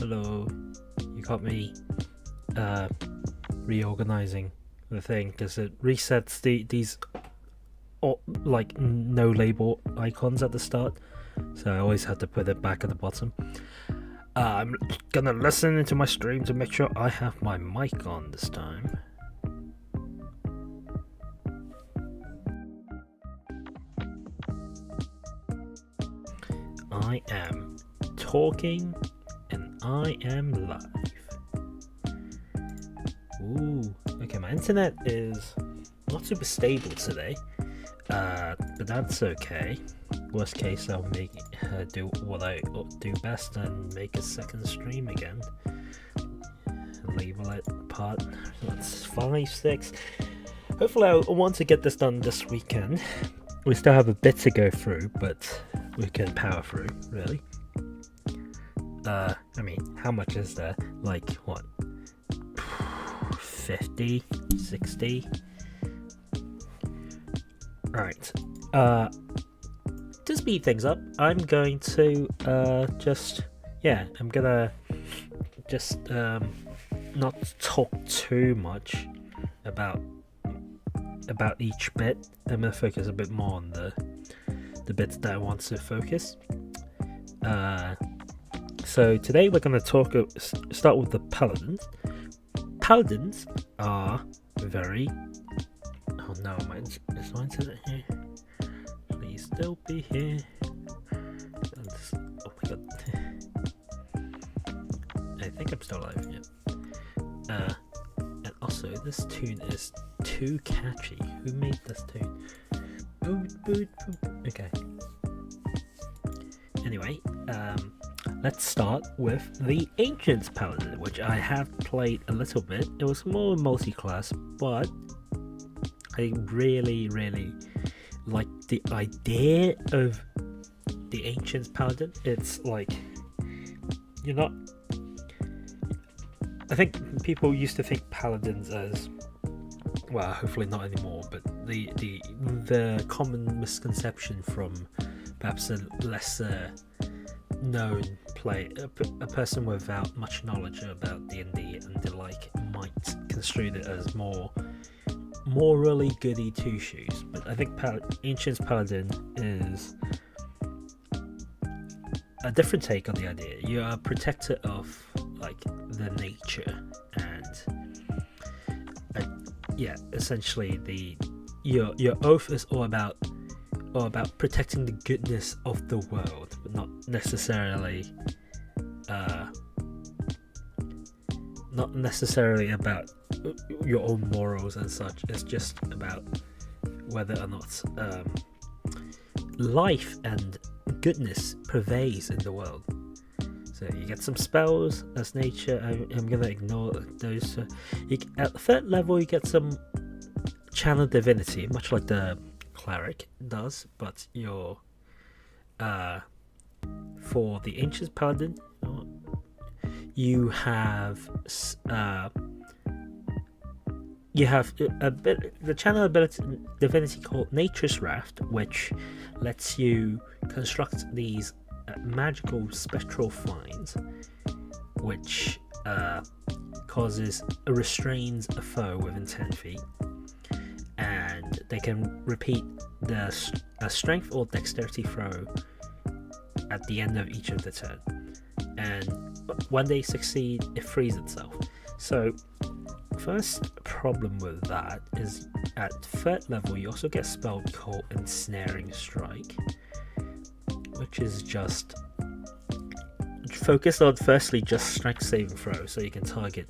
Hello. You got me reorganizing the thing because it resets these like no label icons at the start, so I always have to put it back at the bottom. I'm gonna listen into my stream to make sure I have my mic on this time. I am talking and I am live. Ooh, okay, my internet is not super stable today, but that's okay. Worst case, I'll do what I do best and make a second stream again. Label it part. That's 5, 6. Hopefully, I want to get this done this weekend. We still have a bit to go through, but we can power through, really. I mean, how much is there? Like, what? 50? 60? Right. To speed things up, I'm going to I'm gonna just not talk too much about each bit. I'm gonna focus a bit more on the bits that I want to focus. So today we're gonna start with the paladins. Paladins are very... Oh no, is my internet here? Please still be here. Oh my god. I think I'm still alive, yeah. And also, this tune is too catchy. Who made this tune? Okay. Anyway, let's start with the Ancient Paladin, which I have played a little bit. It was more multi-class, but I really like the idea of the Ancient Paladin. It's like, you're not... I think people used to think paladins as, well, hopefully not anymore, but the common misconception from perhaps a lesser known play, a person without much knowledge about D&D and the like might construe it as more really goody two shoes. But I think Ancient Paladin is a different take on the idea. You are a protector of like the nature, and essentially your oath is all about protecting the goodness of the world, but not necessarily about your own morals and such. It's just about whether or not life and goodness prevails in the world. So you get some spells as nature. I'm gonna ignore those. At the third level, you get some channel divinity, much like the cleric does, but you're for the Ancient Paladin, you have the channel ability divinity called Nature's Raft, which lets you construct these magical spectral finds, which restrains a foe within 10 feet, and they can repeat a strength or dexterity throw at the end of each of the turn, and when they succeed, it frees itself. So first problem with that is at third level you also get a spell called Ensnaring Strike, which is just focused on firstly just strength saving throw, so you can target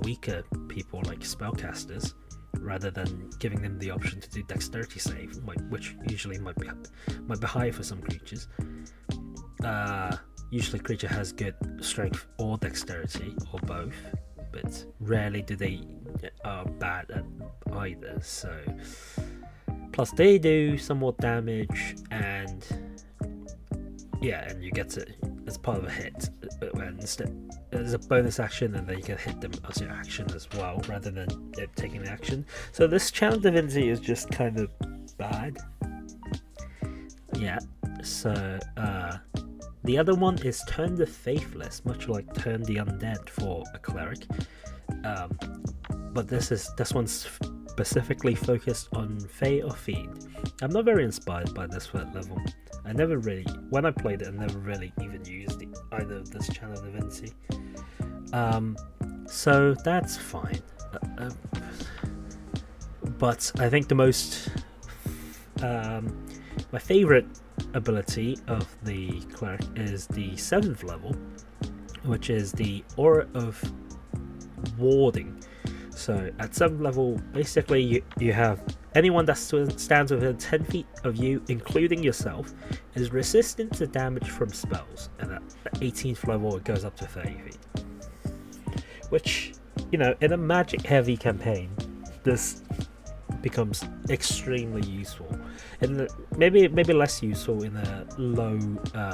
weaker people like spellcasters rather than giving them the option to do dexterity save, which usually might be higher for some creatures. Usually creature has good strength or dexterity or both, but rarely do they are bad at either. So plus they do some more damage, and you get it as part of a hit, when there's a bonus action, and then you can hit them as your action as well, rather than taking the action. So this channel divinity is just kind of bad. Yeah. So The other one is Turn the Faithless, much like Turn the Undead for a cleric. But this one's specifically focused on Fey or Fiend. I'm not very inspired by this third level. When I played it, I never really even used either of this channel divinity. So that's fine. But I think the most my favorite ability of the cleric is the 7th level, which is the Aura of Warding. So at 7th level, basically you have anyone that stands within 10 feet of you, including yourself, is resistant to damage from spells, and at the 18th level it goes up to 30 feet. Which, in a magic heavy campaign, this becomes extremely useful. And maybe less useful in a low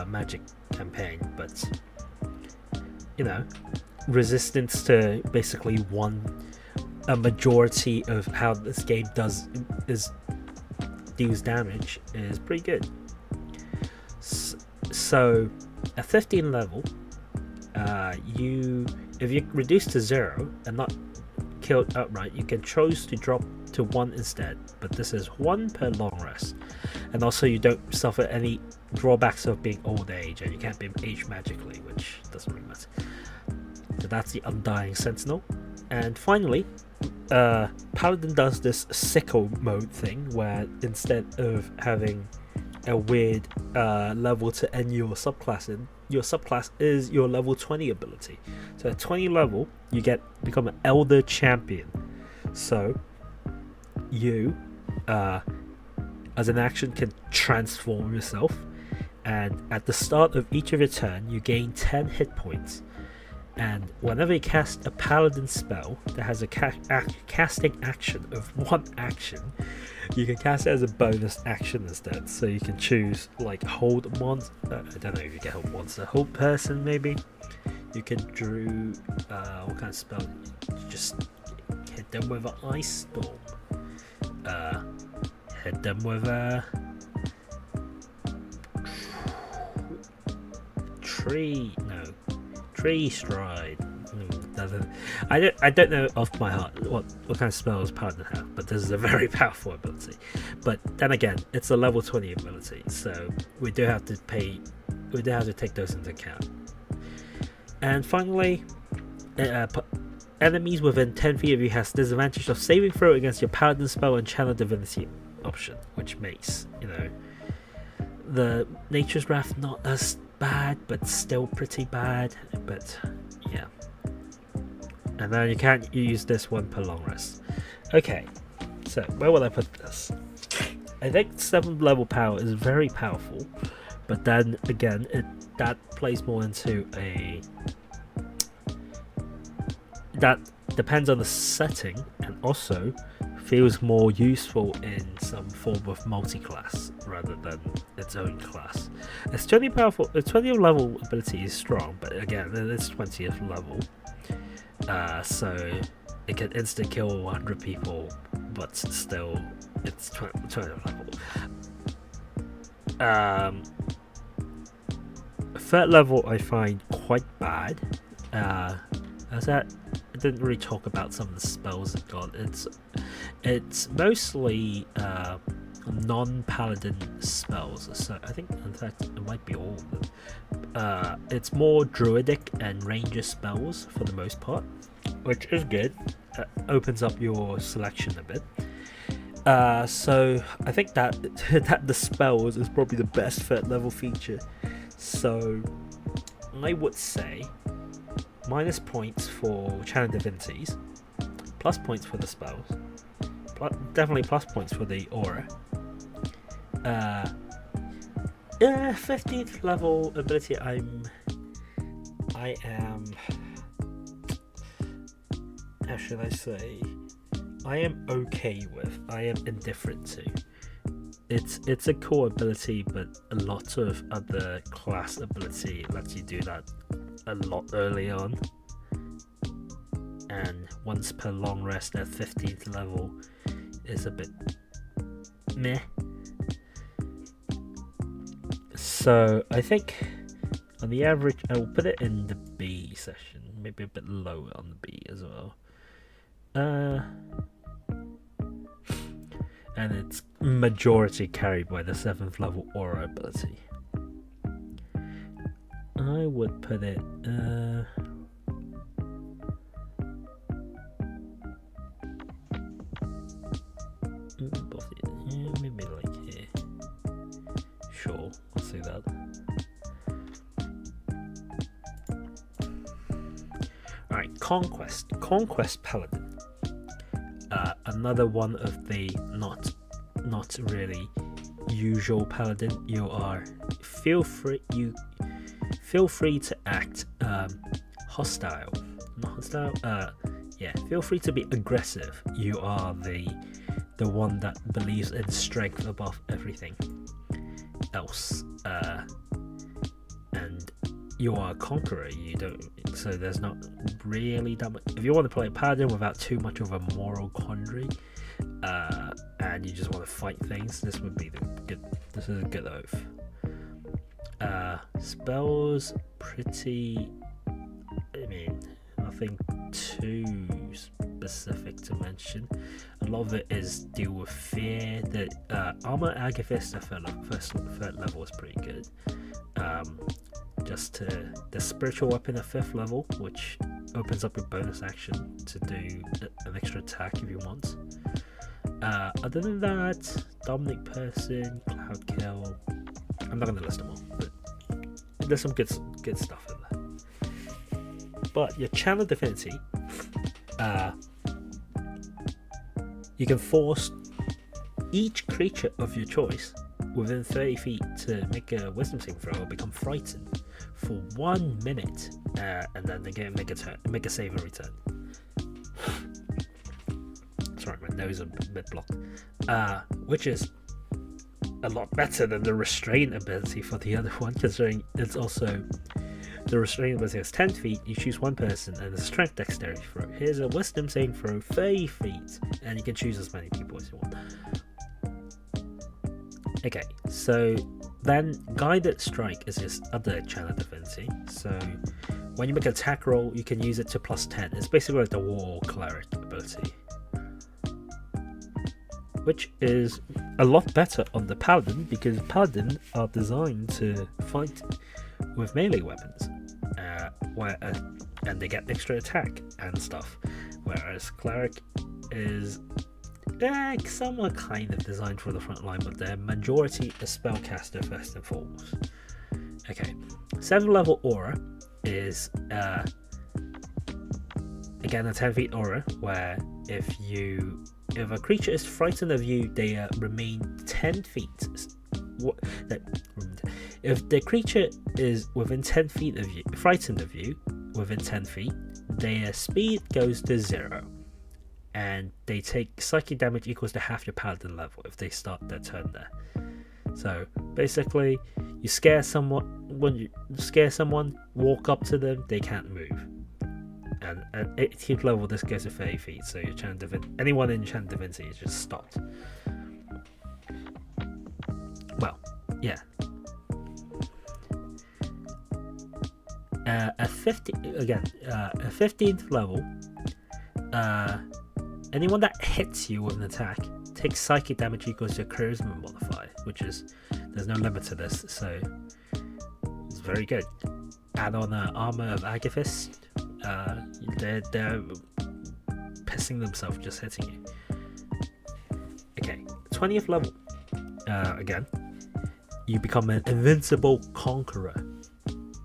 magic campaign, but resistance to basically a majority of how this game deals damage is pretty good. So at 15 level, if you reduce to 0 and not killed outright, you can choose to drop to 1 instead, but this is 1 per long rest, and also you don't suffer any drawbacks of being old age, and you can't be aged magically, which doesn't really matter. So that's the Undying Sentinel. And finally, Paladin does this sickle mode thing, where instead of having a weird level to end your subclass in, your subclass is your level 20 ability. So at 20 level, you become an Elder Champion. So you, as an action, can transform yourself, and at the start of each of your turn, you gain 10 hit points. And whenever you cast a paladin spell that has a casting action of 1 action, you can cast it as a bonus action instead. So you can choose like hold monster. I don't know if you get hold monster, hold person maybe. You can drew what kind of spell? You just hit them with an ice storm. Hit them with a tree stride. I don't know off my heart what kind of spells Paladin have, but this is a very powerful ability. But then again, it's a level 20 ability, so we do have to take those into account. And finally, enemies within 10 feet of you has disadvantage of saving throw against your Paladin spell and Channel Divinity option, which makes the Nature's Wrath not as bad, but still pretty bad. But yeah, and then you can't use this 1 per long rest. Okay, so where will I put this? I think 7th level power is very powerful, but then again, that plays more into that depends on the setting, and also feels more useful in some form of multi-class rather than its own class. It's 20 powerful. The 20th level ability is strong, but again, it's 20th level, so it can insta kill 100 people, but still, it's 20th level. 3rd level I find quite bad. I didn't really talk about some of the spells it got. It's mostly non-paladin spells, so I think in fact it might be all of them. It's more druidic and ranger spells for the most part, which is good. Opens up your selection a bit. So I think that the spells is probably the best 3rd level feature. So I would say minus points for Channel Divinities, plus points for the spells, definitely plus points for the aura. 15th level ability I am, how should I say, I am okay with, I am indifferent to. It's a cool ability, but a lot of other class ability lets you do that a lot early on, and once per long rest at 15th level is a bit meh. So I think On the average, I will put it in the B section, maybe a bit lower on the B as well. And it's majority carried by the 7th level aura ability. I would put it maybe like here. Sure, I'll say that. Alright, Conquest Paladin. Another one of the not really usual paladin. Feel free to act hostile. Not hostile. Feel free to be aggressive. You are the one that believes in strength above everything else. And you are a conqueror. So there's not really that much. If you want to play a paladin without too much of a moral quandary, and you just want to fight things, this would be this is a good oath. Spells pretty, nothing too specific to mention. A lot of it is deal with fear. The armor Agathis, the third level is pretty good. The spiritual weapon at 5th level, which opens up a bonus action to do an extra attack if you want. Other than that, Dominate Person, Cloud Kill. I'm not going to list them all, but there's some good stuff in there. But your Channel Divinity, you can force each creature of your choice within 30 feet to make a wisdom saving throw or become frightened for 1 minute, and then they get make a save every turn. Sorry, my nose is a bit blocked. Which is a lot better than the restraint ability for the other one, considering it's also the restraint ability is 10 feet. You choose one person and a strength dexterity throw. Here's a wisdom saving throw 30 feet, and you can choose as many people as you want. Okay, so then Guided Strike is this other Channel Divinity. So when you make an attack roll, you can use it to +10. It's basically like the War Cleric ability, which is a lot better on the Paladin, because Paladin are designed to fight with melee weapons, and they get extra attack and stuff, whereas Cleric is somewhat kind of designed for the front line, but their majority is spellcaster first and foremost. Okay, 7th level aura is again a 10 feet aura, where if a creature is frightened of you, they remain 10 feet. If the creature is within 10 feet of you, frightened of you within 10 feet, their speed goes to 0. And they take psychic damage equals to half your paladin level if they start their turn there. So basically, you scare someone. When you scare someone, walk up to them, they can't move. And at 18th level, this goes to 30 feet. So your anyone in Channel Divinity is just stopped. Well, yeah. At 15th level, anyone that hits you with an attack takes psychic damage equals to your charisma modifier, which is, there's no limit to this, so it's very good. Add on armor of Agathis, they're pissing themselves just hitting you. Okay, 20th level, again, you become an invincible conqueror.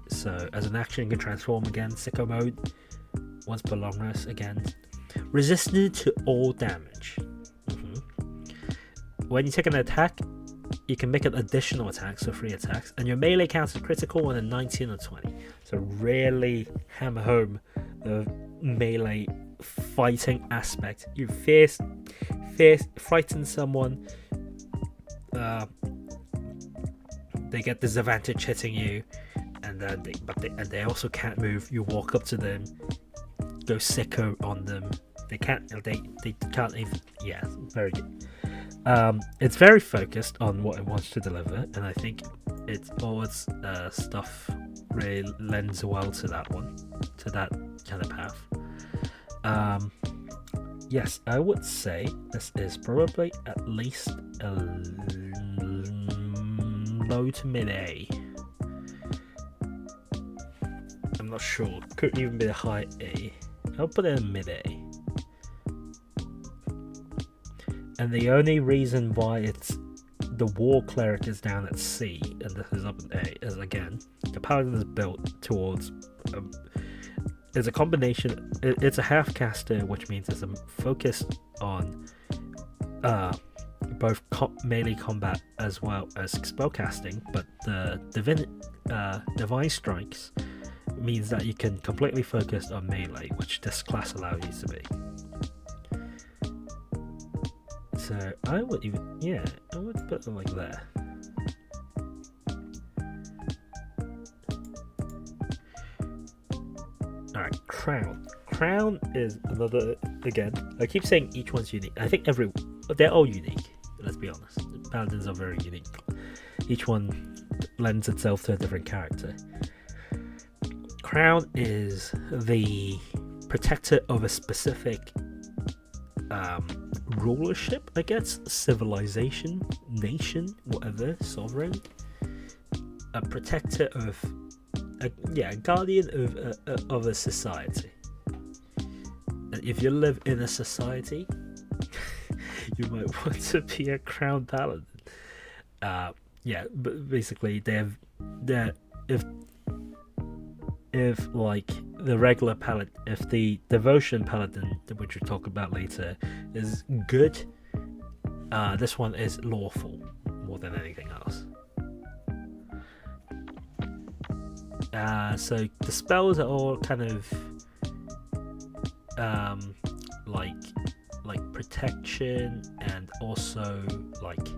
So as an action, you can transform again, sicko mode, once per long rest again. Resistant to all damage. When you take an attack, you can make an additional attack, so 3 attacks, and your melee counts as critical on a 19 or 20. So really hammer home the melee fighting aspect. You frighten someone, they get disadvantage hitting you, and then they also can't move. You walk up to them, go sicko on them. They can't even. Yeah, very good. It's very focused on what it wants to deliver, and I think its stuff really lends well to that one, to that kind of path. Yes, I would say this is probably at least a low to mid A. I'm not sure. Could even be a high A. I'll put it in mid A. And the only reason why it's the war cleric is down at C and this is up at A is, again, the paladin is built towards it's a combination. It's a half caster, which means it's focused on both melee combat as well as spellcasting, but the divine strikes means that you can completely focus on melee, which this class allows you to be. So I would put it like there. Alright, Crown. Crown is another, again, I keep saying each one's unique. I think they're all unique, let's be honest. Paladins are very unique. Each one lends itself to a different character. Crown is the protector of a specific rulership, I guess, civilization, nation, whatever, sovereign. A protector of a guardian of a society. If you live in a society, you might want to be a crown paladin. But basically, if like the regular paladin, if the devotion paladin, which we'll talk about later, is good, this one is lawful more than anything else. So the spells are all kind of like protection and also like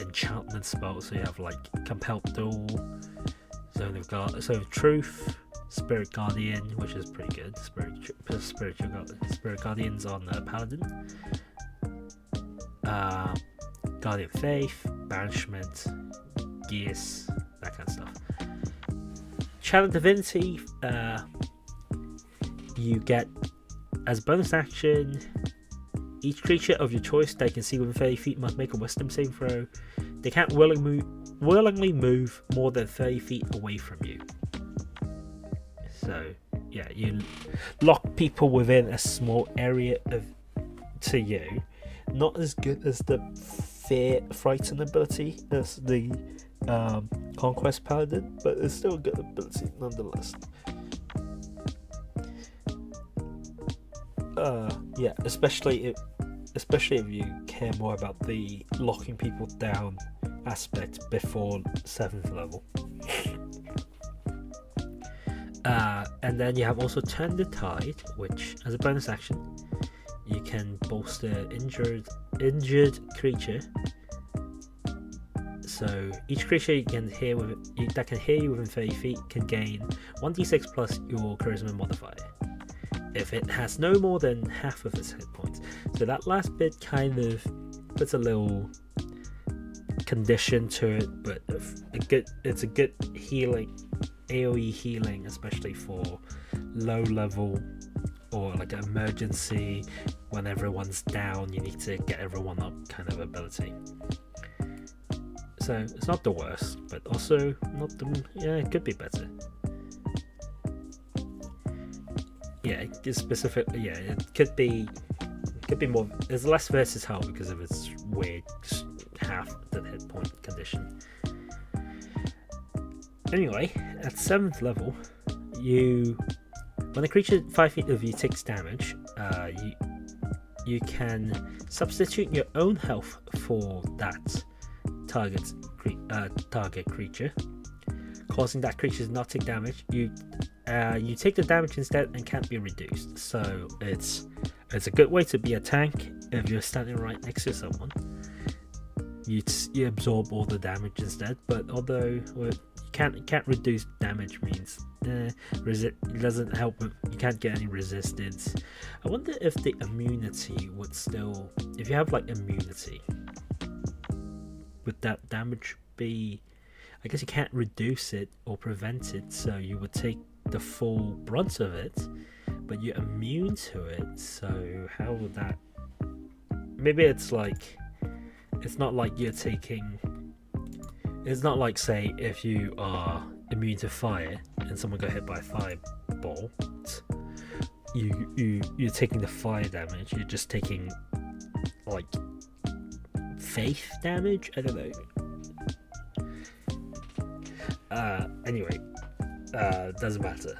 enchantment spells. So you have like compelled duel, zone of truth, spirit guardian, which is pretty good. Spirit guardians on paladin, guardian faith, banishment, gears, that kind of stuff. Channel divinity, you get as bonus action, each creature of your choice they can see within 30 feet must make a wisdom saving throw. They can't willingly move more than 30 feet away from you. So yeah, you lock people within a small area to you. Not as good as the frighten ability as the conquest paladin, but it's still a good ability nonetheless. Especially if you care more about the locking people down aspect before 7th level. And then you have also Turn the Tide, which as a bonus action you can bolster injured creature. So each creature that can hear you within 30 feet can gain 1d6 plus your charisma modifier if it has no more than half of its hit points. So that last bit kind of puts a little condition to it, but it's a good healing, AoE healing, especially for low level or like an emergency when everyone's down, you need to get everyone up kind of ability. So it's not the worst, but also not the, it could be better. It could be more. It's less versatile because of its weird half the hit point condition. Anyway, at 7th level, when a creature 5 feet of you takes damage, you can substitute your own health for that target creature, causing that creature to not take damage. You take the damage instead and can't be reduced. So it's a good way to be a tank if you're standing right next to someone. You absorb all the damage instead. But although you can't reduce damage, means it doesn't help. You can't get any resistance. I wonder if the immunity would still, if you have like immunity, would that damage be? I guess you can't reduce it or prevent it, so you would take the full brunt of it, but you're immune to it. So how would that? Maybe it's like, it's not like you're taking. It's not like, say, if you are immune to fire and someone got hit by a fireball, you're taking the fire damage. You're just taking like faith damage. I don't know. Anyway, doesn't matter.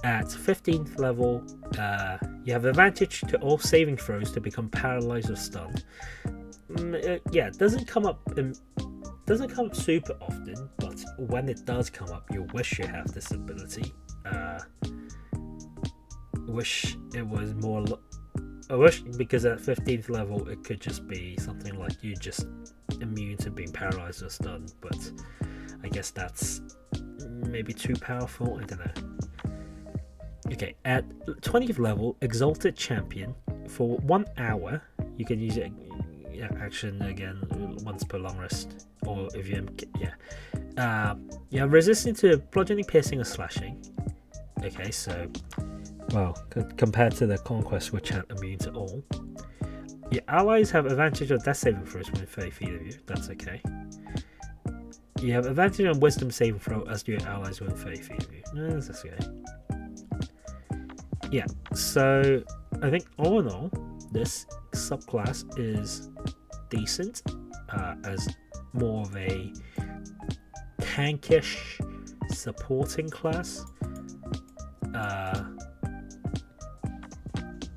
At 15th level, you have advantage to all saving throws to become paralyzed or stunned. Yeah, it doesn't come up super often, but when it does come up, you wish you have this ability. Wish it was more. I wish, because at 15th level it could just be something like you just immune to being paralyzed or stunned, but I guess that's maybe too powerful. I don't know. Okay, at 20th level, Exalted Champion. For 1 hour, you can use it action again once per long rest, or if you resistant to bludgeoning, piercing, or slashing. Okay, so well, compared to the Conquest, which had immune to all. Your allies have advantage on death saving throws when 30 feet of you. That's okay. You have advantage on wisdom saving throw as do your allies within 30 feet of you. No, that's okay. Yeah, so I think all in all, this subclass is decent, as more of a tankish supporting class.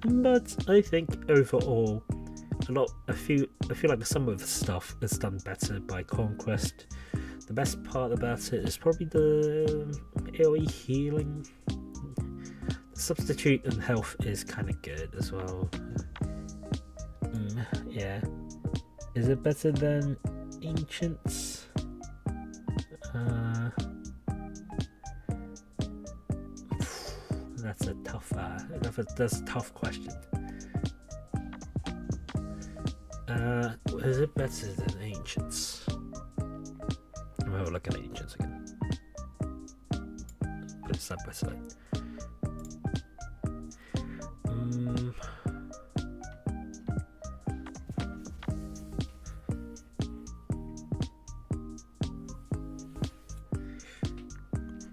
But I think overall, I feel like some of the stuff is done better by Conquest. The best part about it is probably the AoE healing. The substitute and health is kind of good as well. Yeah. Is it better than Ancients? That's a tough question. Is it better than Ancients? I'm have a look at Ancients again. Put it side by side.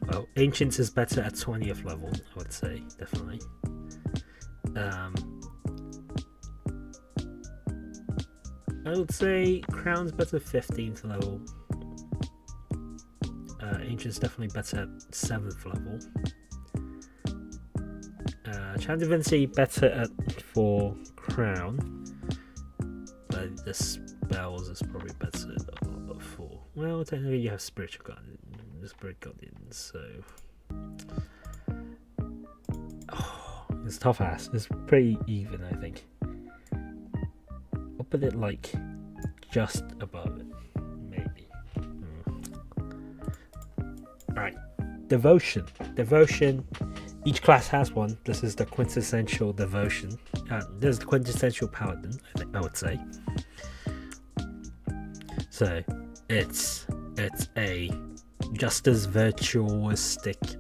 Well, Ancients is better at 20th level, I would say, definitely. I would say Crown's better 15th level. Ancient's definitely better at 7th level. Chant Divinity better at for Crown, but the spells is probably better for. Well, technically you have Spirit Guardians, so it's tough ass. It's pretty even, I think. I'll put it like just above it, maybe. Alright, Devotion. Each class has one. This is the quintessential Devotion. This is the quintessential Paladin, I would say. So it's a just as virtuosistic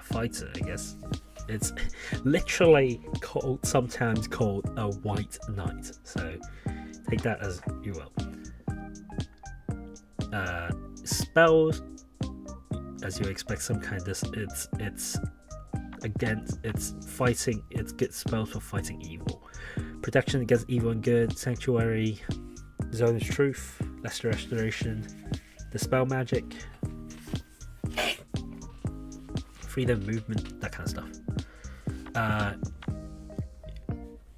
fighter, I guess. It's literally sometimes called a white knight, so take that as you will. Spells, as you expect, some kind of it's fighting. It gets spells for fighting evil, protection against evil and good, sanctuary, zone of truth, lesser restoration, dispel magic, freedom of movement, that kind of stuff.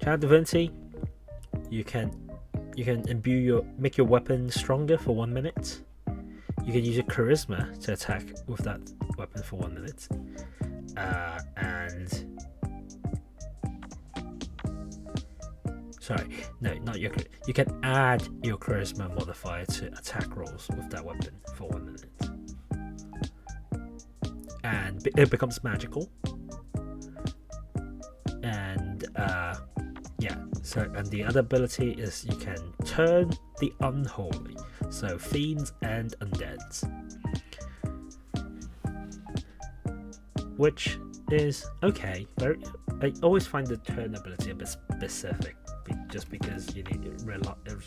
Chant Divinity, you can make your weapon stronger for 1 minute. You can use your charisma to attack with that weapon for 1 minute, and sorry, no, not your. You can add your charisma modifier to attack rolls with that weapon for 1 minute, and it becomes magical. And yeah, So, and the other ability is you can turn the unholy, so fiends and undeads, which is okay. I always find the turn ability a bit specific, just because you need it's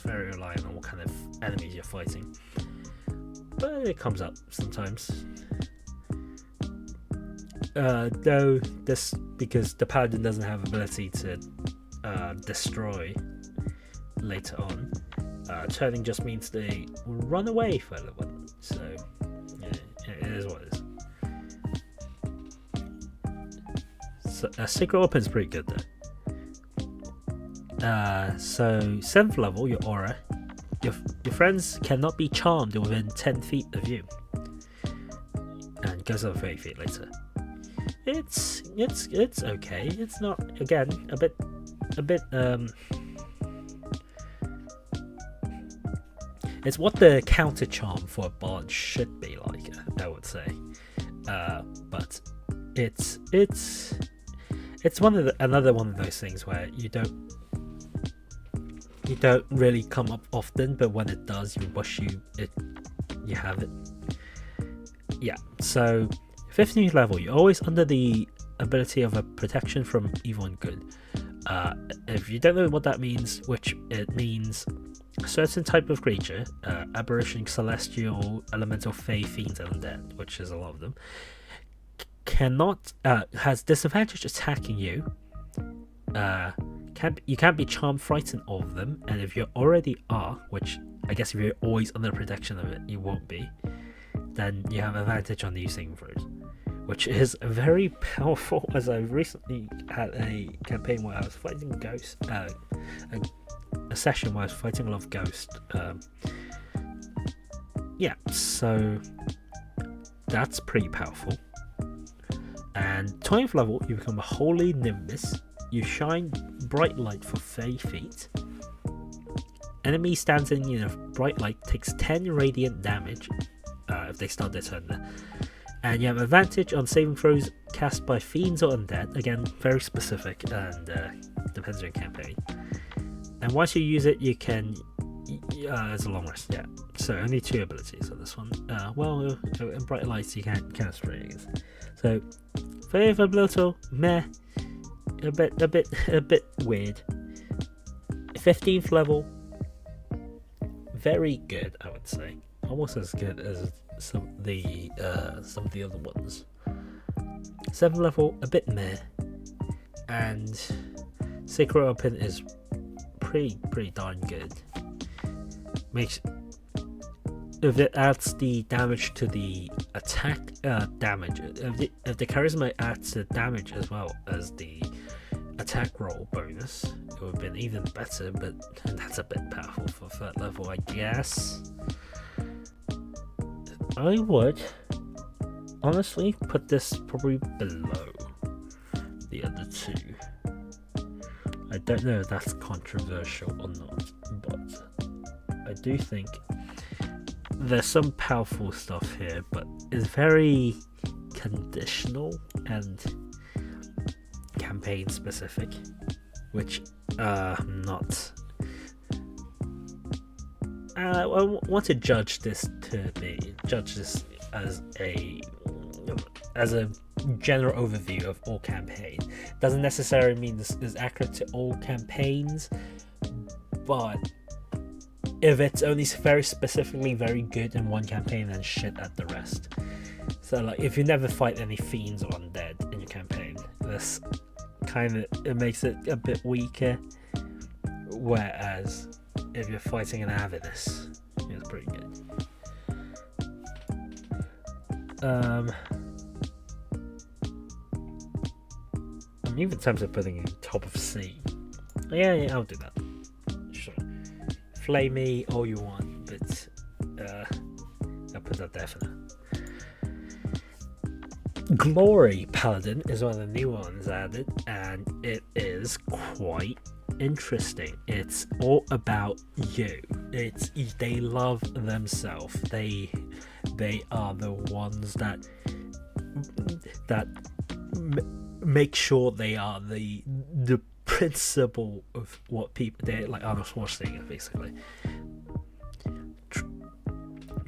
very reliant on what kind of enemies you're fighting. But it comes up sometimes. Though this, because the paladin doesn't have ability to destroy later on, turning just means they run away for a little bit. So yeah, it is what it is. So Secret Weapon's pretty good though. So 7th level, your aura. Your friends cannot be charmed within 10 feet of you, and goes up 30 feet later. It's okay. It's not, again, a bit it's what the counter charm for a bard should be like, I would say. But it's another one of those things where you don't really come up often, but when it does, you wish you have it. Yeah, so 15th level, you're always under the ability of a protection from evil and good. If you don't know what that means, which it means a certain type of creature, aberration, celestial, elemental, fey, fiends, and undead, which is a lot of them, has disadvantage attacking you. You can't be charmed, frightened of them, and if you already are, which I guess if you're always under protection of it, you won't be, then you have advantage on these saving throws, which is very powerful. As I recently had a campaign where I was fighting ghosts, a session where I was fighting a lot of ghosts. Yeah, so that's pretty powerful. And 20th level, you become a holy nimbus. You shine bright light for 30 feet. Enemy standing in a bright light takes 10 radiant damage if they start their turn there. And you have advantage on saving throws cast by fiends or undead. Again, very specific and depends on your campaign. And once you use it, you can. It's a long rest, yeah. So only 2 abilities on this one. Well, in bright lights you can't cast it, I guess. So, favorite little meh. A bit weird. 15th level, very good, I would say. Almost as good as some of the other ones. 7th level, a bit meh, and Secret Weapon is pretty darn good. If it adds the damage to the attack damage, if the charisma adds the damage as well as the attack roll bonus, it would have been even better, but that's a bit powerful for 3rd level, I guess. I would honestly put this probably below the other 2. I don't know if that's controversial or not, but I do think there's some powerful stuff here, but it's very conditional and campaign specific, which not. I want to judge this as a general overview of all campaigns. Doesn't necessarily mean this is accurate to all campaigns, but if it's only very specifically very good in one campaign, then shit at the rest. So like, if you never fight any fiends or undead in your campaign, this it makes it a bit weaker. Whereas if you're fighting an avidness, it's pretty good. I'm even tempted of putting it in top of C. Yeah, I'll do that. Sure. Flame me all you want, but I'll put that there for now. Glory Paladin is one of the new ones added, and it is quite interesting. It's all about you. They love themselves. They are the ones that make sure they are the principle of what people they're like Arnold Schwarzenegger basically.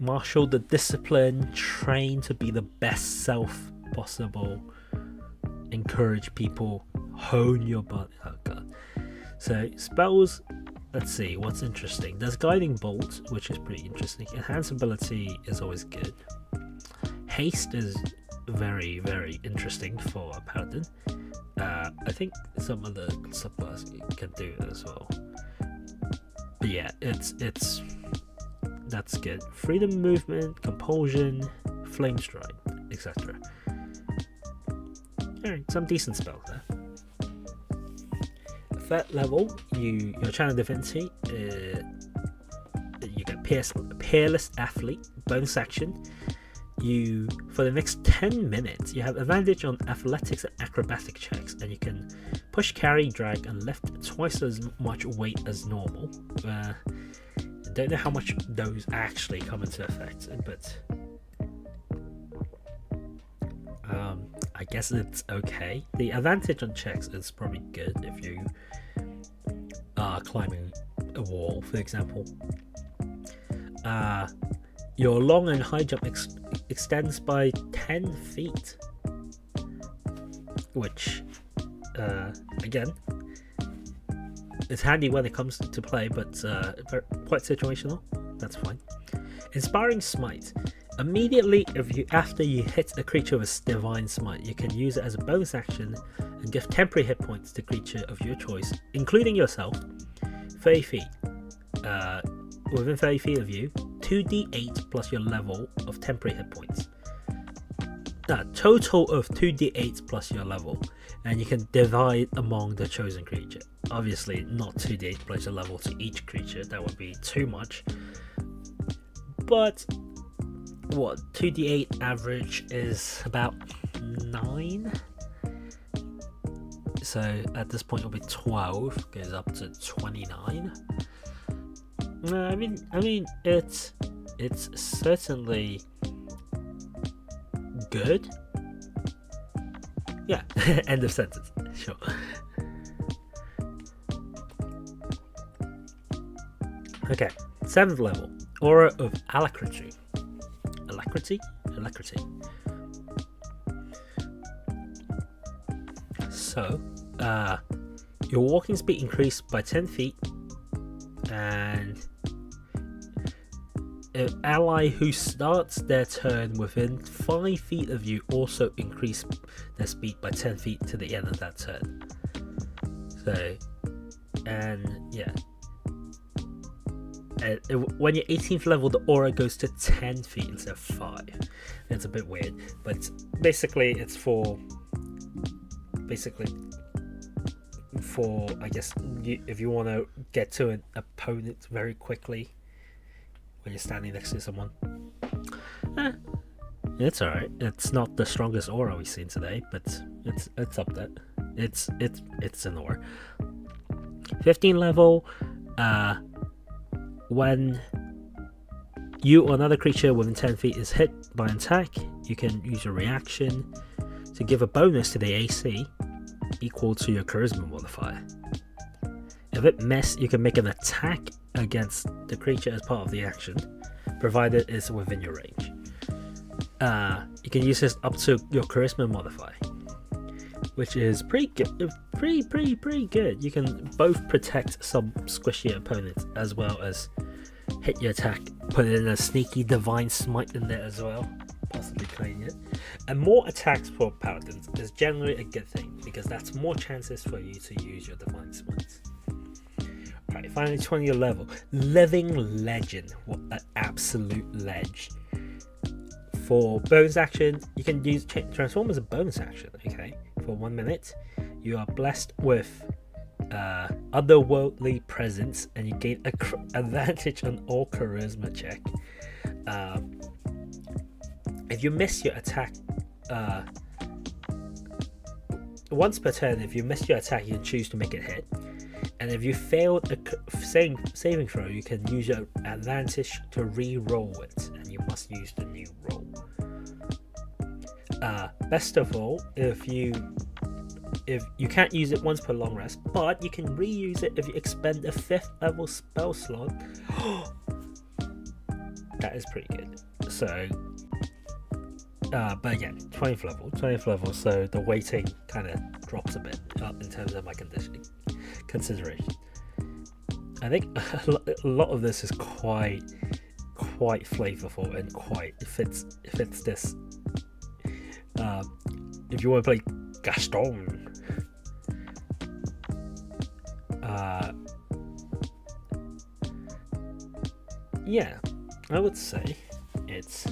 Marshal the discipline, train to be the best self possible, encourage people, hone your body. Oh god. So spells, let's see what's interesting. There's Guiding Bolt, which is pretty interesting. Enhance ability is always good. Haste is very, very interesting for a paladin. I think some of the subclasses can do it as well. But yeah, that's good. Freedom movement, compulsion, flame strike, etc. Alright, some decent spells there. Third level, your channel divinity, you get Peerless Athlete, bonus action. You, for the next 10 minutes, you have advantage on athletics and acrobatic checks, and you can push, carry, drag, and lift twice as much weight as normal. I don't know how much those actually come into effect, but I guess it's okay. The advantage on checks is probably good if you are climbing a wall, for example. Your long and high jump extends by 10 feet, which again is handy when it comes to play, but quite situational. That's fine. Inspiring Smite. Immediately after you hit a creature with Divine Smite, you can use it as a bonus action and give temporary hit points to creature of your choice, including yourself, 30 feet. Within 30 feet of you, 2d8 plus your level of temporary hit points. Total of 2d8 plus your level, and you can divide among the chosen creature. Obviously not 2d8 plus your level to each creature, that would be too much. But what, 2d8 average is about 9, so at this point it'll be 12, goes up to 29. I mean it's certainly good. Yeah. End of sentence. Sure. Okay, 7th level, Aura of Alacrity. Alacrity. So, your walking speed increased by 10 feet, and an ally who starts their turn within 5 feet of you also increase their speed by 10 feet to the end of that turn. So, and yeah. When you're 18th level, the aura goes to 10 feet instead of 5. It's a bit weird, but basically it's for I guess if you want to get to an opponent very quickly when you're standing next to someone. It's alright. It's not the strongest aura we've seen today, but it's up there. It's an aura. 15 level, when you or another creature within 10 feet is hit by an attack, you can use a reaction to give a bonus to the AC equal to your charisma modifier. If it missed, you can make an attack against the creature as part of the action, provided it's within your range. You can use this up to your charisma modifier, which is pretty good. Pretty good. You can both protect some squishy opponents as well as hit your attack, put in a sneaky divine smite in there as well, possibly playing it. And more attacks for paladins is generally a good thing, because that's more chances for you to use your divine smites. Right, finally 20th level, Living Legend. What an absolute ledge. For bonus action, you can use transform as a bonus action. Okay, for 1 minute, you are blessed with otherworldly presence, and you gain advantage on all charisma check. If you miss your attack, once per turn, if you miss your attack, you can choose to make it hit. And if you failed a saving throw, you can use your advantage to re-roll it, and you must use the new roll. Best of all, if you if you can't use it once per long rest, but you can reuse it if you expend a 5th level spell slot. That is pretty good. So but again, 20th level, so the weighting kind of drops a bit in terms of my consideration. I think a lot of this is quite flavorful and quite fits this. If you want to play Gaston, yeah, I would say it's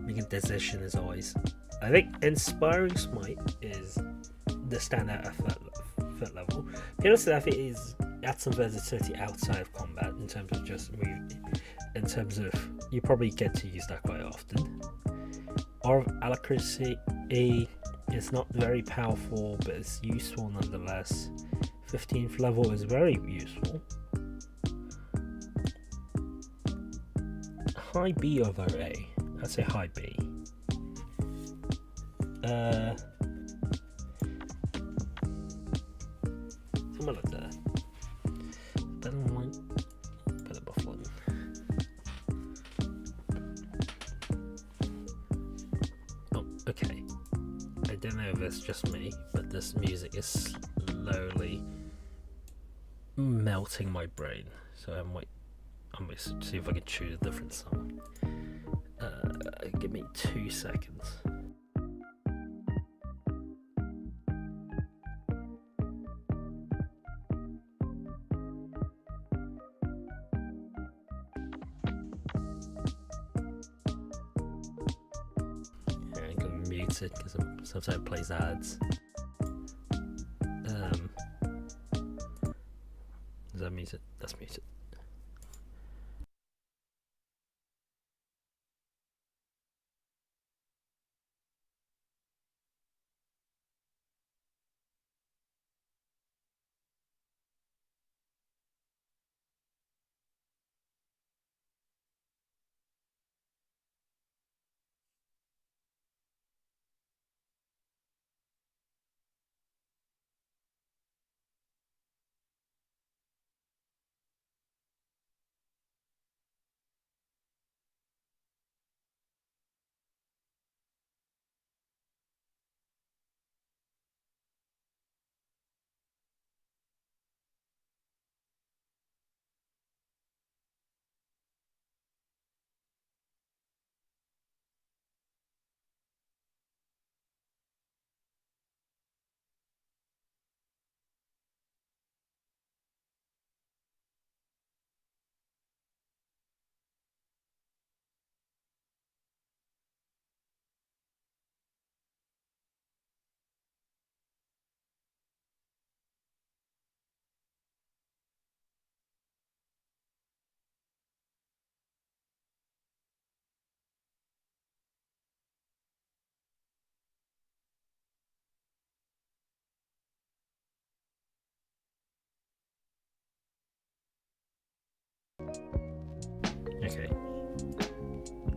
making a decision is always. I think Inspiring Smite is the standout at third level. Peerless Effort is adds some versatility outside of combat in terms of just move. In terms of you probably get to use that quite often. Aura of Alacrity is not very powerful, but it's useful nonetheless. 15th level is very useful. High B over A. I'd say high B. Similar to better buffalo. Oh, okay. I don't know if it's just me, but this music is slowly melting my brain. So I'm going to see if I can choose a different song. Give me 2 seconds. I'm going to mute it because sometimes it plays ads. Is that muted? That's muted. Okay.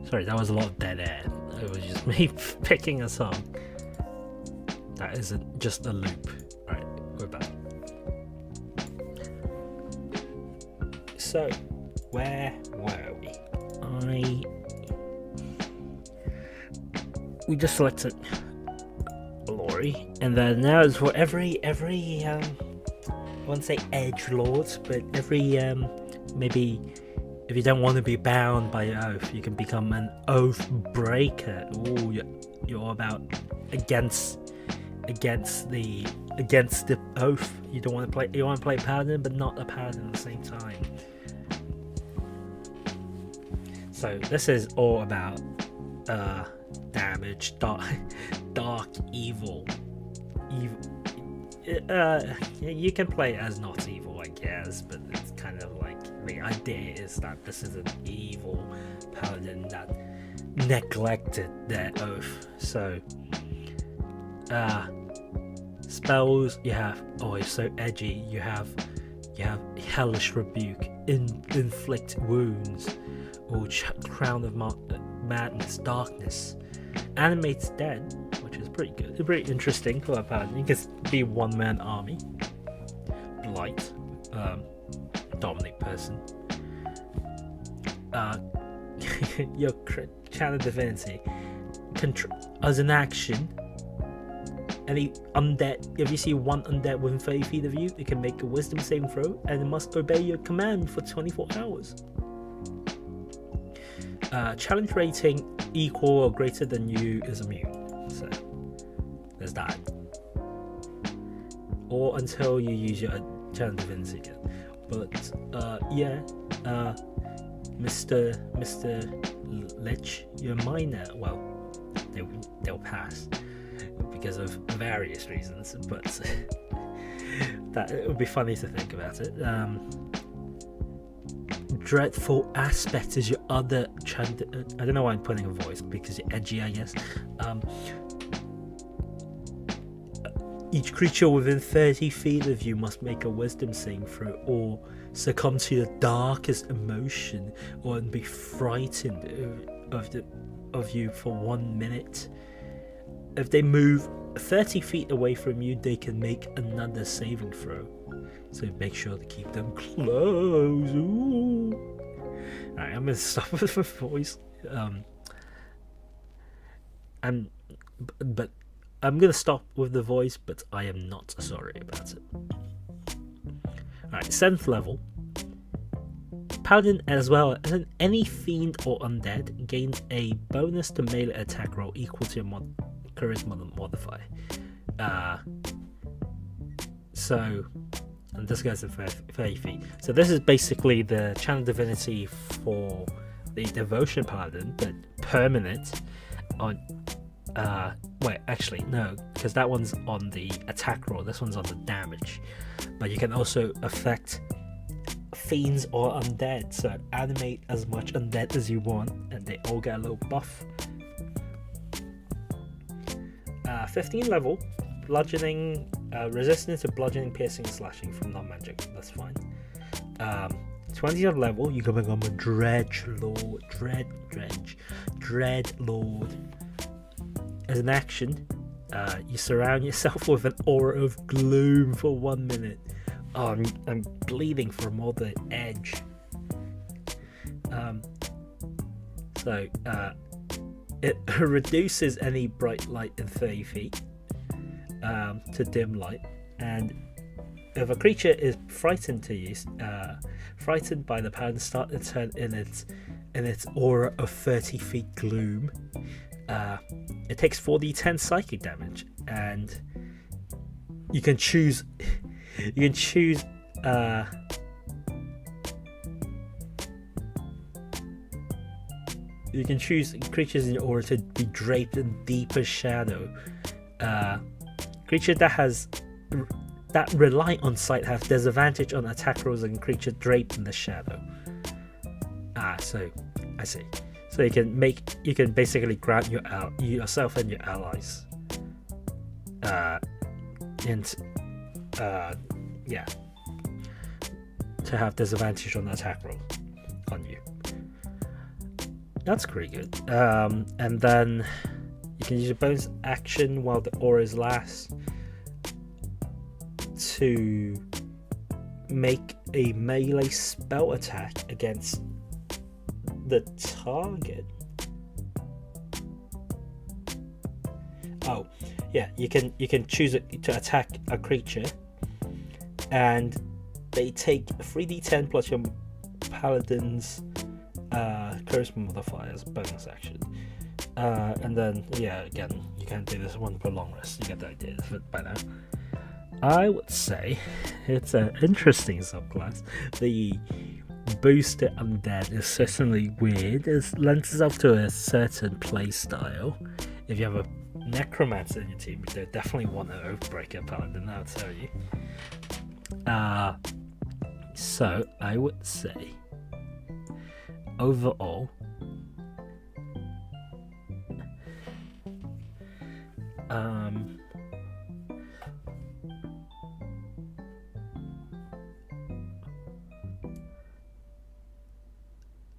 Sorry, that was a lot of dead air. It was just me picking a song. That isn't just a loop. Alright, we're back. So, where were we? We just selected Lori, and then now it's for every I wouldn't say edgelord, but every maybe if you don't want to be bound by your oath, you can become an oath breaker. Ooh, you're about against the oath. You don't want to play. You want to play paladin, but not a paladin at the same time. So this is all about damage, dark evil. You can play it as not evil, I guess, but it's kind of like the idea is that this is an evil paladin that neglected their oath. So spells you have, oh, it's so edgy. You have Hellish Rebuke, inflict wounds, or Crown of madness, darkness. Animates dead, which is pretty good. Pretty interesting for a paladin. You can be one-man army. Blight, dominate person. Your channel divinity. As an action, any undead, if you see one undead within 30 feet of you, it can make a wisdom saving throw and it must obey your command for 24 hours. Challenge rating equal or greater than you is immune. So there's that. Or until you use your channel divinity again. But Mr. Lich, you're minor. Well, they'll pass because of various reasons, but that it would be funny to think about it. Dreadful aspect is your other I don't know why I'm putting a voice, because you're edgy, I guess. Each creature within 30 feet of you must make a wisdom saving throw or succumb to the darkest emotion or be frightened of you for 1 minute. If they move 30 feet away from you, they can make another saving throw. So make sure to keep them close. Alright, I'm gonna stop with my voice. I'm gonna stop with the voice, but I am not sorry about it. Alright, 7th level. Paladin, as well as any fiend or undead, gains a bonus to melee attack roll equal to your charisma modifier. And this goes to 30 feet. So this is basically the channel divinity for the devotion paladin, but permanent on. Wait, actually no, because that one's on the attack roll. This one's on the damage. But you can also affect fiends or undead. So animate as much undead as you want, and they all get a little buff. 15 level, bludgeoning, resistant to bludgeoning, piercing, and slashing from non-magic. That's fine. 20th level, you can become a Dread Lord. As an action, you surround yourself with an aura of gloom for 1 minute. Oh, I'm bleeding from all the edge. It reduces any bright light in 30 feet to dim light, and if a creature is frightened by the paladin, start the turn in its aura of 30 feet gloom. It takes 4d10 psychic damage, and you can choose creatures in your aura to be draped in deeper shadow. Creature that rely on sight have disadvantage on attack rolls and creature draped in the shadow. So I see. So you can basically grant yourself and your allies, to have disadvantage on the attack roll on you. That's pretty good. And then you can use your bonus action while the aura is last to make a melee spell attack against the target. Oh, yeah, you can choose it to attack a creature, and they take 3d10 plus your paladin's charisma modifier as a bonus action. And then, again, you can't do this one for long rest. You get the idea of it by now. I would say it's an interesting subclass. The boosted undead is certainly weird. It lends itself to a certain play style. If you have a necromancer in your team, you definitely want an Oathbreaker paladin, I'll tell you. So I would say overall,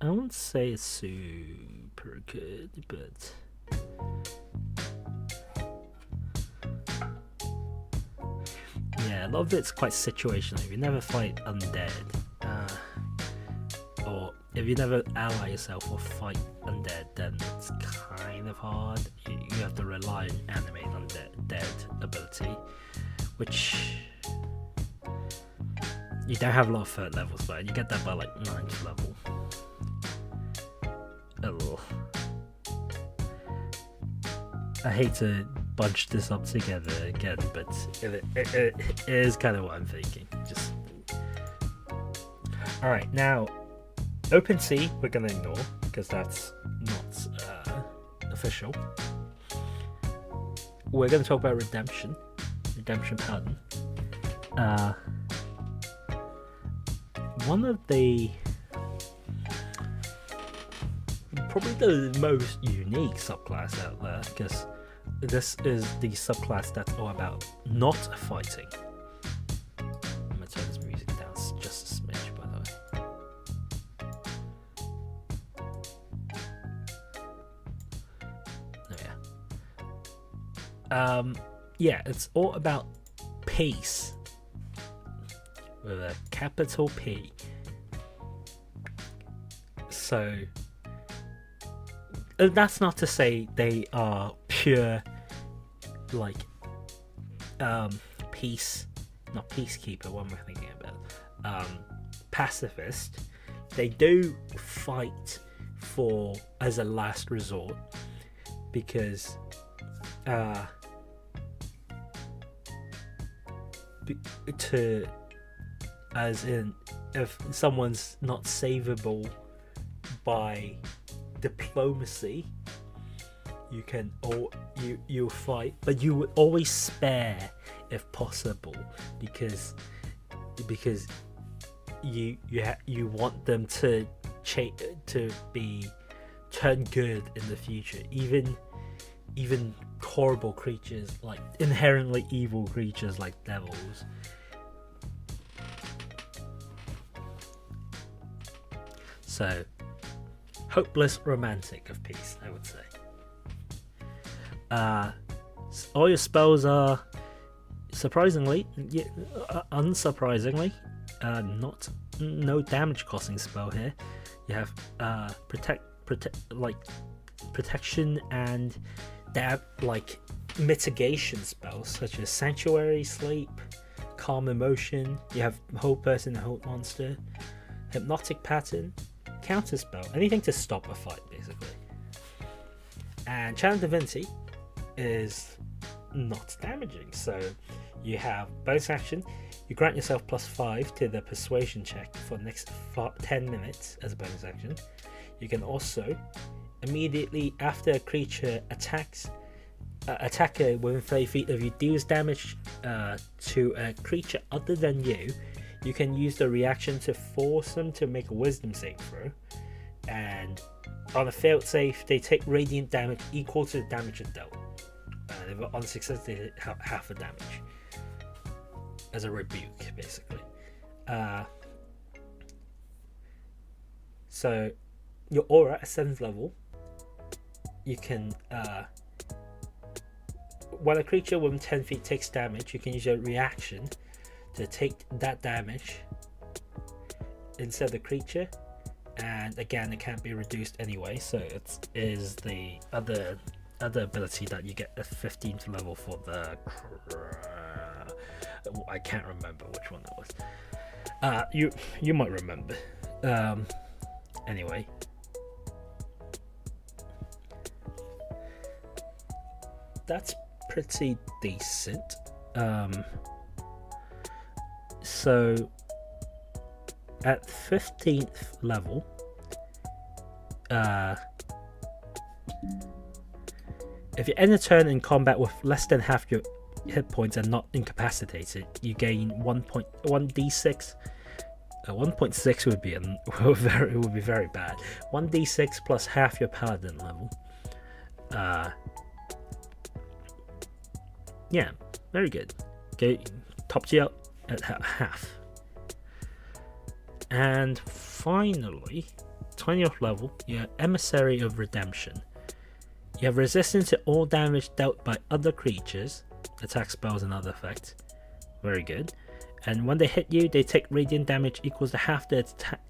I won't say it's super good, but yeah, a lot of it's quite situational. If you never fight undead, or if you never ally yourself or fight undead, then it's kind of hard. You have to rely on animate undead ability, which you don't have a lot of third levels, but you get that by like 9th level. Oh. I hate to bunch this up together again, but it is kind of what I'm thinking. Just alright, now OpenSea we're gonna ignore because that's not official. We're gonna talk about Redemption Pattern. One of the probably the most unique subclass out there, because this is the subclass that's all about not fighting. I'm gonna turn this music down just a smidge, by the way. Oh yeah. It's all about peace with a capital P. So that's not to say they are pure like peace, not peacekeeper, what am I thinking about? Pacifist. They do fight for as a last resort, because as in if someone's not savable by diplomacy, you'll fight, but you would always spare if possible, because you want them to be turn good in the future, even horrible creatures, like inherently evil creatures like devils. So hopeless romantic of peace, I would say. All your spells are surprisingly, unsurprisingly, no damage costing spell here. You have protection and mitigation spells such as Sanctuary, Sleep, Calm Emotion. You have Hold Person and Hold Monster, Hypnotic Pattern, Counter Spell, anything to stop a fight basically. And Channel Divinity is not damaging, so you have bonus action. You grant yourself +5 to the persuasion check for the next 10 minutes as a bonus action. You can also immediately after a creature attacker within 30 feet of you deals damage to a creature other than you, you can use the reaction to force them to make a wisdom save throw, and on a failed save they take radiant damage equal to the damage it dealt. On success they hit half the damage as a rebuke basically. So your aura at 7th level, you can when a creature within 10 feet takes damage, you can use your reaction to take that damage instead of the creature, and again it can't be reduced anyway, so it is the other ability that you get at 15th level for the I can't remember which one that was. You might remember. Anyway, that's pretty decent. So at 15th level, if you end a turn in combat with less than half your hit points and not incapacitated, you gain 1d6. 1.6 would be very bad. 1d6 plus half your paladin level. Yeah, very good. Okay, topped you up at half. And finally, 20th level, you're Emissary of Redemption. You have resistance to all damage dealt by other creatures, attack, spells, and other effects. Very good. And when they hit you, they take radiant damage equals to half the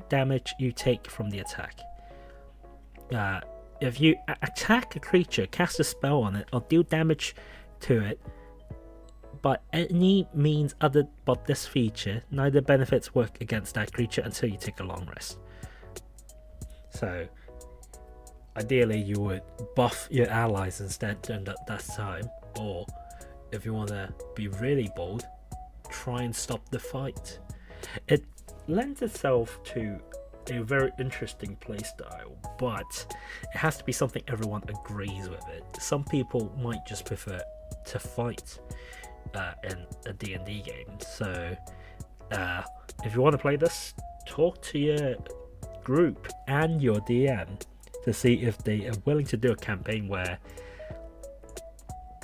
damage you take from the attack. If you attack a creature, cast a spell on it, or deal damage to it by any means other but this feature, neither benefits work against that creature until you take a long rest. So, ideally you would buff your allies instead during that time, or if you want to be really bold, try and stop the fight. It lends itself to a very interesting playstyle, but it has to be something everyone agrees with it. Some people might just prefer to fight in a D&D game. So if you want to play this, talk to your group and your DM to see if they are willing to do a campaign where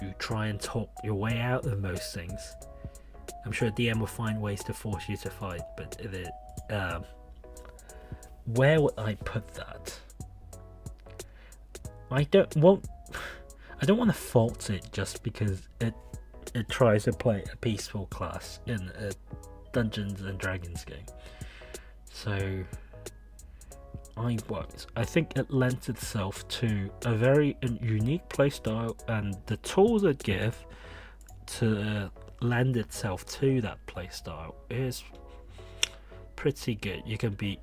you try and talk your way out of most things. I'm sure DM will find ways to force you to fight, but where would I put that? I don't want to fault it just because it tries to play a peaceful class in a Dungeons and Dragons game. So I think it lends itself to a very unique playstyle, and the tools it give to lend itself to that playstyle is pretty good. You can be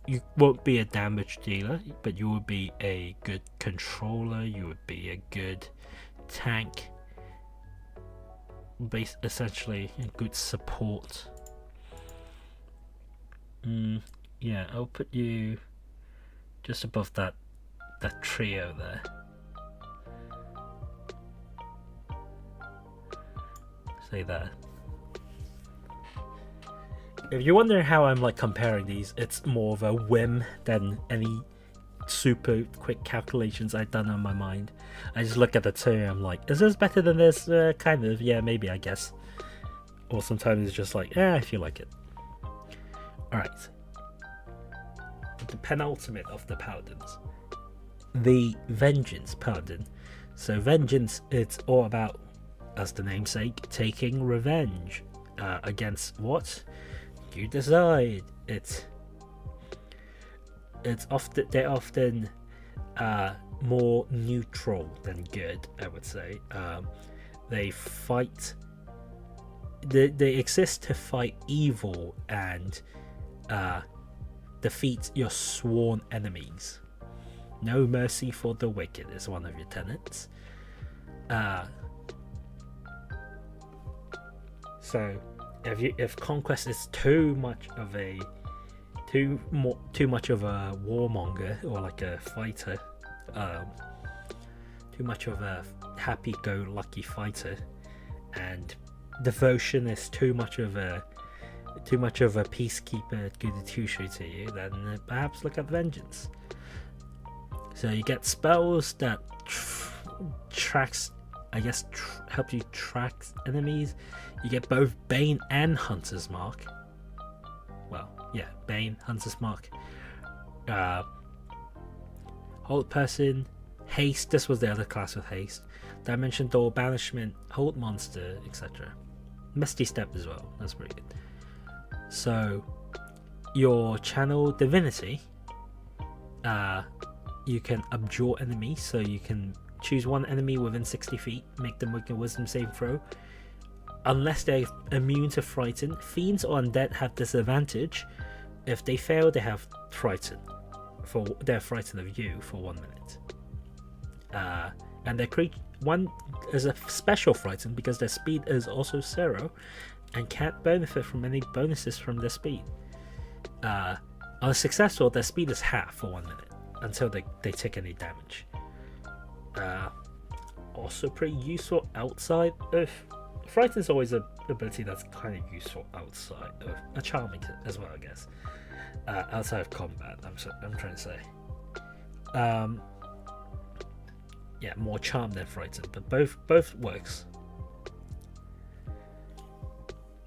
you won't be a damage dealer, but you will be a good controller, you would be a good tank, essentially a good support. Yeah, I'll put you just above that trio there. Say that. If you're wondering how I'm like comparing these, it's more of a whim than any super quick calculations I've done on my mind. I just look at the two and I'm like, is this better than this? Kind of, yeah, maybe, I guess. Or sometimes it's just like, I feel like it. Alright. The penultimate of the paladins. The Vengeance Paladin. So Vengeance, it's all about, as the namesake, taking revenge against what? You decide. They're often more neutral than good, I would say. They fight. They exist to fight evil and defeat your sworn enemies. No mercy for the wicked is one of your tenets. So if conquest is too much of a warmonger, or like a fighter, too much of a happy-go-lucky fighter, and devotion is too much of a peacekeeper goody two-shoe to you, then perhaps look at Vengeance. So you get spells that help you track enemies. You get both Bane and Hunter's Mark. Well, yeah, Bane, Hunter's Mark. Hold Person, Haste. This was the other class with Haste. Dimension Door, Banishment, Hold Monster, etc. Misty Step as well. That's pretty good. So your channel Divinity, you can abjure enemies. So you can choose one enemy within 60 feet, make them make a Wisdom saving throw. Unless they're immune to Frighten, Fiends or Undead have disadvantage. If they fail, they have Frighten. They're frightened of you for 1 minute. And their one is a special Frighten because their speed is also 0 and can't benefit from any bonuses from their speed. On a successful, their speed is half for 1 minute until they take any damage. Also pretty useful outside of Frighten is always an ability that's kind of useful outside of a charming as well, I guess. Outside of combat, I'm trying to say. Yeah, more charm than Frighten, but both works.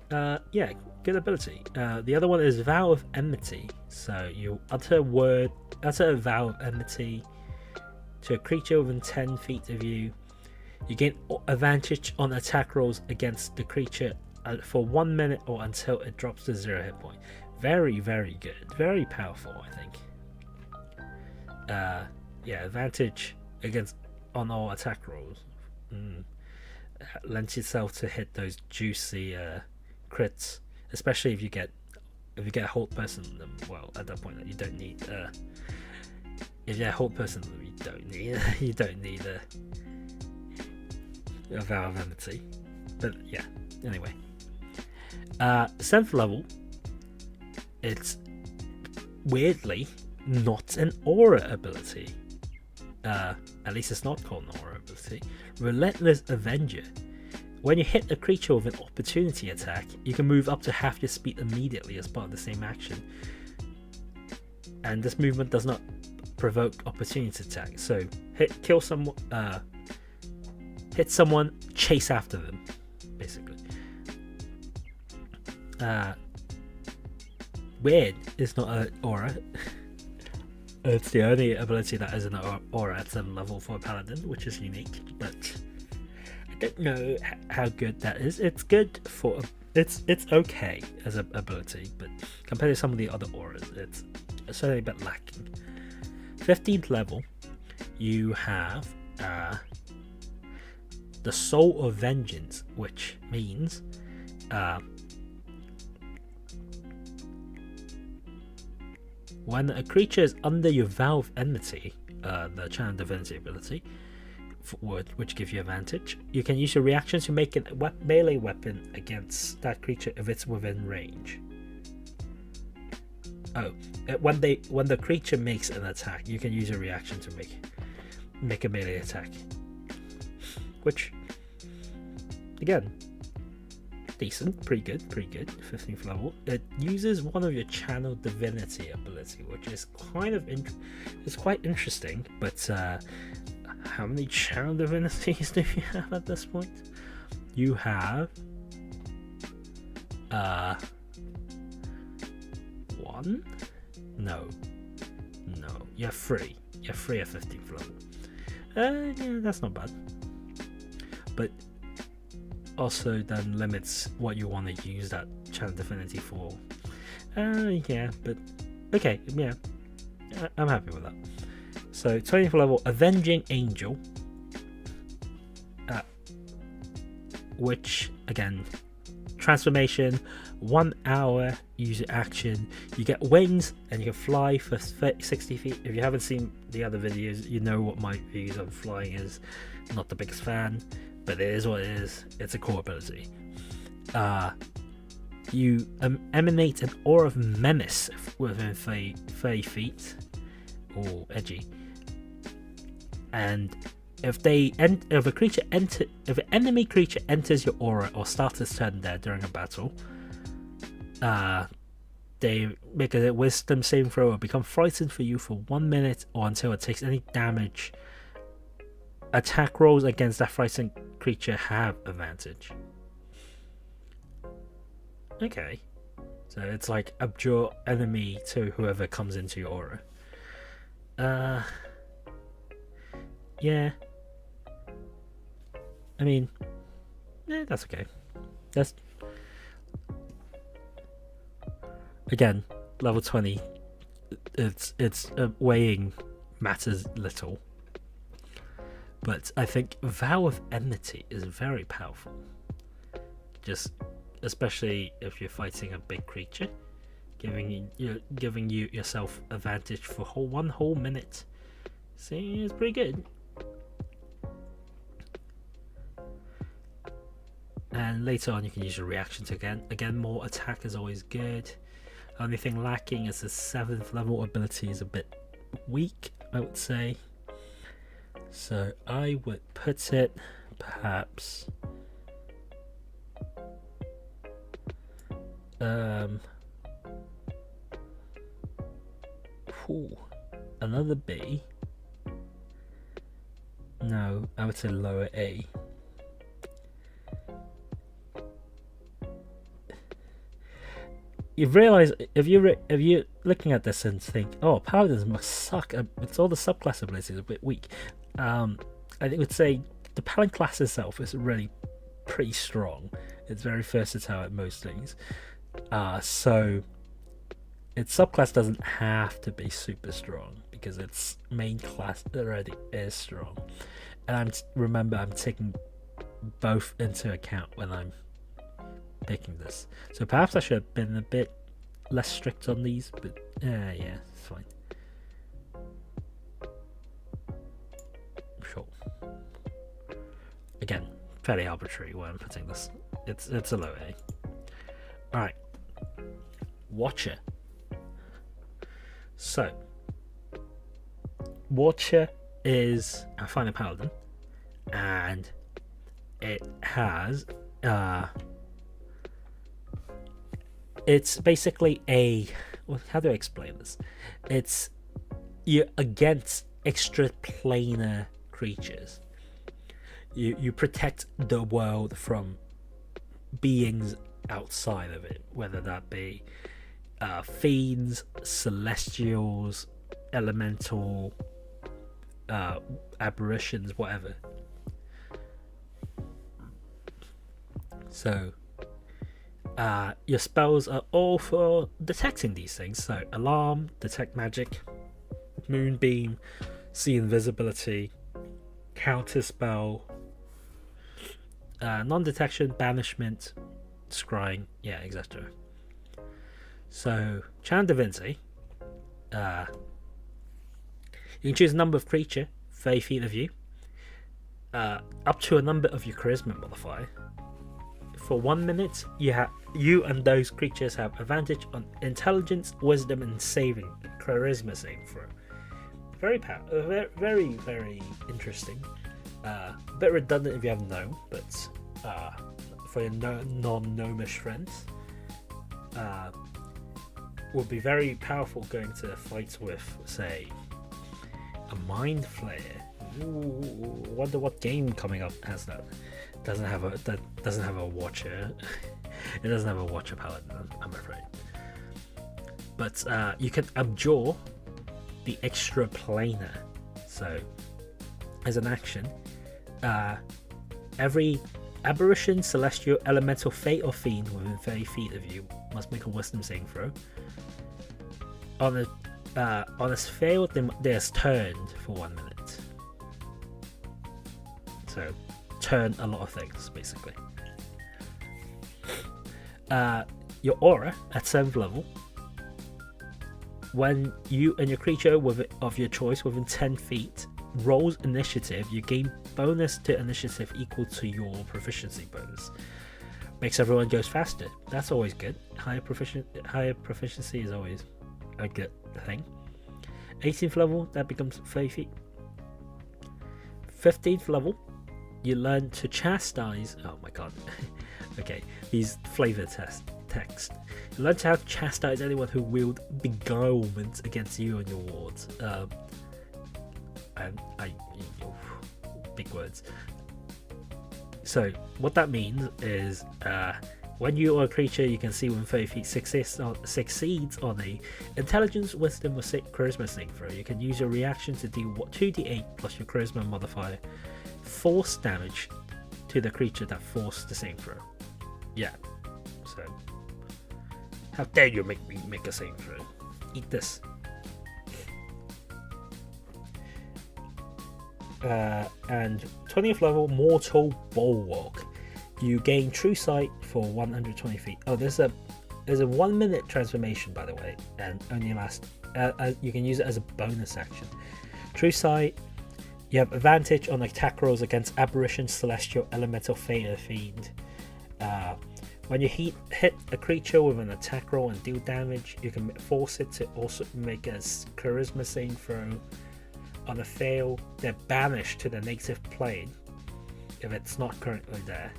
Yeah, good ability. The other one is Vow of Enmity. So you utter a vow of enmity to a creature within 10 feet of you. You gain advantage on attack rolls against the creature for 1 minute or until it drops to 0 hit point. Very, very good. Very powerful, I think. Yeah, advantage against on all attack rolls. Lends itself to hit those juicy crits, especially if you get a hold person. Well, at that point, you don't need. If you're a hold person, you don't need a vow of enmity. But yeah, anyway. 7th level, it's weirdly not an aura ability. At least it's not called an aura ability. Relentless Avenger. When you hit a creature with an opportunity attack, you can move up to half your speed immediately as part of the same action. And this movement does not provoke opportunity attack. So hit someone, chase after them, basically. Weird is not an aura. It's the only ability that is an aura at some level for a paladin, which is unique, but I don't know how good that is. It's good for it's okay as an ability, but compared to some of the other auras, it's certainly a bit lacking. 15th level, you have the Soul of Vengeance, which means when a creature is under your Vow of Enmity, the Channel Divinity ability, which gives you advantage, you can use your reaction to make a melee weapon against that creature if it's within range. When the creature makes an attack, you can use a reaction to make a melee attack, which again, decent, pretty good. 15th level. It uses one of your Channel Divinity ability, which is it's quite interesting. But how many Channel Divinities do you have at this point? You have one? No. You have three. You have three at 15th level. Yeah, that's not bad. But also then limits what you want to use that Channel Divinity for. Yeah, but okay, yeah, I'm happy with that. So 20th level, Avenging Angel, which again, transformation, 1 hour, use your action, you get wings and you can fly for 60 feet. If you haven't seen the other videos, you know what my views on flying is. Not the biggest fan, but it is what it is. It's a core ability. You emanate an aura of menace within 30 feet, or edgy. And if an enemy creature enters your aura or starts its turn there during a battle, they make a wisdom saving throw or become frightened for you for 1 minute or until it takes any damage. Attack rolls against that frightened creature have advantage. Okay, so it's like abjure enemy to whoever comes into your aura. Yeah, I mean, that's okay. That's again level 20. It's weighing matters little. But I think Vow of Enmity is very powerful. Just especially if you're fighting a big creature, giving you yourself advantage for one whole minute. See, it's pretty good. And later on, you can use your reactions again. More attack is always good. Only thing lacking is the 7th level ability is a bit weak, I would say. So I would put it perhaps another B. No, I would say lower A. you realize if you're looking at this and think, oh, paladins must suck. It's all the subclass abilities are a bit weak. I would say the paladin class itself is really pretty strong. It's very versatile at most things. So its subclass doesn't have to be super strong because its main class already is strong. And I'm taking both into account when I'm picking this. So perhaps I should have been a bit less strict on these, but yeah, it's fine. Sure. Again, fairly arbitrary where I'm putting this. It's a low A. Alright. Watcher. So Watcher is a final paladin, and it has it's basically how do I explain this? You're against extraplanar creatures. You protect the world from beings outside of it, whether that be fiends, celestials, elemental, aberrations, whatever. So your spells are all for detecting these things. So alarm, detect magic, moonbeam, see invisibility, counter spell, non-detection, banishment, scrying, etc. So Channel Divinity, you can choose a number of creature 30 feet of you, up to a number of your charisma modifier. For 1 minute, you and those creatures have advantage on intelligence, wisdom, and charisma saving throw. Very very, very interesting. A bit redundant if you have gnome, but for your non-gnomish friends, would be very powerful going to fights with, say, a mind flayer. Ooh, wonder what game coming up has that. Doesn't have a watcher. It doesn't have a watcher paladin, I'm afraid. But you can abjure the extra planar. So as an action, every aberration, celestial, elemental, fate, or fiend within 30 feet of you must make a wisdom saving throw. On a fail, they are turned for 1 minute. So turn a lot of things, basically. Your aura at 7th level. When you and your creature of your choice within 10 feet rolls initiative, you gain bonus to initiative equal to your proficiency bonus. Makes everyone goes faster. That's always good. Higher proficiency is always a good thing. 18th level, that becomes 30 feet. 15th level, you learn to chastise. Oh my god. Okay, these flavor text. You learn to how to chastise anyone who wield beguilement against you and your wards. Big words. So what that means is when you or a creature you can see within 30 feet succeeds on a intelligence, wisdom, or charisma saving throw, you can use your reaction to deal 2d8 plus your charisma modifier force damage to the creature that forced the saving throw. Yeah. So how dare you make me make a saving throw? Eat this. And 20th level, Mortal Bulwark. You gain True Sight for 120 feet. Oh, there's a 1 minute transformation, by the way, and only lasts. You can use it as a bonus action. True Sight. You have advantage on attack rolls against aberration, celestial, elemental, fate, or fiend. When you hit a creature with an attack roll and deal damage, you can force it to also make a charisma saving throw. On a fail, they're banished to the native plane if it's not currently there.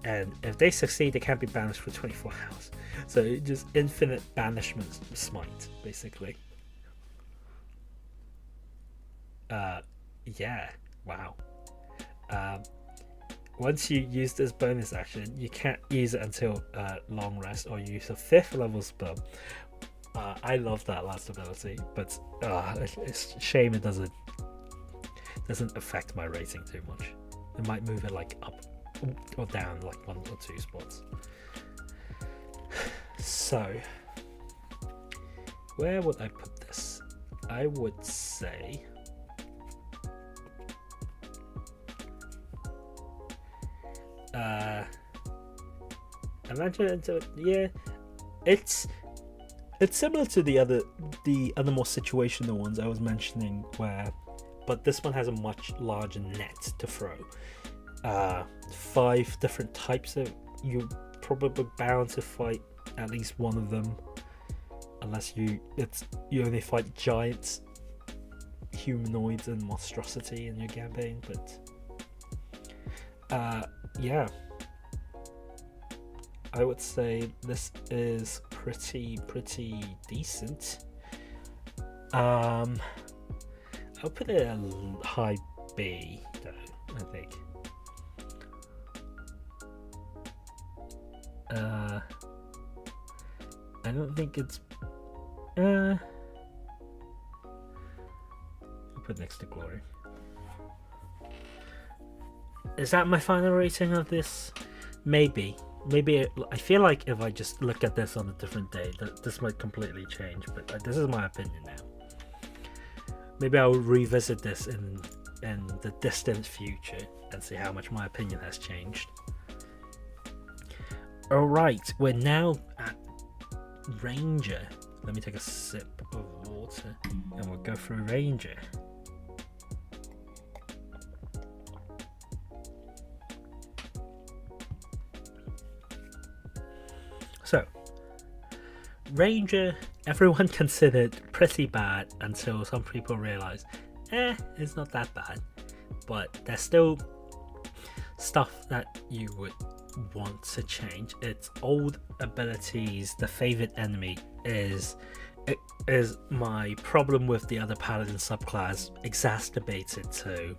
And if they succeed, they can't be banished for 24 hours. So just infinite banishment smite, basically. Yeah, wow. once you use this bonus action, you can't use it until long rest or use a 5th level spell. I love that last ability, but it's a shame it doesn't affect my rating too much. It might move it like up or down like 1 or 2 spots. So where would I put this? I would say imagine it's similar to the other more situational ones I was mentioning, but this one has a much larger net to throw. 5 different types of, you're probably bound to fight at least one of them, unless you only fight giants, humanoids, and monstrosity in your campaign. But yeah, I would say this is pretty decent. I'll put it a high B though, I think. I don't think it's I'll put next to glory. Is that my final rating of this? Maybe I feel like if I just look at this on a different day, this might completely change, but this is my opinion now. Maybe I'll revisit this in the distant future and see how much my opinion has changed. Alright, we're now at Ranger. Let me take a sip of water and we'll go through Ranger. So, Ranger, everyone considered pretty bad until some people realized, it's not that bad. But there's still stuff that you would want to change. Its old abilities, the favorite enemy is my problem with the other paladin subclass exacerbated to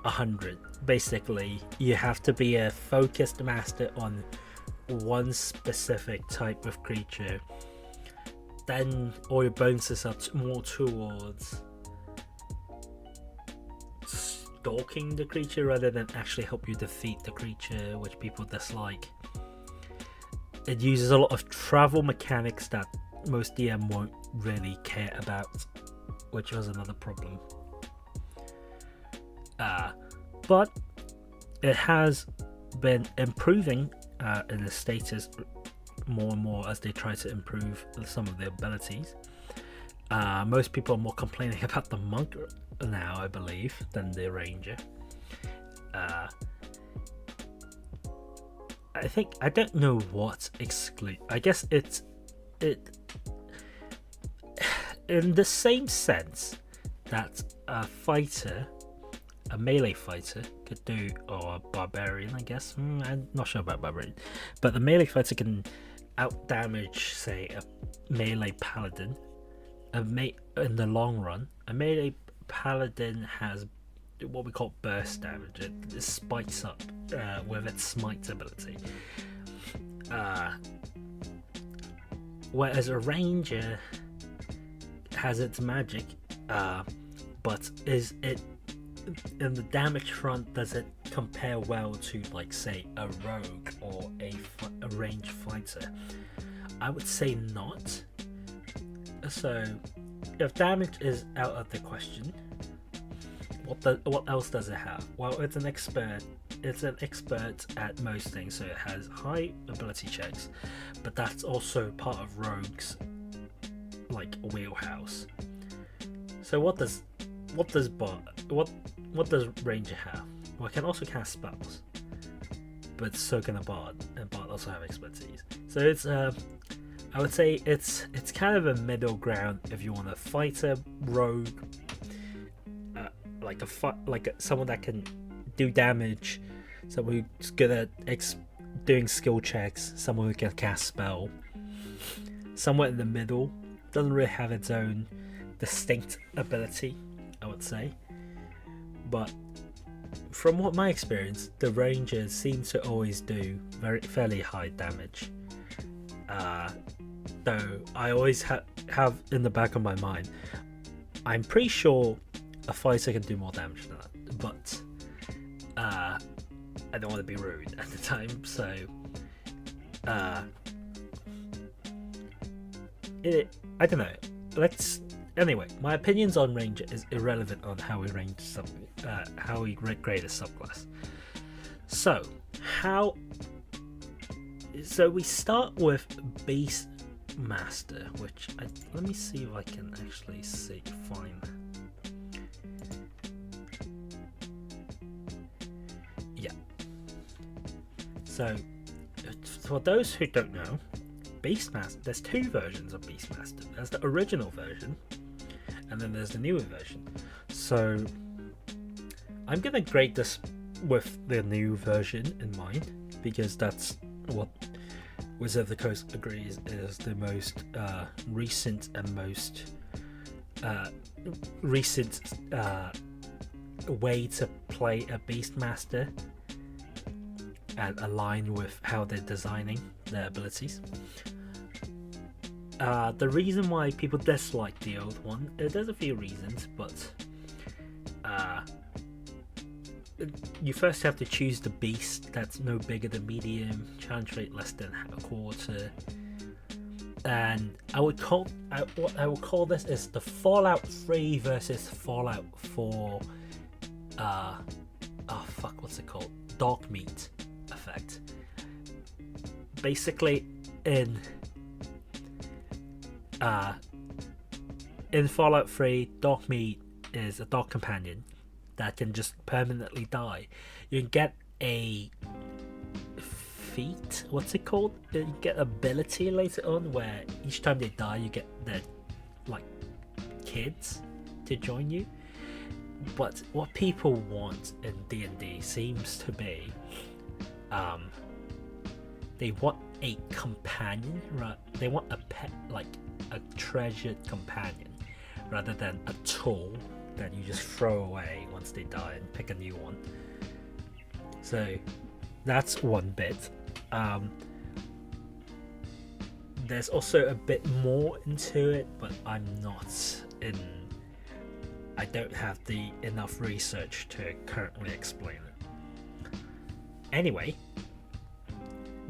100. Basically, you have to be a focused master on one specific type of creature, then all your bonuses are more towards stalking the creature rather than actually help you defeat the creature, which people dislike. It uses a lot of travel mechanics that most DM won't really care about, which was another problem. But it has been improving in the status more and more as they try to improve some of the abilities. Most people are more complaining about the monk now, I believe, than the ranger. I don't know what exclude. I guess it in the same sense that a melee fighter could do, or a barbarian, I guess. I'm not sure about barbarian, but the melee fighter can out damage, say, a melee paladin. In the long run, a melee paladin has what we call burst damage. It spikes up with its smite ability. Whereas a ranger has its magic, but is it in the damage front, does it compare well to, like, say, a rogue or a ranged fighter? I would say not. So if damage is out of the question, what else does it have? Well, it's an expert at most things, so it has high ability checks, but that's also part of rogue's, like, wheelhouse. So what does ranger have? Well, it can also cast spells, but so can a bard, and bard also have expertise. So it's I would say it's kind of a middle ground if you want a fighter rogue, someone that can do damage, someone who's good at doing skill checks, someone who can cast spell. Somewhere in the middle, doesn't really have its own distinct ability, I would say. But from what my experience, the rangers seem to always do fairly high damage. Though I always have in the back of my mind, I'm pretty sure a fighter can do more damage than that, but I don't want to be rude at the time, so I don't know. Anyway, my opinions on ranger is irrelevant on how we how we grade a subclass. So we start with Beast Master, which let me see if I can actually find. Yeah. So for those who don't know, Beastmaster, there's two versions of Beastmaster. There's the original version, and then there's the newer version. So I'm gonna grade this with the new version in mind, because that's what Wizard of the Coast agrees is the most recent and most recent way to play a Beastmaster and align with how they're designing their abilities. The reason why people dislike the old one, there's a few reasons, but you first have to choose the beast that's no bigger than medium, challenge rate less than a quarter, and I would call this is the Fallout 3 versus Fallout 4 what's it called? Dog meat effect. Basically, in Fallout 3, dog meat is a dog companion that can just permanently die. You can get a feat, what's it called? You get ability later on where each time they die you get their kids to join you. But what people want in D&D seems to be they want a companion, right? They want a pet, like a treasured companion, rather than a tool that you just throw away once they die and pick a new one. So that's one bit. There's also a bit more into it, but I don't have enough research to currently explain it. Anyway,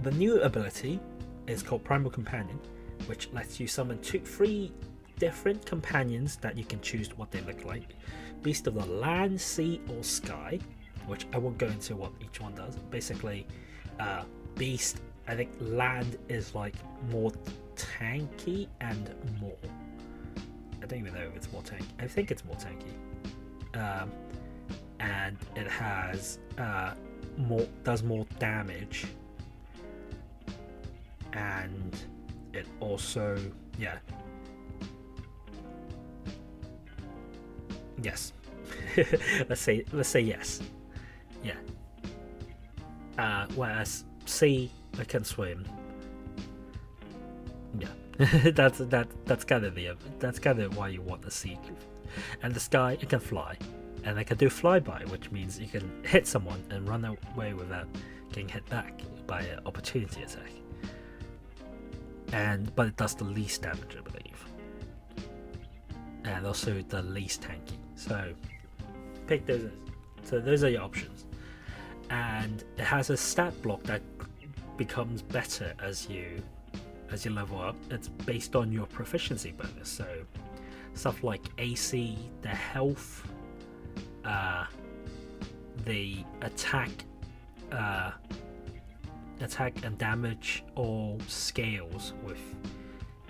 the new ability is called Primal Companion, which lets you summon three different companions that you can choose what they look like. Beast of the land, sea, or sky, which I won't go into what each one does. Basically, beast, I think land is like more tanky and more. I don't even know if it's more tanky. I think it's more tanky. And it has does more damage. And it also, yes. let's say yes. Yeah. Whereas sea, I can swim. Yeah. that's kind of why you want the sea. And the sky, it can fly, and it can do flyby, which means you can hit someone and run away without getting hit back by an opportunity attack. But it does the least damage, I believe, and also the least tanky. So pick those. So those are your options, and it has a stat block that becomes better as you level up. It's based on your proficiency bonus, so stuff like AC, the health, the attack and damage all scales with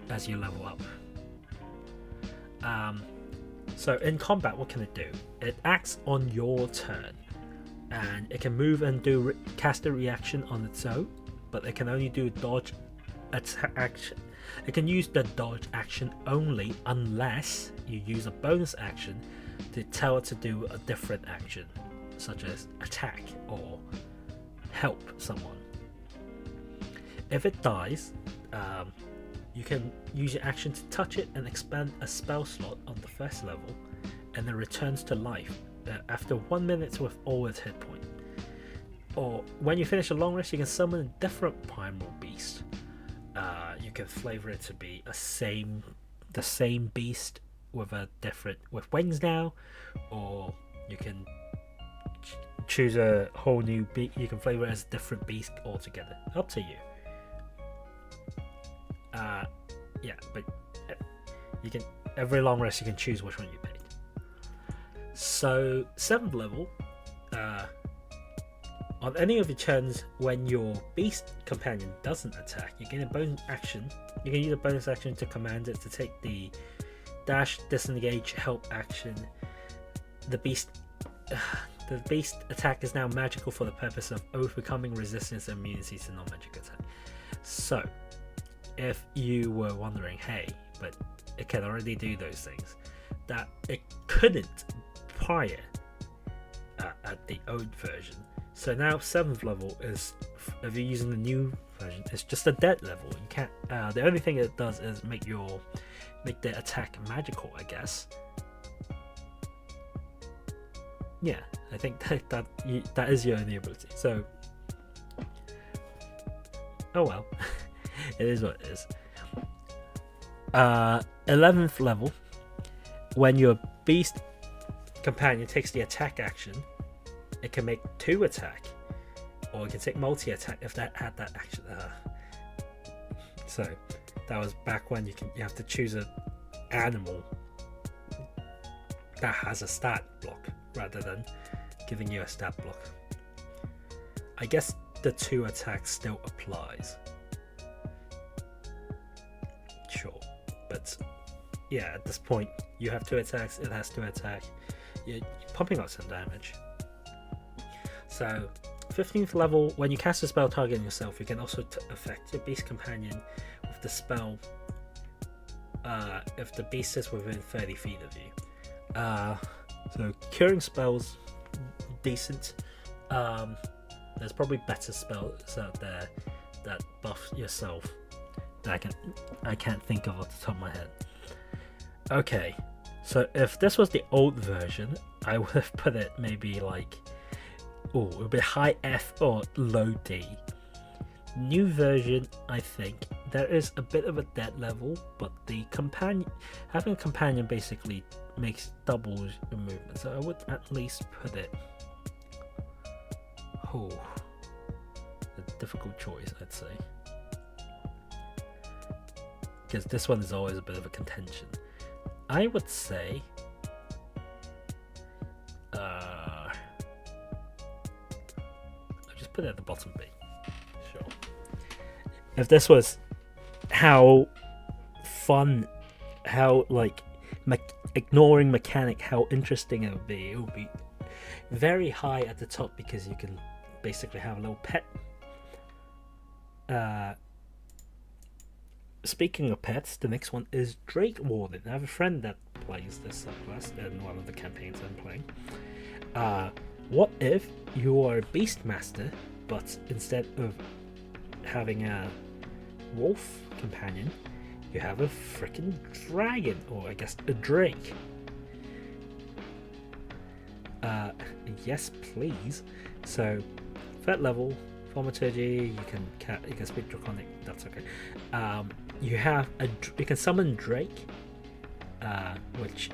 as you level up. So in combat, what can it do? It acts on your turn, and it can move and cast a reaction on its own, but it can only do dodge action. It can use the dodge action only unless you use a bonus action to tell it to do a different action, such as attack or help someone. If it dies, you can use your action to touch it and expand a spell slot on the first level, and it returns to life after 1 minute with all its hit point. Or when you finish a long rest, you can summon a different primal beast. You can flavor it to be the same beast with wings now, or you can choose a whole new beast. You can flavor it as a different beast altogether. Up to you. Yeah, but you can every long rest you can choose which one you paid. So 7th level, on any of your turns when your beast companion doesn't attack, you gain a bonus action. You can use a bonus action to command it to take the dash, disengage, help action. The beast attack is now magical for the purpose of overcoming resistance and immunity to non-magic attack. So, if you were wondering, hey, but it can already do those things that it couldn't prior at the old version. So now 7th level is, if you're using the new version, it's just a dead level. You can't. The only thing it does is make the attack magical, I guess. Yeah, I think that is your only ability. So, oh well, it is what it is. 11th level, when your beast companion takes the attack action, it can make 2 attack, or it can take multi-attack if that had that action. So that was back when you have to choose an animal that has a stat block rather than giving you a stat block. I guess the 2 attacks still applies. Sure, but yeah, at this point you have 2 attacks, it has 2 attack. You're pumping out some damage. So 15th level, when you cast a spell targeting yourself, you can also affect your beast companion with the spell if the beast is within 30 feet of you. So curing spells, decent. There's probably better spells out there that buff yourself that I can't think of off the top of my head. Okay, so if this was the old version, I would have put it maybe like, it would be high F or low D. New version, I think there is a bit of a dead level, but having a companion basically makes double your movement, so I would at least put it. A difficult choice, I'd say, because this one is always a bit of a contention. I would say I'll just put it at the bottom B. Sure. If this was how fun, how like ignoring mechanic, how interesting it would be very high at the top, because you can basically have a little pet. Speaking of pets, the next one is Drake Warden. I have a friend that plays this subclass in one of the campaigns I'm playing. What if you are a Beastmaster, but instead of having a wolf companion, you have a freaking dragon, or I guess a drake? Yes, please. So, 3rd level, Thaumaturgy, you can speak Draconic. That's okay. You can summon Drake, which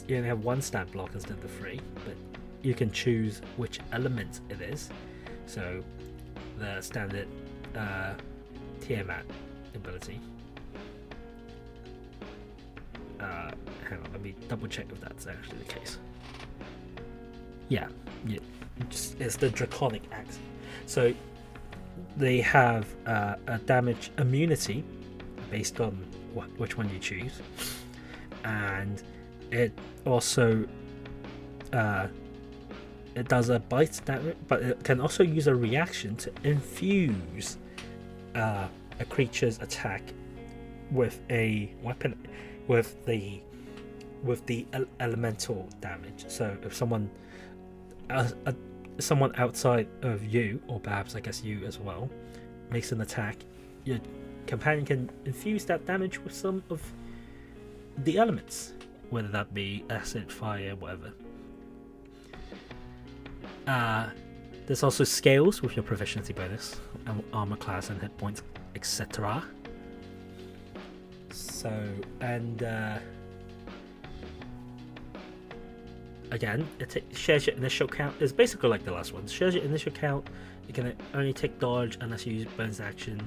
you only have 1 stat block instead of 3, but you can choose which element it is. So, the standard Tiamat ability. Hang on, let me double check if that's actually the case. Yeah, it's the Draconic Axe. So they have a damage immunity based on which one you choose, and it also it does a bite damage, but it can also use a reaction to infuse a creature's attack with a weapon with the elemental damage. So if someone outside of you, or perhaps I guess you as well, makes an attack, your companion can infuse that damage with some of the elements, whether that be acid, fire, whatever. There's also scales with your proficiency bonus, and armor class and hit points, etc. So, and again, it shares your initial count. It's basically like the last one. It shares your initial count. You can only take dodge unless you use bonus action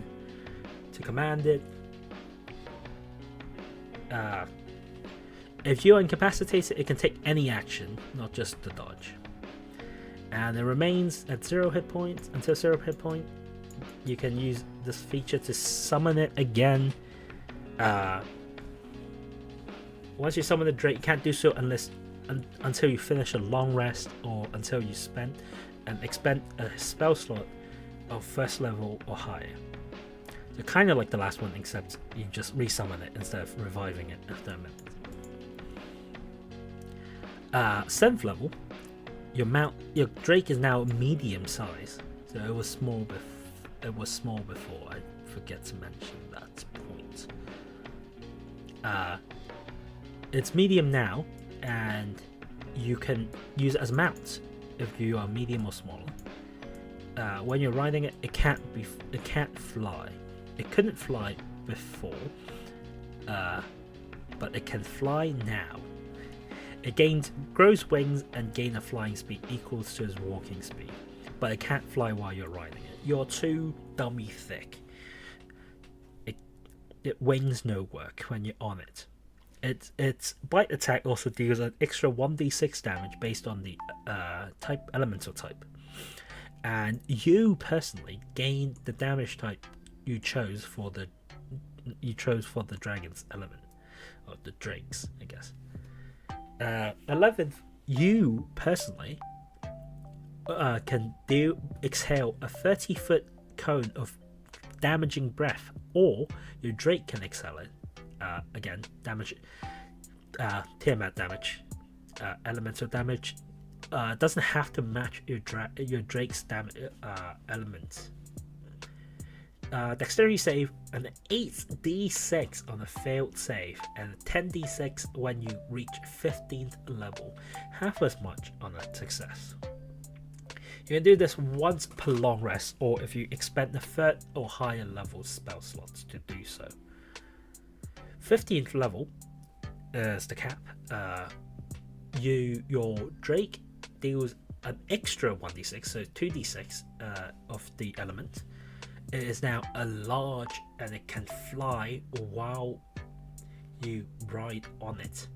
to command it. If you're incapacitated, it can take any action, not just the dodge. And it remains at 0 hit points until 0 hit point. You can use this feature to summon it again. Once you summon the Drake, you can't do so until you finish a long rest or until you expend a spell slot of first level or higher. So kind of like the last one, except you just resummon it instead of reviving it after a minute. 7th level, your Drake is now medium size. So it was small before. I forget to mention that point. It's medium now, and you can use it as mounts if you are medium or smaller. When you're riding it, it can't fly. It couldn't fly before, but it can fly now. It grows wings and gains a flying speed equals to its walking speed, but it can't fly while you're riding it. You're too dummy thick. It wings no work when you're on it. Its bite attack also deals an extra 1d6 damage based on the elemental type, and you personally gain the damage type you chose for the dragon's element, or the drakes, I guess. 11th, you personally can exhale a 30-foot cone of damaging breath, or your Drake can exhale it. Again, damage, Tiamat damage, elemental damage. Doesn't have to match your Drake's elements. Dexterity save, an 8d6 on a failed save, and a 10d6 when you reach 15th level, half as much on a success. You can do this once per long rest, or if you expend the 3rd or higher level spell slots to do so. 15th level is the cap. Your Drake deals an extra 1d6, so 2d6 of the element. It is now a large, and it can fly while you ride on it.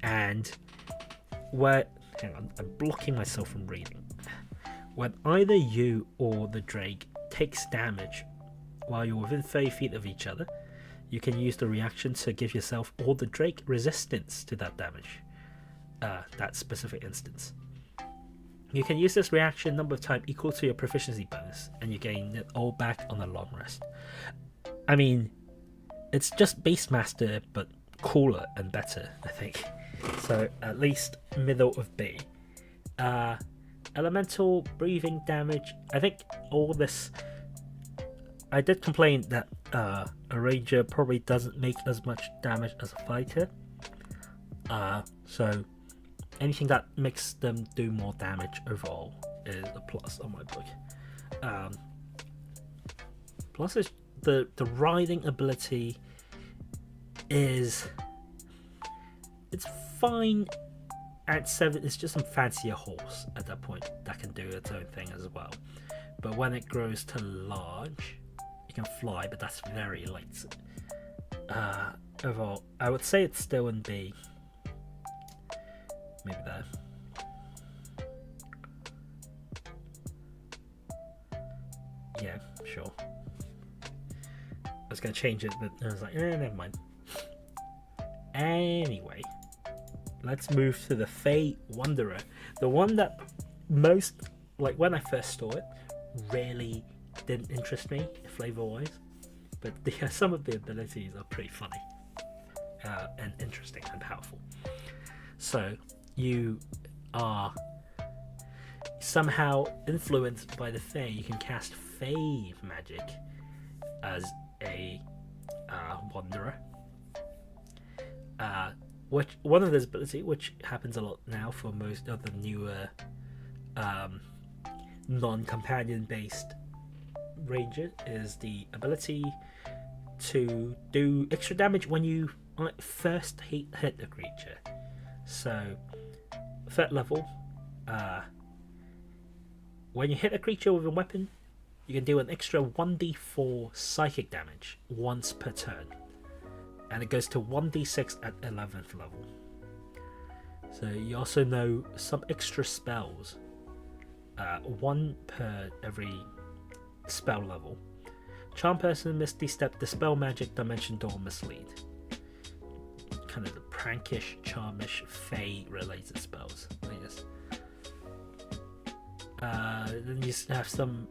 And hang on, I'm blocking myself from reading. When either you or the Drake takes damage while you're within 30 feet of each other, you can use the reaction to give yourself or the Drake resistance to that damage. That specific instance. You can use this reaction number of times equal to your proficiency bonus, and you gain it all back on a long rest. I mean, it's just Beastmaster, but cooler and better, I think. So at least middle of B. Elemental breathing damage. I think all this. I did complain that a ranger probably doesn't make as much damage as a fighter. So anything that makes them do more damage overall is a plus on my book. Plus is the riding ability it's fine at 7. It's just some fancier horse at that point that can do its own thing as well. But when it grows to large, it can fly, but that's very late. Overall, I would say it's still in B. Maybe there. Yeah, sure. I was going to change it, but I was like, never mind. Anyway, let's move to the Fey Wanderer. The one that most, like when I first saw it, really didn't interest me flavor-wise. But some of the abilities are pretty funny and interesting and powerful. So, you are somehow influenced by the Fae. You can cast Fae magic as a wanderer. which one of this ability, which happens a lot now for most of the newer non-companion based ranger, is the ability to do extra damage when you first hit a creature. So, third level, when you hit a creature with a weapon, you can do an extra 1d4 psychic damage once per turn, and it goes to 1d6 at 11th level. So you also know some extra spells, one per every spell level. Charm Person, Misty Step, Dispel Magic, Dimension Door, Mislead. Kind of the prankish, charmish, fey related spells, I guess. Then you have some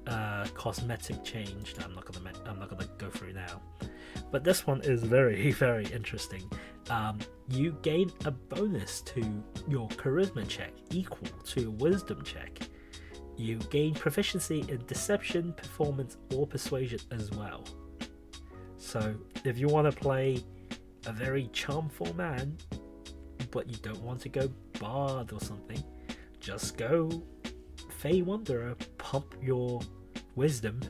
cosmetic change that I'm not gonna go through now. But this one is very, very interesting. You gain a bonus to your charisma check equal to a wisdom check. You gain proficiency in deception, performance, or persuasion as well. So if you want to play a very charmful man, but you don't want to go bard or something, just go Fey Wanderer, pump your wisdom.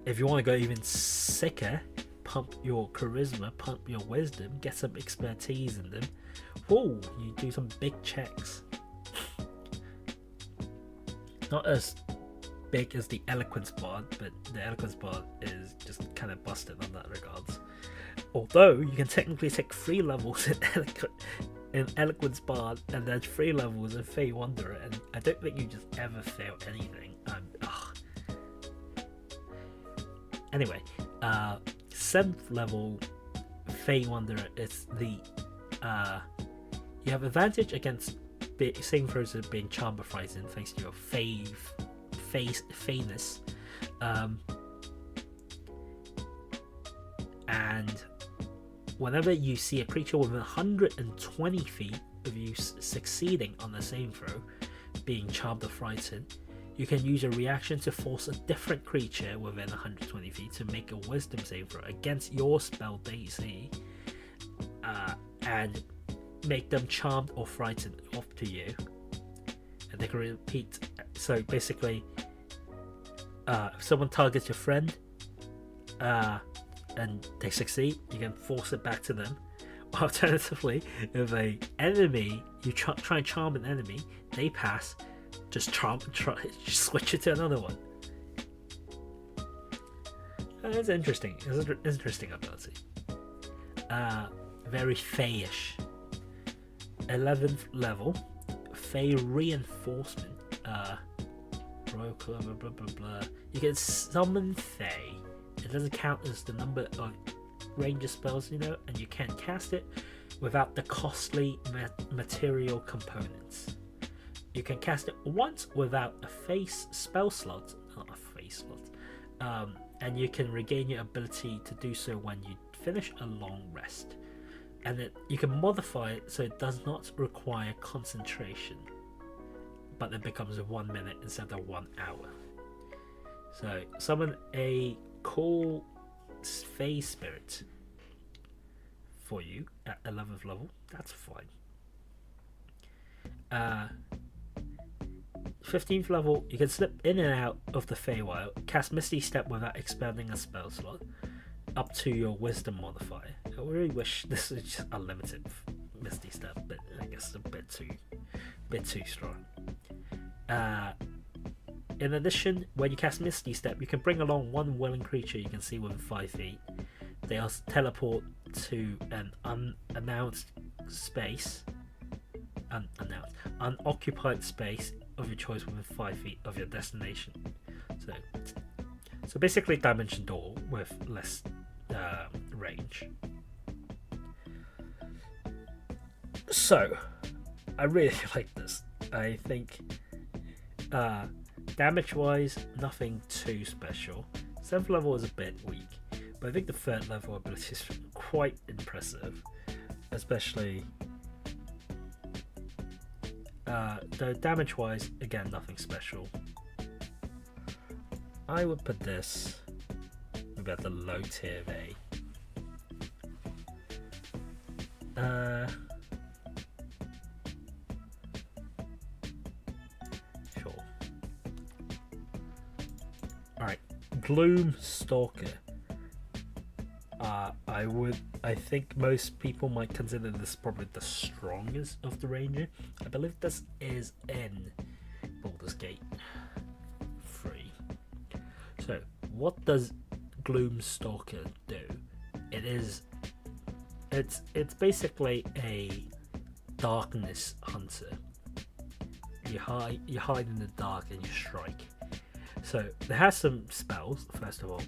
If you want to go even sicker, pump your charisma, pump your wisdom, get some expertise in them. Whoa, you do some big checks. Not as big as the Eloquence Bard, but the Eloquence Bard is just kind of busted on that regards. Although you can technically take 3 levels in Eloquence Bard and then 3 levels in Fey Wanderer, and I don't think you just ever fail anything. Anyway, 7th level Fey Wanderer is the you have advantage against saving throws of being charmed or frightened thanks to your Feyness, and whenever you see a creature within 120 feet of you succeeding on the same throw, being charmed or frightened, you can use a reaction to force a different creature within 120 feet to make a wisdom save throw against your spell DC, and make them charmed or frightened off to you, and they can repeat. So basically, if someone targets your friend and they succeed, you can force it back to them. Alternatively, if an enemy, you try and charm an enemy, they pass, just switch it to another one. It's interesting. It's an interesting ability. Very Feyish. 11th level, Fey Reinforcement. Royal Club, blah blah blah. You can summon Fey. It doesn't count as the number of ranger spells you know, and you can cast it without the costly material components. You can cast it once without a face spell slot, not a face slot, and you can regain your ability to do so when you finish a long rest. And you can modify it so it does not require concentration, but it becomes 1 minute instead of 1 hour. So summon a cool Fey Spirit for you at 11th level. That's fine. 15th level, you can slip in and out of the Feywild, cast Misty Step without expanding a spell slot, up to your Wisdom modifier. I really wish this was just unlimited Misty Step, but I guess it's a bit too strong. In addition, when you cast Misty Step, you can bring along one willing creature you can see within 5 feet. They also teleport to an unoccupied space of your choice within 5 feet of your destination. So basically Dimension Door with less range. So I really like this. I think damage wise, nothing too special. 7th level is a bit weak, but I think the 3rd level ability is quite impressive, especially though damage wise, again, nothing special. I would put this maybe at the low tier of A. Sure. Alright, Gloom Stalker. I think most people might consider this probably the strongest of the Ranger. I believe this is in Baldur's Gate 3. So, what does Gloom Stalker do? It's basically a darkness hunter. You hide in the dark and you strike. So it has some spells. First of all,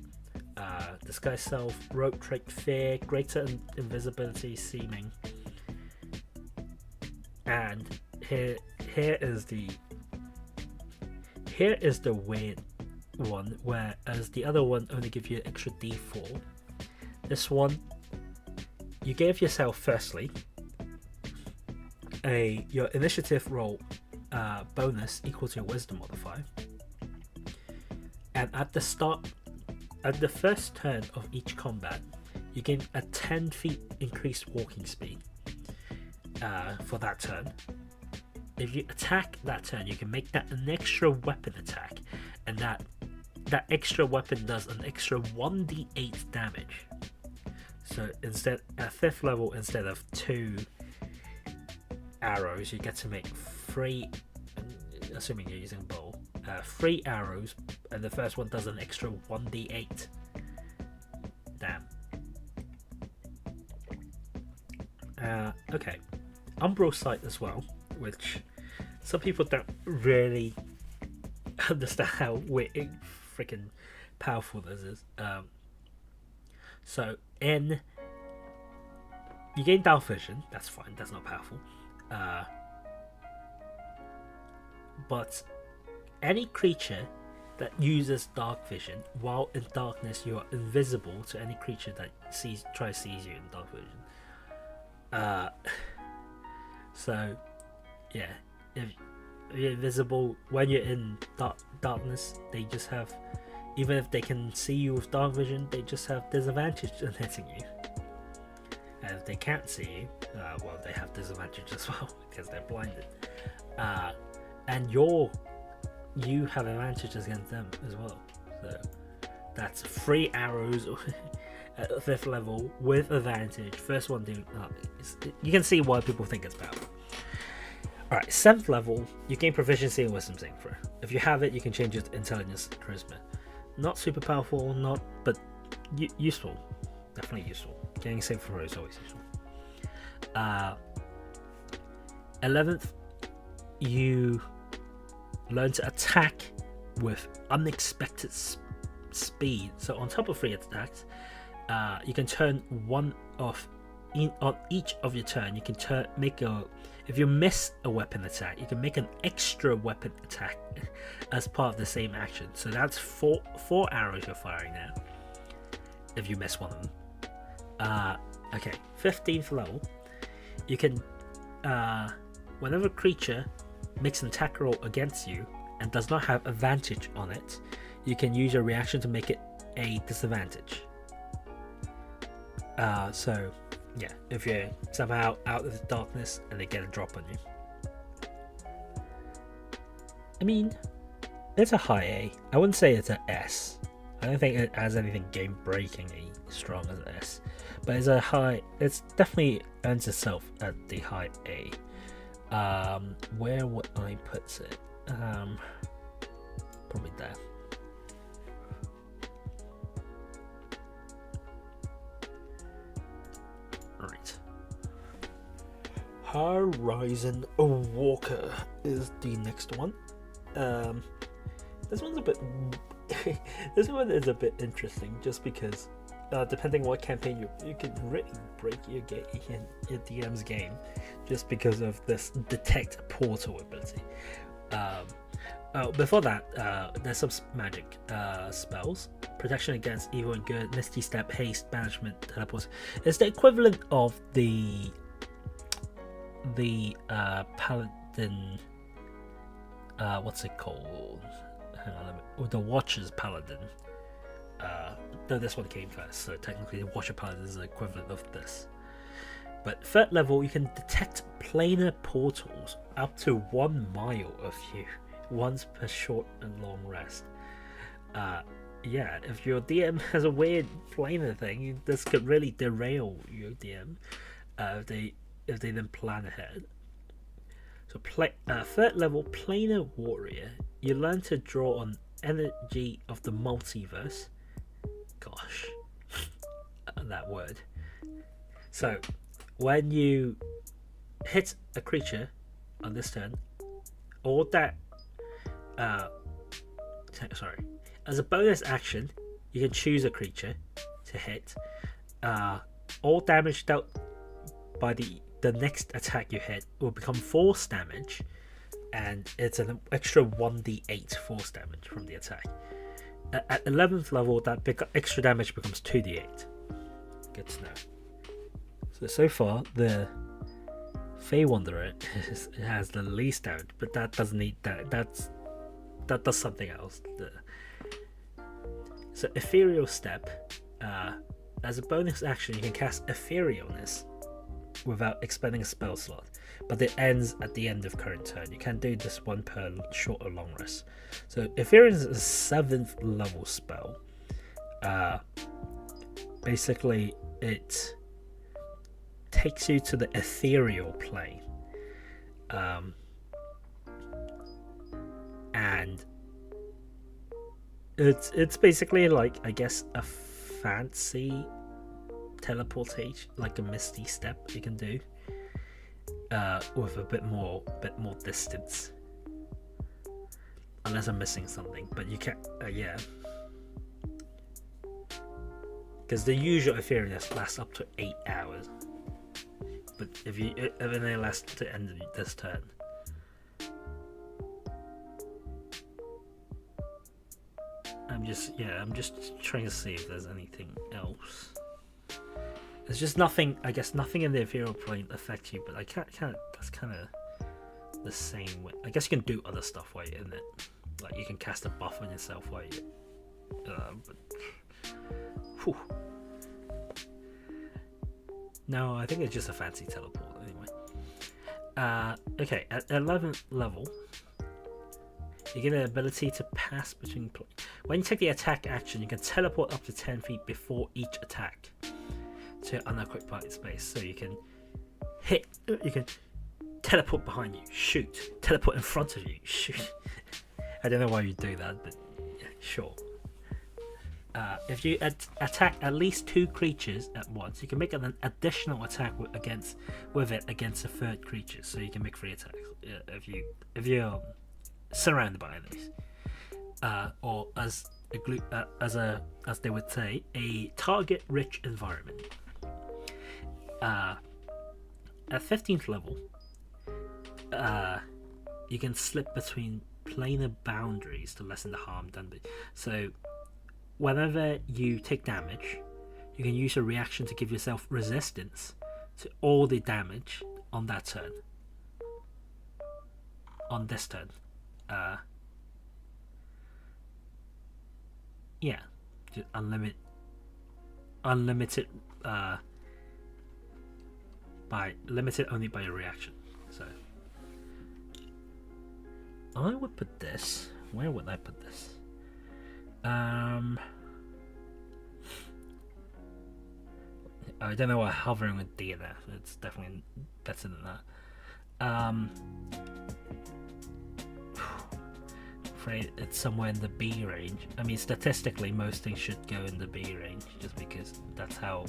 disguise self, rope trick, fear, greater invisibility, seeming, and here is the weird one, whereas the other one only gives you an extra d4. This one, you gave yourself firstly your initiative roll bonus equal to your wisdom modifier, and at the first turn of each combat, you gain a 10 feet increased walking speed for that turn. If you attack that turn, you can make that an extra weapon attack, and that extra weapon does an extra 1d8 damage. So instead, at 5th level, instead of 2 arrows, you get to make 3, assuming you're using a bow, 3 arrows, and the first one does an extra 1d8. Damn. Okay. Umbral Sight as well, which some people don't really understand how freaking powerful this is. So you gain dark vision. That's fine. That's not powerful. But any creature that uses dark vision, while in darkness, you are invisible to any creature that tries to seize you in dark vision. So yeah, if you're invisible when you're in darkness, they just have, even if they can see you with dark vision, they just have disadvantage in hitting you. And if they can't see you, well, they have disadvantage as well because they're blinded. And you have advantages against them as well. So that's 3 arrows at 5th level with advantage. First one doing you can see why people think it's powerful. Alright, 7th level, you gain proficiency in Wisdom Saving Throw. If you have it, you can change it to Intelligence and Charisma. Not super powerful, but useful. Definitely useful. Getting saving throw is always useful. 11th, you learn to attack with unexpected speed. So on top of 3 attacks, you can turn one off on each of your turn. You can if you miss a weapon attack, you can make an extra weapon attack as part of the same action. So that's 4 arrows you're firing now if you miss one of them. Okay, 15th level, you can whenever a creature makes an attack roll against you and does not have advantage on it, you can use your reaction to make it a disadvantage. So yeah, if you're somehow out of the darkness and they get a drop on you. I mean, it's a high A. I wouldn't say it's an S. I don't think it has anything game breakingly strong as an S. But it's a high, it's definitely earns itself at the high A. Where would I put it? Probably there. Right. Horizon Walker is the next one. This one's a bit. This one is a bit interesting, just because depending on what campaign you can really break your DM's game, just because of this detect portal ability. Before that, there's some magic spells: protection against evil and good, misty step, haste, banishment, teleport. It's the equivalent of the paladin. What's it called? Hang on, the Watcher's Paladin. No, this one came first, so technically the Watcher Paladin is the equivalent of this. But third level, you can detect planar portals up to 1 mile of you, once per short and long rest. Yeah, if your DM has a weird planar thing, this could really derail your DM if they then plan ahead. So third level planar warrior, you learn to draw on energy of the multiverse. Gosh, that word. So when you hit a creature on this turn, or that as a bonus action, you can choose a creature to hit. All damage dealt by the next attack you hit will become force damage, and it's an extra 1d8 force damage from the attack. At 11th level, that extra damage becomes 2d8. Good to know. So far, the Fey Wanderer has the least damage, but that doesn't need that. That does something else. So Ethereal Step, as a bonus action, you can cast Etherealness without expending a spell slot, but it ends at the end of current turn. You can do this one per short or long rest. So Etherealness is a 7th level spell. Basically, it takes you to the ethereal plane, and it's basically like, I guess, a fancy teleportation, like a misty step you can do, with a bit more distance, unless I'm missing something. But you can't, yeah, because the usual etherealness lasts up to 8 hours, but if it lasts to end of this turn. I'm just trying to see if there's anything else. There's just nothing, I guess nothing in the ethereal plane affects you, but I can't that's kind of the same way. I guess you can do other stuff while you're in it. Like you can cast a buff on yourself while you whew. No, I think it's just a fancy teleport anyway. Okay, at 11th level, you get an ability to pass between planes. When you take the attack action, you can teleport up to 10 feet before each attack to unoccupied space. So you can hit, you can teleport behind you, shoot, teleport in front of you, shoot. I don't know why you do that, but yeah, sure. If you attack at least 2 creatures at once, you can make an additional attack with it against a third creature. So you can make 3 attacks if you're surrounded by enemies, or as they would say, a target-rich environment. At 15th level, you can slip between planar boundaries to lessen the harm done. So whenever you take damage, you can use a reaction to give yourself resistance to all the damage on that turn. On this turn. Yeah, just unlimited limited only by a reaction. So I would put this, where would I put this? I don't know why hovering with D there. It's definitely better than that. Afraid it's somewhere in the B range. I mean, statistically, most things should go in the B range, just because that's how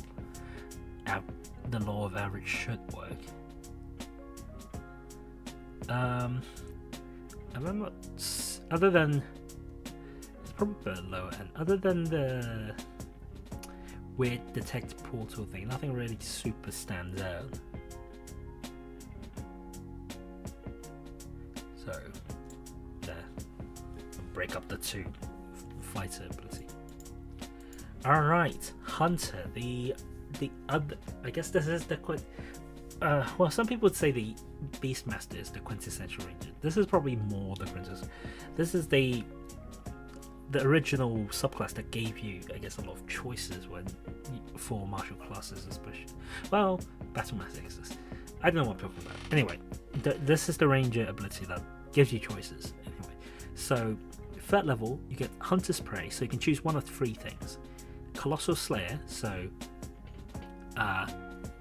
the law of average should work. I'm not, other than, it's probably the lower end. Other than the weird detect portal thing, nothing really super stands out. So there, break up the 2 fighter ability. All right, Hunter, the other, I guess this is the well, some people would say the Beastmaster is the quintessential ranger. This is probably more the quintessential. This is the the original subclass that gave you, I guess, a lot of choices for martial classes, especially. Well, battle mass exists. I don't know what I'm talking about. Anyway, this is the ranger ability that gives you choices. Anyway, so 3rd level, you get Hunter's Prey, so you can choose one of 3 things. Colossal Slayer, so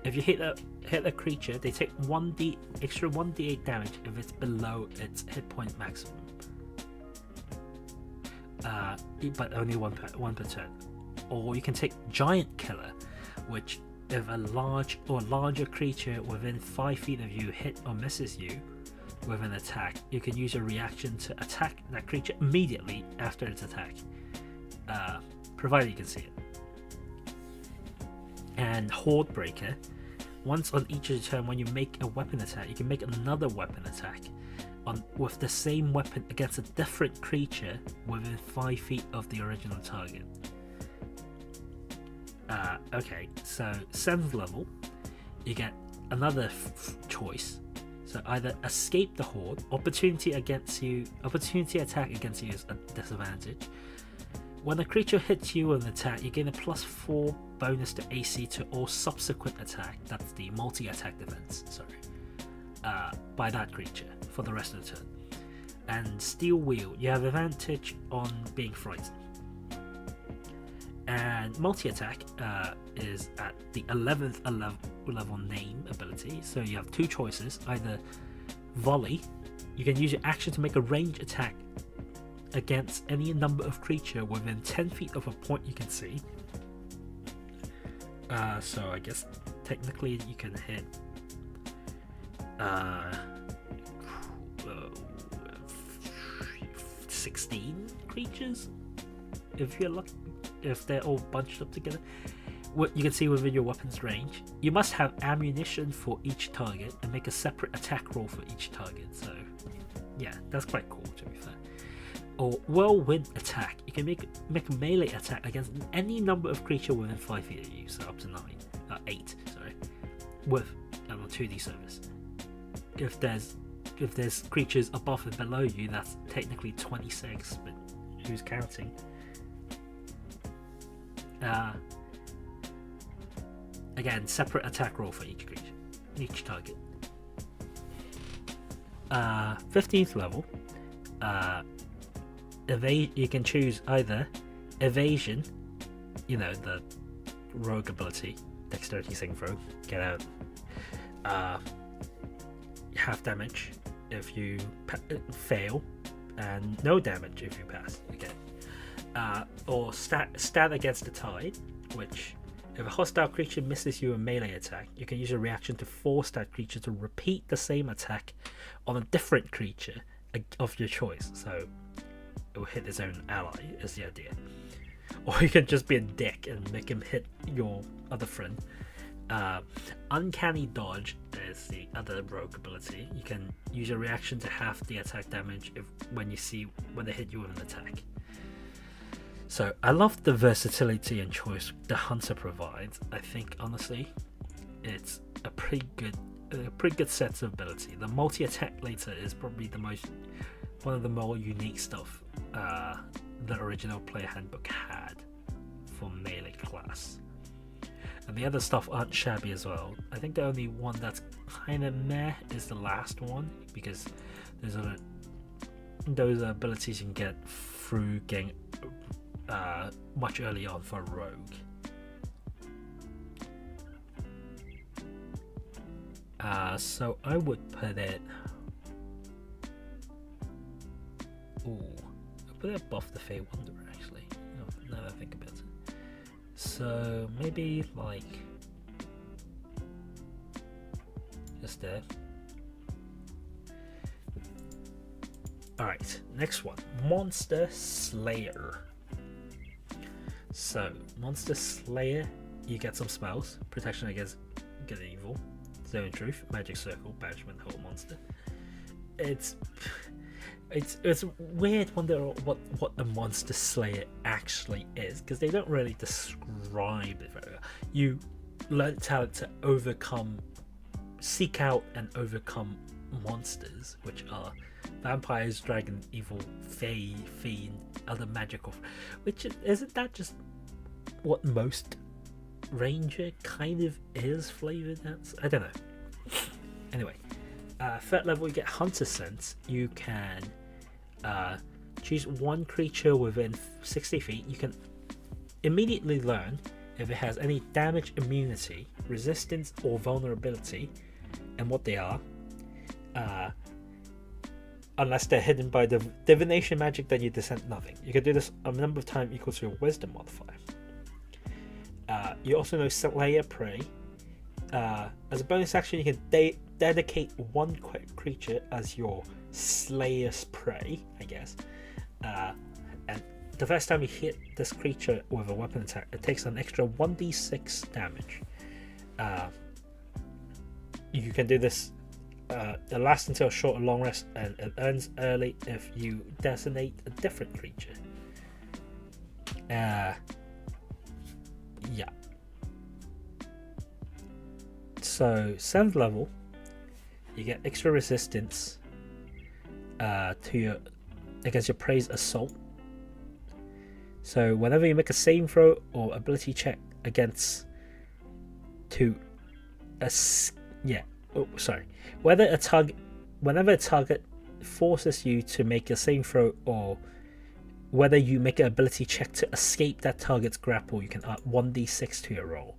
if you hit a creature, they take extra 1d8 damage if it's below its hit point maximum. But only one per turn. Or you can take Giant Killer, which if a larger creature within 5 feet of you hit or misses you with an attack, you can use a reaction to attack that creature immediately after its attack, provided you can see it. And Horde Breaker, once on each of your turn, when you make a weapon attack, you can make another weapon attack with the same weapon against a different creature within 5 feet of the original target. Okay, so 7th level, you get another choice. So either escape the horde, opportunity attack against you is a disadvantage. When a creature hits you with an attack, you gain a +4 bonus to AC to all subsequent attack. That's the multi-attack defense, by that creature for the rest of the turn. And Steel Wheel, you have advantage on being frightened. And multi-attack is at the 11th level name ability, so you have 2 choices. Either Volley, you can use your action to make a range attack against any number of creature within 10 feet of a point you can see. So I guess technically you can hit 16 creatures if you're lucky, if they're all bunched up together. What you can see within your weapon's range, you must have ammunition for each target and make a separate attack roll for each target. So yeah, that's quite cool, to be fair. Or Whirlwind Attack, you can make a melee attack against any number of creature within 5 feet of you, so up to 8, with 2d service. If there's creatures above and below you, that's technically 26, but who's counting? Again, separate attack roll for each creature, each target. 15th level, you can choose either Evasion, the rogue ability, Dexterity Saving Throw, get out, half damage if you fail, and no damage if you pass. Okay. Or stat against the tide, which if a hostile creature misses you a melee attack, you can use a reaction to force that creature to repeat the same attack on a different creature of your choice. So it will hit its own ally, is the idea. Or you can just be a dick and make him hit your other friend. Uncanny Dodge is the other rogue ability. You can use a reaction to half the attack damage when they hit you with an attack. So I love the versatility and choice the Hunter provides. I think honestly, it's a pretty good set of ability. The multi-attack later is probably one of the more unique stuff the original player handbook had for melee class. And the other stuff aren't shabby as well. I think the only one that's kind of meh is the last one, because those abilities you can get through getting much early on for a rogue. So I would put it. Ooh, I'll put it above the Fey Wanderer actually. Now that I think about it. So maybe like just there. Alright, next one. Monster Slayer. So, Monster Slayer, you get some spells. Protection against good and evil. Zone Truth, Magic Circle, Banishment, Whole Monster. It's weird wonder what a Monster Slayer actually is, because they don't really describe it very well. You learn talent to seek out and overcome monsters, which are vampires, dragon, evil, fae, fiend, other magical. Which isn't that just what most ranger kind of is flavored as? I don't know. Anyway, third level you get hunter sense. You can choose one creature within 60 feet. You can immediately learn if it has any damage, immunity, resistance, or vulnerability, and what they are. Unless they're hidden by the divination magic, then you descend nothing. You can do this a number of times equal to your wisdom modifier. You also know Slayer Prey. As a bonus action, you can dedicate one creature as your Slayer's Prey, I guess. And the first time you hit this creature with a weapon attack, it takes an extra 1d6 damage. You can do this. It lasts until a short or long rest, and it ends early if you designate a different creature. Yeah. So 7th level, you get extra resistance against your prey's assault. So whenever you make a saving throw or ability check against whenever a target forces you to make a saving throw, or whether you make an ability check to escape that target's grapple, you can add 1d6 to your roll.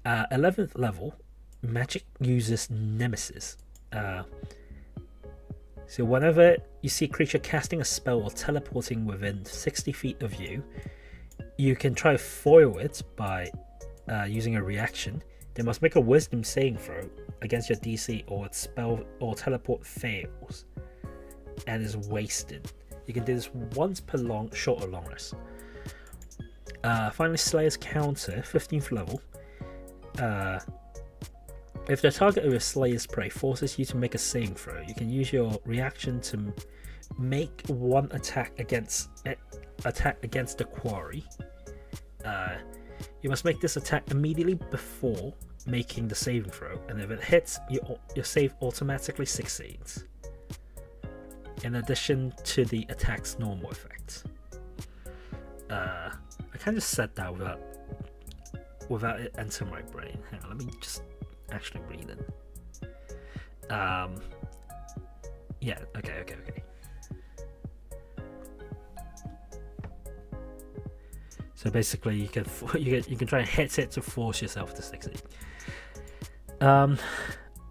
11th level, magic uses Nemesis. So whenever you see a creature casting a spell or teleporting within 60 feet of you, you can try to foil it by using a reaction. They must make a wisdom saving throw against your DC, or its spell or teleport fails and is wasted. You can do this once per short or long rest. Finally, Slayer's Counter, 15th level. If the target of your Slayer's Prey forces you to make a saving throw, you can use your reaction to make one attack against the quarry. You must make this attack immediately before making the saving throw, and if it hits, your save automatically succeeds, in addition to the attack's normal effects. I kind of said that without it entering my brain. Hang on, let me just actually read it. Yeah, okay. So basically, you can try and hit it to force yourself to succeed.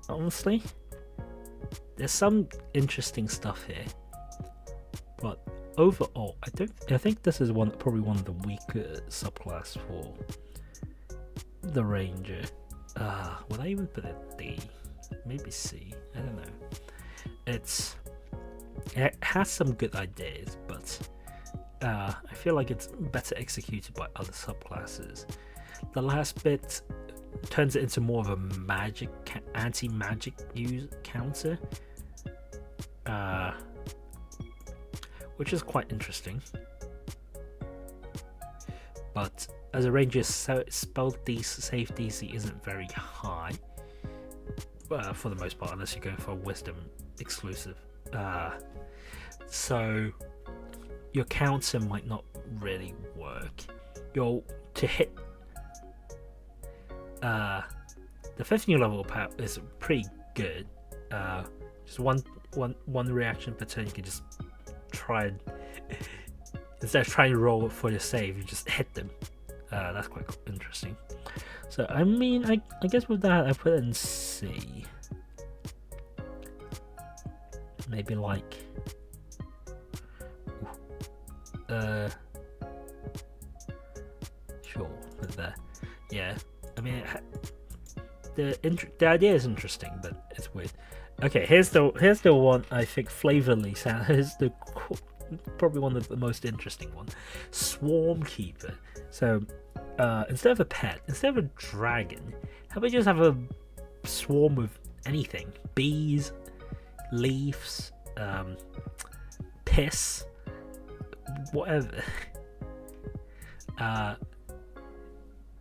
Honestly, there's some interesting stuff here, but overall, I think this is probably one of the weaker subclass for the ranger. Would I even put it D? Maybe C. I don't know. It has some good ideas, but I feel like it's better executed by other subclasses. The last bit turns it into more of a anti-magic use counter, which is quite interesting. But as a ranger, spell save DC isn't very high, for the most part, unless you're going for a wisdom exclusive. So your counter might not really work. To hit the 15th level power is pretty good. Just one reaction per turn. You can just try and instead of trying to roll for your save, you just hit them. That's quite interesting. So I mean, I guess with that I put it in C. Maybe like sure, put it there. Yeah, I mean the idea is interesting, but it's weird. Okay, here's the one I think flavorly sound. Here's probably one of the most interesting one. Swarm Keeper. So instead of a pet, instead of a dragon, how about you just have a swarm with anything? Bees, leaves, piss, whatever.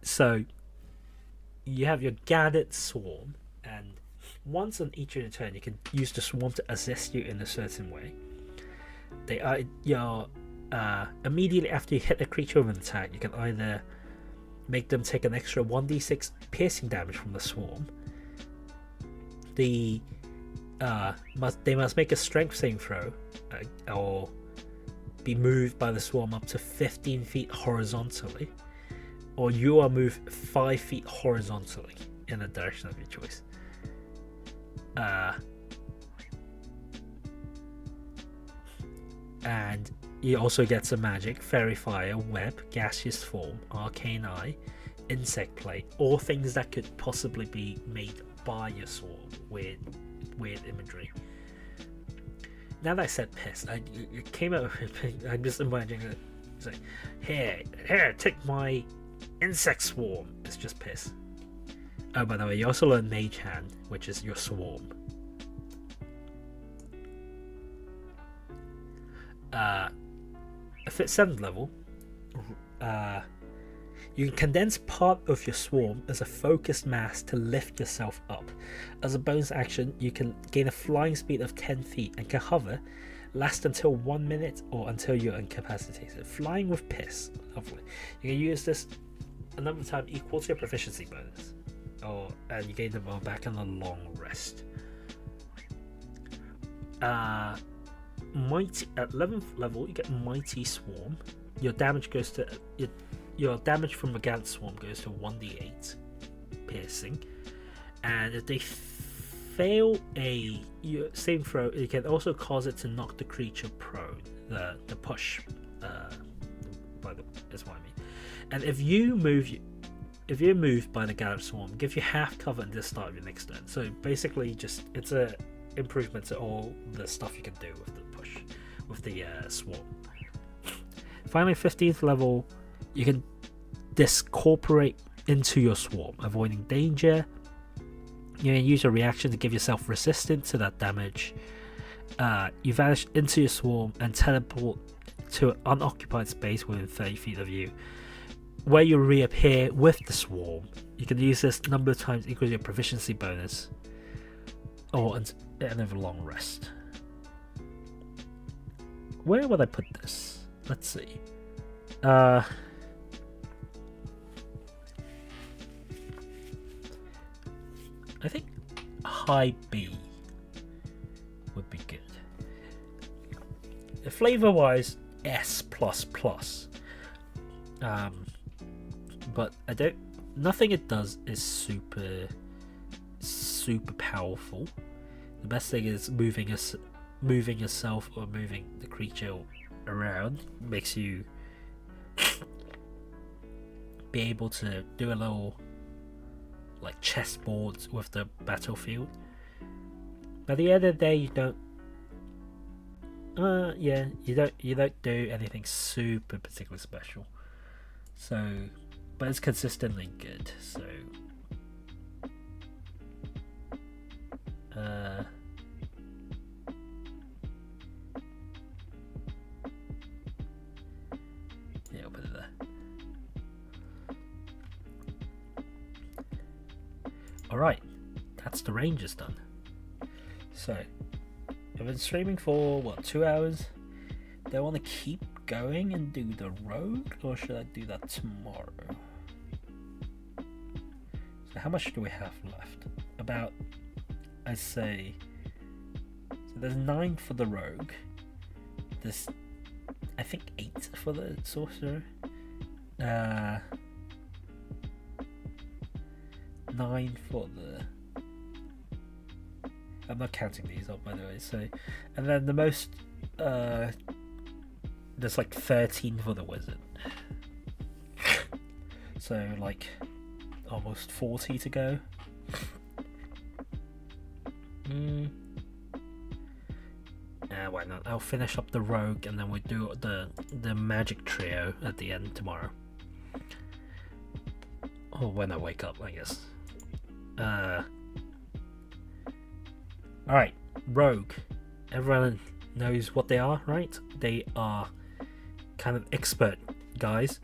So you have your gathered swarm, and once on each of your turn, you can use the swarm to assist you in a certain way. They are immediately after you hit a creature with an attack, you can either make them take an extra 1d6 piercing damage from the swarm. They must make a strength saving throw, or be moved by the swarm up to 15 feet horizontally, or you are moved 5 feet horizontally in the direction of your choice. And you also get some magic: Fairy Fire, Web, Gaseous Form, Arcane Eye, Insect Plate, all things that could possibly be made by your swarm. Weird imagery. Now that I said piss, it came out. I'm just imagining it. It's like, here, take my insect swarm. It's just piss. Oh, by the way, you also learn Mage Hand, which is your swarm. At 7th level, you can condense part of your swarm as a focused mass to lift yourself up. As a bonus action, you can gain a flying speed of 10 feet and can hover, last until 1 minute or until you're incapacitated. Flying with piss, lovely. You can use this a number of times equal to your proficiency bonus, and you gain them all back on a long rest. Mighty at 11th level, you get Mighty Swarm. Your damage goes to your damage from Megant Swarm goes to 1d8 piercing, and if they fail a saving throw, you can also cause it to knock the creature prone. The push, is what I mean. And if you're moved by the Gallop Swarm, give you half cover at the start of your next turn. So basically, it's a improvement to all the stuff you can do with the push, with the swarm. Finally, 15th level, you can discorporate into your swarm, avoiding danger. You can use a reaction to give yourself resistance to that damage. You vanish into your swarm and teleport to an unoccupied space within 30 feet of you, where you reappear with the swarm. You can use this number of times equal to your proficiency bonus, or another long rest. Where would I put this? Let's see. I think high B would be good. Flavor wise, S++. But nothing it does is super powerful. The best thing is moving yourself or moving the creature around makes you be able to do a little like chessboard with the battlefield. By the end of the day, you don't do anything super particularly special. So, but it's consistently good. So, yeah, I'll put it there. Alright, that's the Rangers done. So, I've been streaming for 2 hours. Do I want to keep going and do the rogue, or should I do that tomorrow? So how much do we have left? About, I'd say, so there's 9 for the rogue. There's, I think, 8 for the sorcerer. 9 for the... I'm not counting these up, by the way. So, and then the most, there's like 13 for the wizard. So like almost 40 to go. Why not? I'll finish up the rogue and then we'll do the magic trio at the end tomorrow. Or when I wake up, I guess. Alright, rogue. Everyone knows what they are, right? They are kind of expert guys.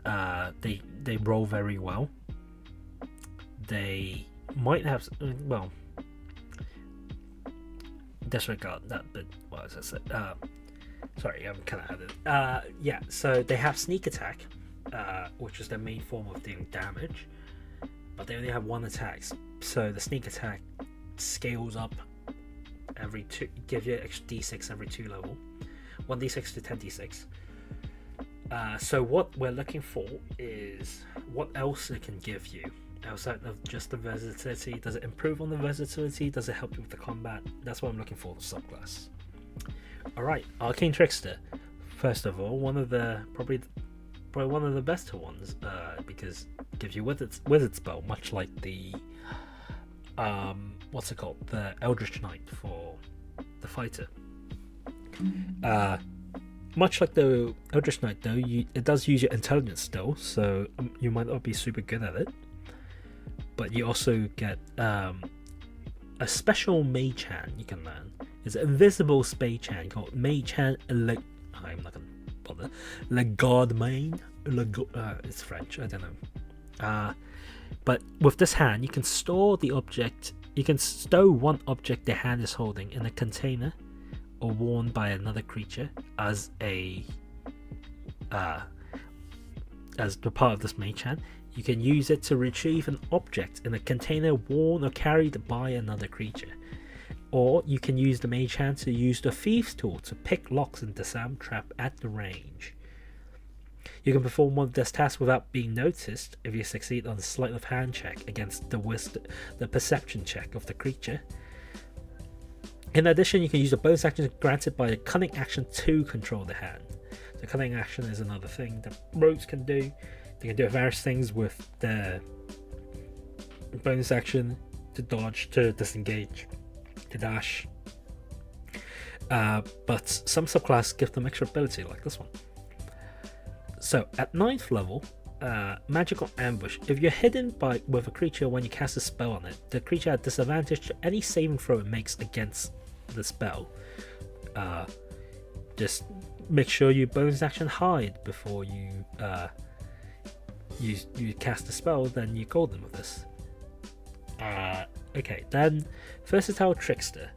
They roll very well. They might have, well, disregard that bit. What was I said? Sorry, I'm kind of added. Yeah, so they have sneak attack, which is their main form of dealing damage, but they only have one attack. So the sneak attack scales up every two, give you extra d6 every 2 level, 1d6 to 10d6. So what we're looking for is what else it can give you outside of just the versatility. Does it improve on the versatility? Does it help you with the combat? That's what I'm looking for, the subclass. Alright, Arcane Trickster. First of all, one of the probably one of the better ones, because it gives you wizard spell, much like the what's it called? The Eldritch Knight for the fighter. Much like the Eldritch Knight, though, it does use your intelligence still, so you might not be super good at it. But you also get a special mage hand you can learn. It's an invisible mage hand called Mage Hand. I'm not gonna bother. Le God Main. It's French. I don't know. But with this hand, you can store the object. You can stow one object the hand is holding in a container or worn by another creature as the part of this mage hand. You can use it to retrieve an object in a container worn or carried by another creature. Or you can use the mage hand to use the thieves tool to pick locks and disarm trap at the range. You can perform one of these tasks without being noticed if you succeed on a sleight of hand check against the perception check of the creature. In addition, you can use the bonus action granted by a cunning action to control the hand. The cunning action is another thing that rogues can do. They can do various things with their bonus action: to dodge, to disengage, to dash. But some subclasses give them extra ability, like this one. So at 9th level, Magical Ambush. If you're hidden with a creature when you cast a spell on it, the creature has disadvantage to any saving throw it makes against the spell. Just make sure you bonus action hide before you you cast a spell, then you call them with this. Okay, then Versatile Trickster.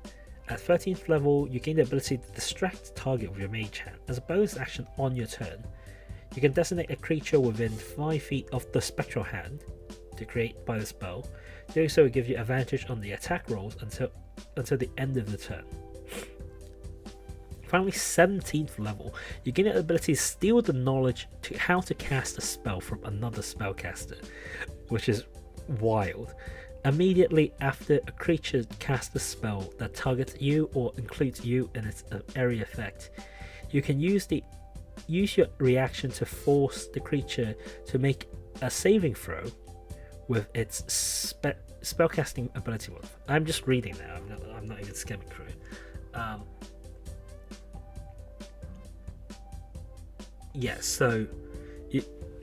At 13th level, you gain the ability to distract the target with your mage hand. As a bonus action on your turn, you can designate a creature within 5 feet of the spectral hand to create by the spell. Doing so will give you advantage on the attack rolls until the end of the turn. Finally, 17th level, you gain the ability to steal the knowledge to how to cast a spell from another spellcaster, which is wild. Immediately after a creature casts a spell that targets you or includes you in its area effect, you can use your reaction to force the creature to make a saving throw with its spellcasting ability. I'm just reading now. I'm not even skimming through it. Yeah, so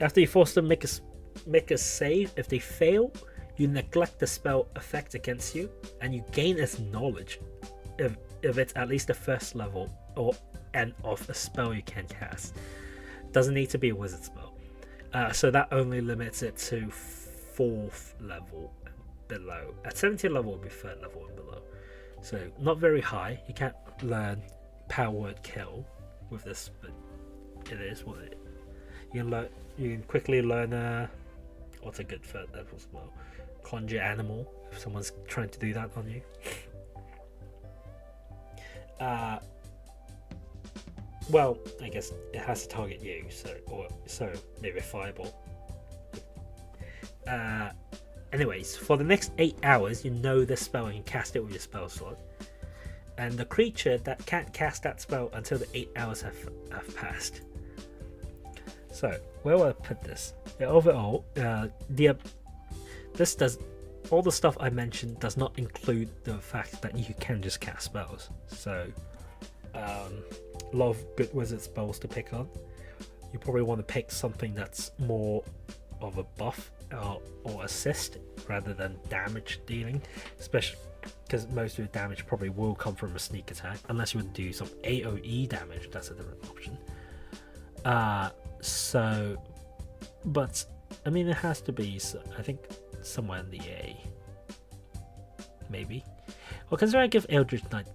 after you force them to make a save, if they fail, you neglect the spell effect against you, and you gain its knowledge if it's at least the first level or end of a spell you can cast. Doesn't need to be a wizard spell. So that only limits it to 4th level and below. At 17th level would be 3rd level and below. So not very high. You can't learn Power Word Kill with this, but it is what it is. You can quickly learn what's a good 3rd level spell? Conjure Animal, if someone's trying to do that on you. Well, I guess it has to target you, so maybe a fireball. Anyways, for the next 8 hours, you know this spell and you cast it with your spell slot. And the creature that can't cast that spell until the 8 hours have passed. So, where will I put this? Overall, this does all the stuff I mentioned does not include the fact that you can just cast spells. So, a lot of good wizard spells to pick on. You probably want to pick something that's more of a buff or assist rather than damage dealing, especially because most of your damage probably will come from a sneak attack, unless you would do some AoE damage. That's a different option. But I mean, it has to be, I think, somewhere in the A. maybe. Well, considering I give Eldritch Knight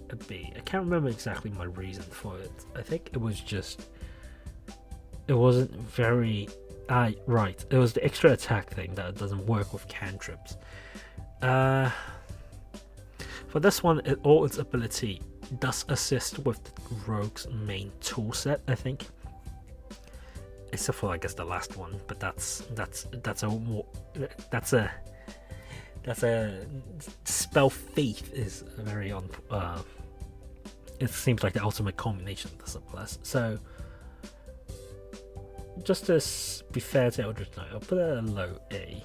a B. I can't remember exactly my reason for it. I think it was just... It wasn't very... right. It was the extra attack thing that doesn't work with cantrips. For this one, all its ability does assist with the rogue's main toolset, I think. Except for, I guess, the last one, but that's a spell faith is very on. It seems like the ultimate combination of the subclass. So, just to be fair to Eldritch Knight, I'll put it at a low A.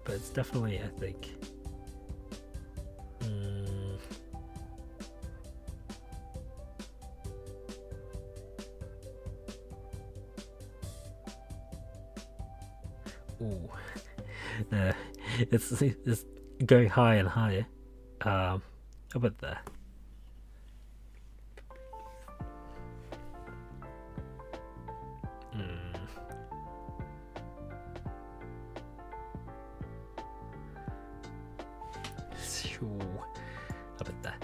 But it's definitely, I think. Ooh. It's going higher and higher. How about there? Sure. How about there?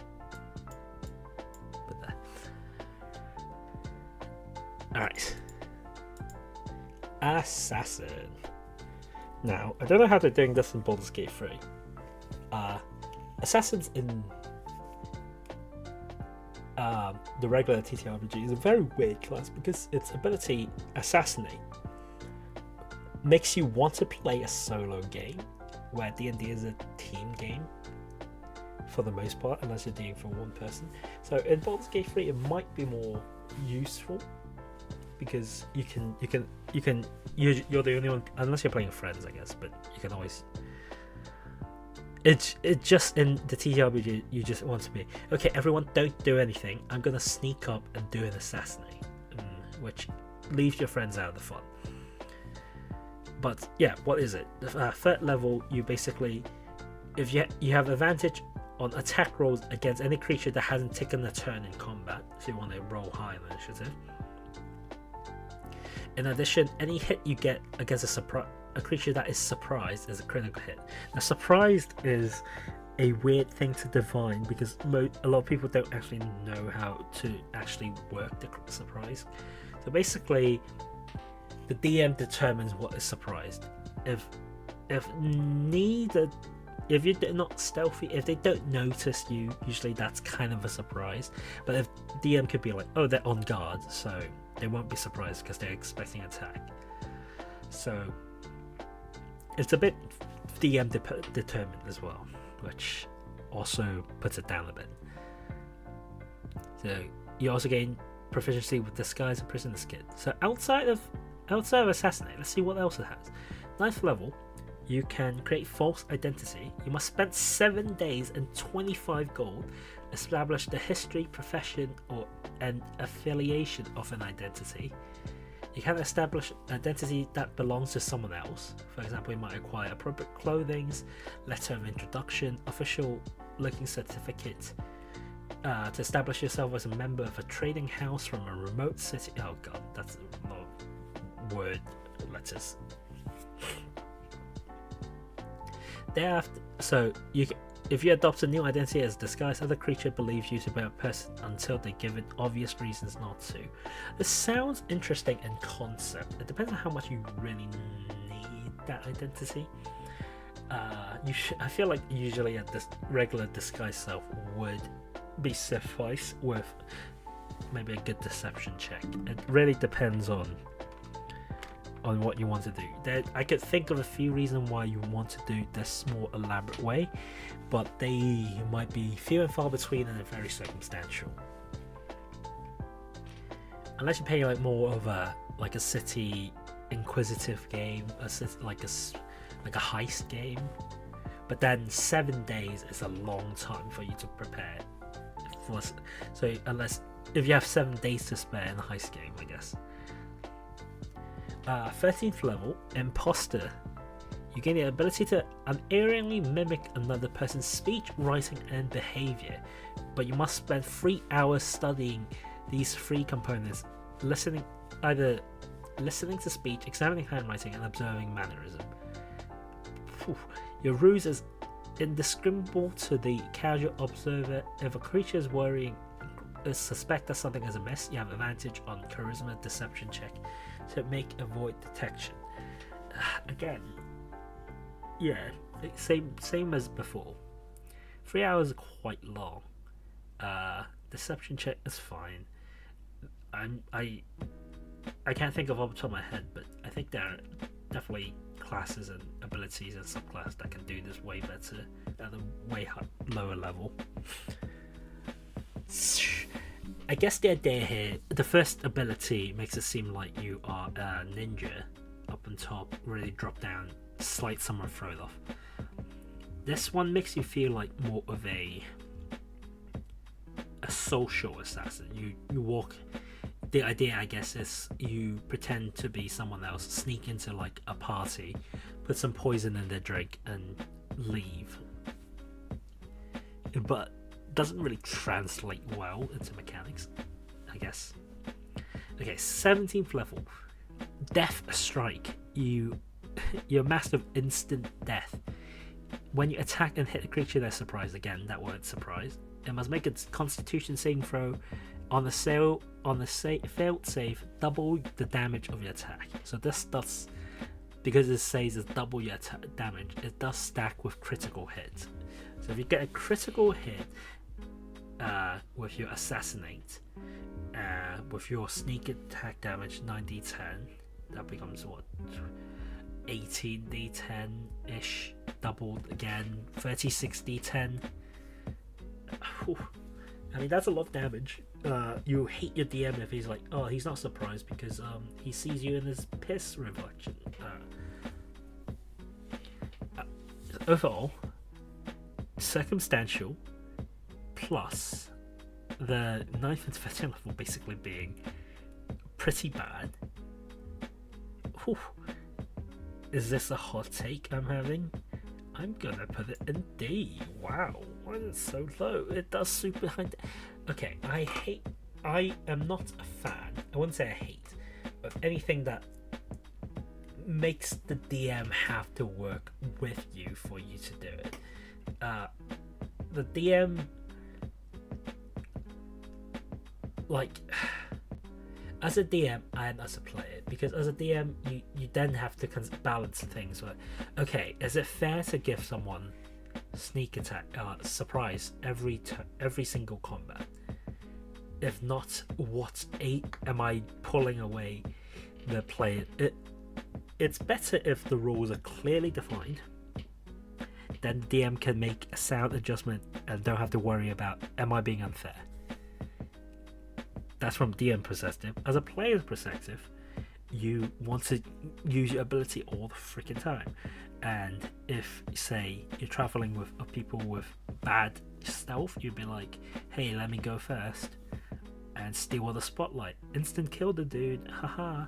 Alright. Assassin. Now, I don't know how they're doing this in Baldur's Gate 3. Assassins in the regular TTRPG is a very weird class because its ability, Assassinate, makes you want to play a solo game, where D&D is a team game for the most part, unless you're doing for one person. So in Baldur's Gate 3, it might be more useful because you're the only one, unless you're playing with friends, I guess, but you can always... It just, in the TTRPG, you just want to be, okay, everyone don't do anything, I'm gonna sneak up and do an assassinate, which leaves your friends out of the fun. But yeah, what is it? Third level, you basically, if you have advantage on attack rolls against any creature that hasn't taken a turn in combat, so you want to roll high on initiative. In addition, any hit you get against a creature that is surprised is a critical hit. Now, surprised is a weird thing to define because a lot of people don't actually know how to actually work the surprise. So basically, the DM determines what is surprised. If you're not stealthy, if they don't notice you, usually that's kind of a surprise. But if DM could be like, oh, they're on guard, so they won't be surprised because they're expecting attack. So it's a bit DM determined as well, which also puts it down a bit. So you also gain proficiency with disguise and prisoner skin. So outside of assassinate, let's see what else it has. 9th level, you can create false identity. You must spend 7 days and 25 gold, establish the history, profession, or an affiliation of an identity. You can establish identity that belongs to someone else. For example, you might acquire appropriate clothing, letter of introduction, official looking certificate, to establish yourself as a member of a trading house from a remote city. Oh god, that's a lot of word letters. Thereafter, so if you adopt a new identity as disguise, other creature believes you to be a person until they give it obvious reasons not to. This sounds interesting in concept. It depends on how much you really need that identity. I feel like usually a regular disguise self would be suffice with maybe a good deception check. It really depends on what you want to do. I could think of a few reasons why you want to do this more elaborate way, but they might be few and far between and very circumstantial. Unless you're playing like more of a city inquisitive game, like a heist game. But then 7 days is a long time for you to prepare. So if you have 7 days to spare in a heist game, I guess. 13th level, Imposter. You gain the ability to unerringly mimic another person's speech, writing, and behavior, but you must spend 3 hours studying these 3 components, listening to speech, examining handwriting, and observing mannerism. Your ruse is indiscriminable to the casual observer. If a creature is worrying, suspect that something is amiss, you have advantage on charisma deception check to make avoid detection. Again, yeah, same as before. 3 hours are quite long. Deception check is fine. I can't think of off the top of my head, but I think there are definitely classes and abilities and subclasses that can do this way better at a way lower level. I guess the idea here, the first ability makes it seem like you are a ninja. Up on top, really drop down, slight someone thrown off. This one makes you feel like more of a social assassin. You walk. The idea, I guess, is you pretend to be someone else, sneak into like a party, put some poison in their drink, and leave. But doesn't really translate well into mechanics, I guess. Okay, 17th level, Death Strike. You're master of instant death. When you attack and hit a creature, they're surprised. Again, that word surprised. It must make a Constitution saving throw. On the failed save, double the damage of your attack. So this does, because it says it's double your damage, it does stack with critical hits. So if you get a critical hit with your assassinate, with your sneak attack damage 9d10, that becomes what, 18d10 ish, doubled again, 36d10. I mean, that's a lot of damage. You hate your DM if he's like, oh, he's not surprised because he sees you in his piss reflection. Overall, circumstantial plus the 9th and 13th level basically being pretty bad. Whew. Is this a hot take I'm having? I'm gonna put it in D. Wow, why is it so low? It does super high. Okay, I am not a fan, I wouldn't say I hate, of anything that makes the DM have to work with you for you to do it. The DM, like, as a DM and as a player, because as a DM you then have to balance things where, okay, is it fair to give someone sneak attack surprise every single combat? If not, what am I pulling away the player? It's better if the rules are clearly defined, then DM can make a sound adjustment and don't have to worry about, am I being unfair? That's from DM perspective. As a player's perspective, you want to use your ability all the freaking time. And if, say, you're traveling with people with bad stealth, you'd be like, hey, let me go first and steal the spotlight. Instant kill the dude, haha.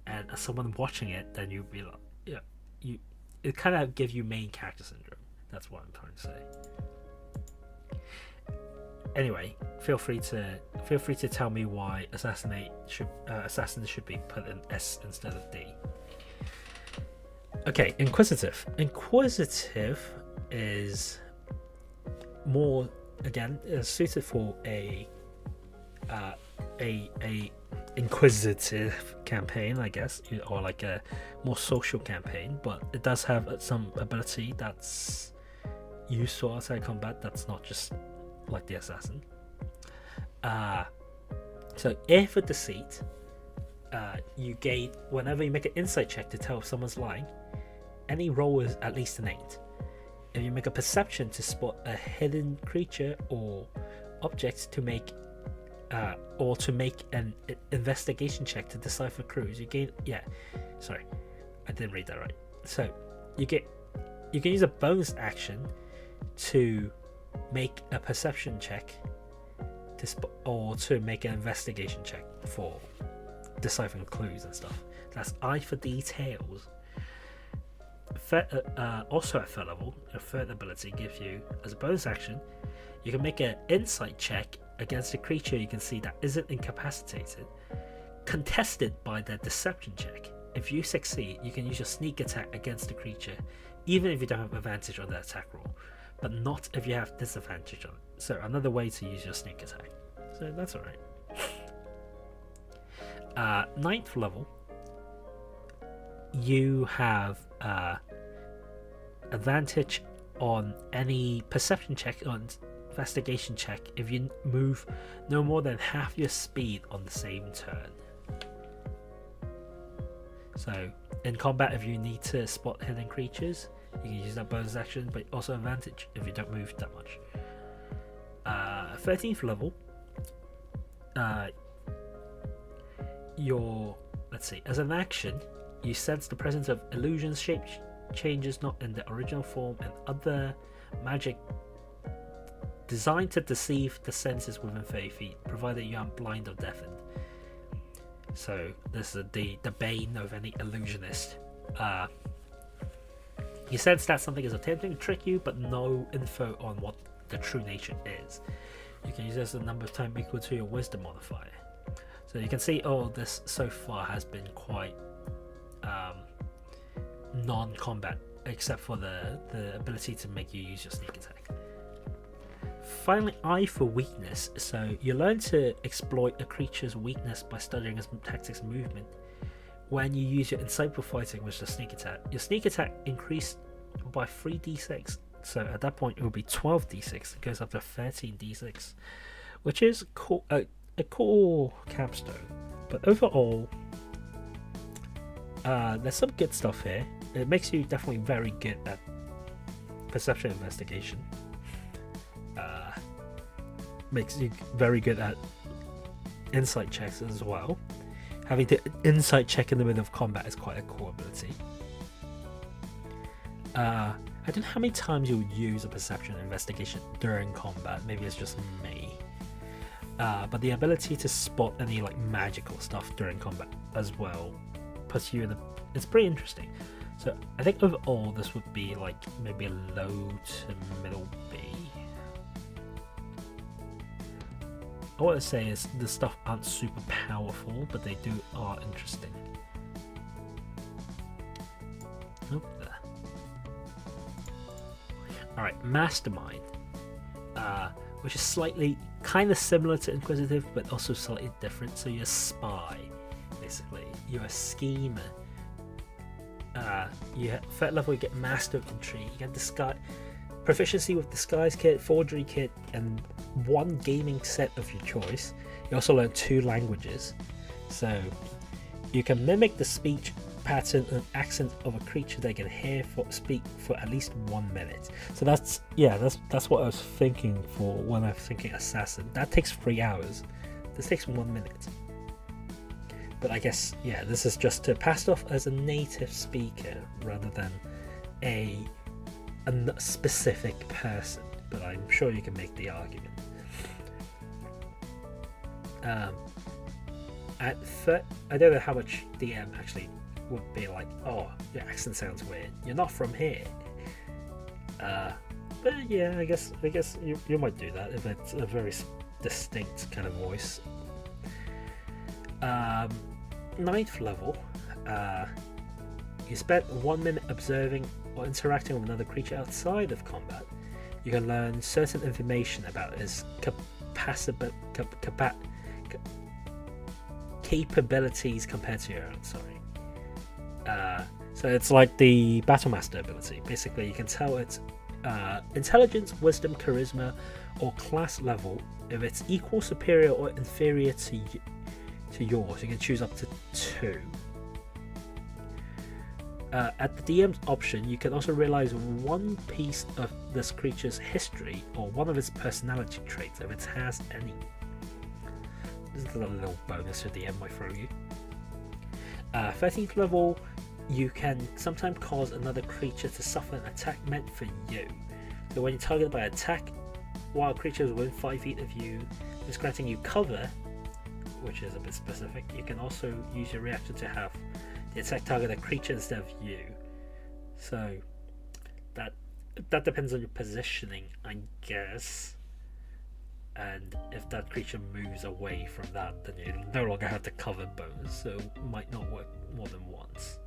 And as someone watching it, then you'd be like, yeah, it kind of gives you main character syndrome. That's what I'm trying to say. Anyway, feel free to tell me why assassins should be put in S instead of D. Okay, Inquisitive. Inquisitive is more, again, suited for a inquisitive campaign, I guess, or like a more social campaign, but it does have some ability that's useful outside combat. That's not just like the assassin. So if a deceit, you gain, whenever you make an insight check to tell if someone's lying, any roll is at least an 8. If you make a perception to spot a hidden creature or object to make an investigation check to decipher clues, you gain, sorry, I didn't read that right. So you can use a bonus action to make a perception check or to make an investigation check for deciphering clues and stuff. That's eye for details. Also at third level, a third ability gives you, as a bonus action, you can make an insight check against a creature you can see that isn't incapacitated, contested by their deception check. If you succeed, you can use your sneak attack against the creature even if you don't have advantage on the attack roll, but not if you have disadvantage on it. So another way to use your sneak attack. So that's alright. 9th level, you have advantage on any perception check or investigation check if you move no more than half your speed on the same turn. So in combat, if you need to spot hidden creatures, you can use that bonus action, but also advantage if you don't move that much. 13th level, let's see, as an action, you sense the presence of illusions, shape changes not in the original form, and other magic designed to deceive the senses within 30 feet, provided you aren't blind or deafened. So this is the bane of any illusionist. You sense that something is attempting to trick you, but no info on what the true nature is. You can use this as a number of times equal to your wisdom modifier. So you can see all this so far has been quite non-combat, except for the ability to make you use your sneak attack. Finally, I for weakness. So you learn to exploit a creature's weakness by studying its tactics and movement. When you use your insightful fighting with the sneak attack, your sneak attack increased by 3d6. So at that point it will be 12d6. It goes up to 13d6, which is a cool capstone. But overall, there's some good stuff here. It makes you definitely very good at perception investigation. Makes you very good at insight checks as well. Having to insight check in the middle of combat is quite a cool ability. I don't know how many times you would use a perception investigation during combat. Maybe it's just me. But the ability to spot any like magical stuff during combat as well puts you in it's pretty interesting. So I think overall this would be like maybe a low to middle B. I want to say is the stuff aren't super powerful, but they are interesting. Nope, there. Alright, Mastermind, which is slightly kind of similar to Inquisitive, but also slightly different. So you're a spy, basically. You're a schemer. Third level, you get Master of Intrigue. You get disguise, proficiency with Disguise Kit, Forgery Kit, and one gaming set of your choice. You also learn 2 languages, so you can mimic the speech pattern and accent of a creature they can speak for at least 1 minute. So that's what I was thinking for when I was thinking assassin. That takes 3 hours. This takes 1 minute. But I guess this is just to pass off as a native speaker rather than a specific person. But I'm sure you can make the argument. I don't know how much DM actually would be like, oh, your accent sounds weird, you're not from here. But yeah, I guess you might do that if it's a very distinct kind of voice. 9th level, you spent 1 minute observing or interacting with another creature outside of combat. You can learn certain information about its capabilities compared to your own. So it's like the Battlemaster ability. Basically, you can tell its intelligence, wisdom, charisma, or class level if it's equal, superior, or inferior to yours. You can choose up to 2. At the DM's option, you can also realize one piece of this creature's history or one of its personality traits if it has any. This is a little bonus your DM might throw you. 13th level, you can sometimes cause another creature to suffer an attack meant for you. So when you're targeted by an attack while a creature is within 5 feet of you, it's granting you cover, which is a bit specific. You can also use your reaction to have the attack target a creature instead of you. So that depends on your positioning, I guess. And if that creature moves away from that, then you no longer have the cover bonus, so it might not work more than once.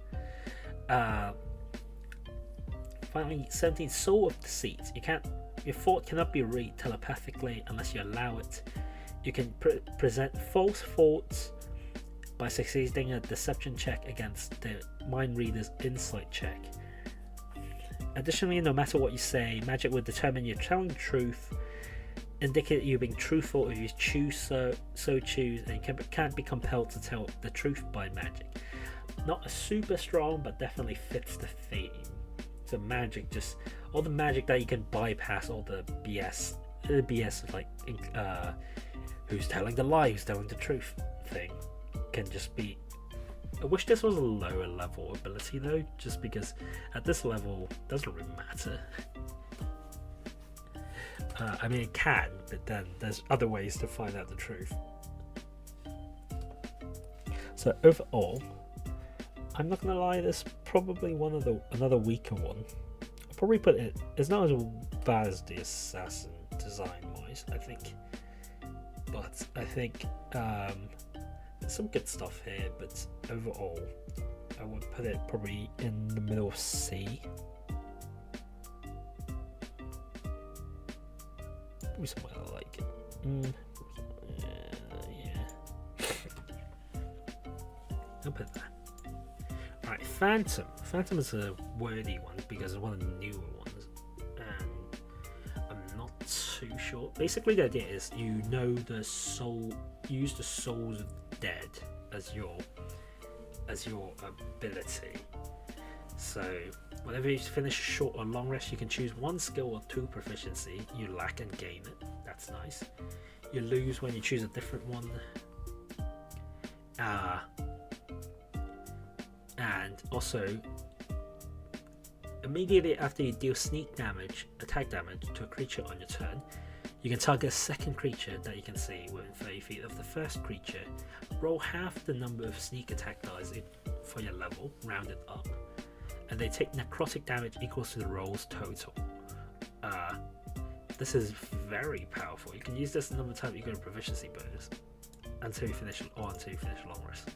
Finally, 17, Soul of Deceit. Your thought cannot be read telepathically unless you allow it. You can present false thoughts by succeeding a deception check against the mind reader's insight check. Additionally, no matter what you say, magic will determine you're telling the truth, indicate you're being truthful if you choose so choose, and you can't be compelled to tell the truth by magic. Not super strong, but definitely fits the theme. So magic, just all the magic that you can bypass all the BS like who's telling the lie, who's telling the truth thing, can just be. I wish this was a lower level ability though, just because at this level it doesn't really matter. I mean it can, but then there's other ways to find out the truth. So overall, I'm not gonna lie, this is probably another weaker one. I'll probably put it's not as bad as the assassin design wise, I think. But I think there's some good stuff here, but overall I would put it probably in the middle of C. Probably somewhere like it. Yeah. I'll put that. Alright, Phantom. Phantom is a worthy one because it's one of the newer ones, and I'm not too sure. Basically, the idea is you use the souls of the dead as your ability. So whenever you finish a short or long rest, you can choose one skill or two proficiency you lack and gain it. That's nice. You lose when you choose a different one. And also, immediately after you deal attack damage to a creature on your turn, you can target a second creature that you can see within 30 feet of the first creature. Roll half the number of sneak attack dice for your level, rounded up, and they take necrotic damage equals to the roll's total. This is very powerful. You can use this a number of times you get a proficiency bonus until you finish a long rest.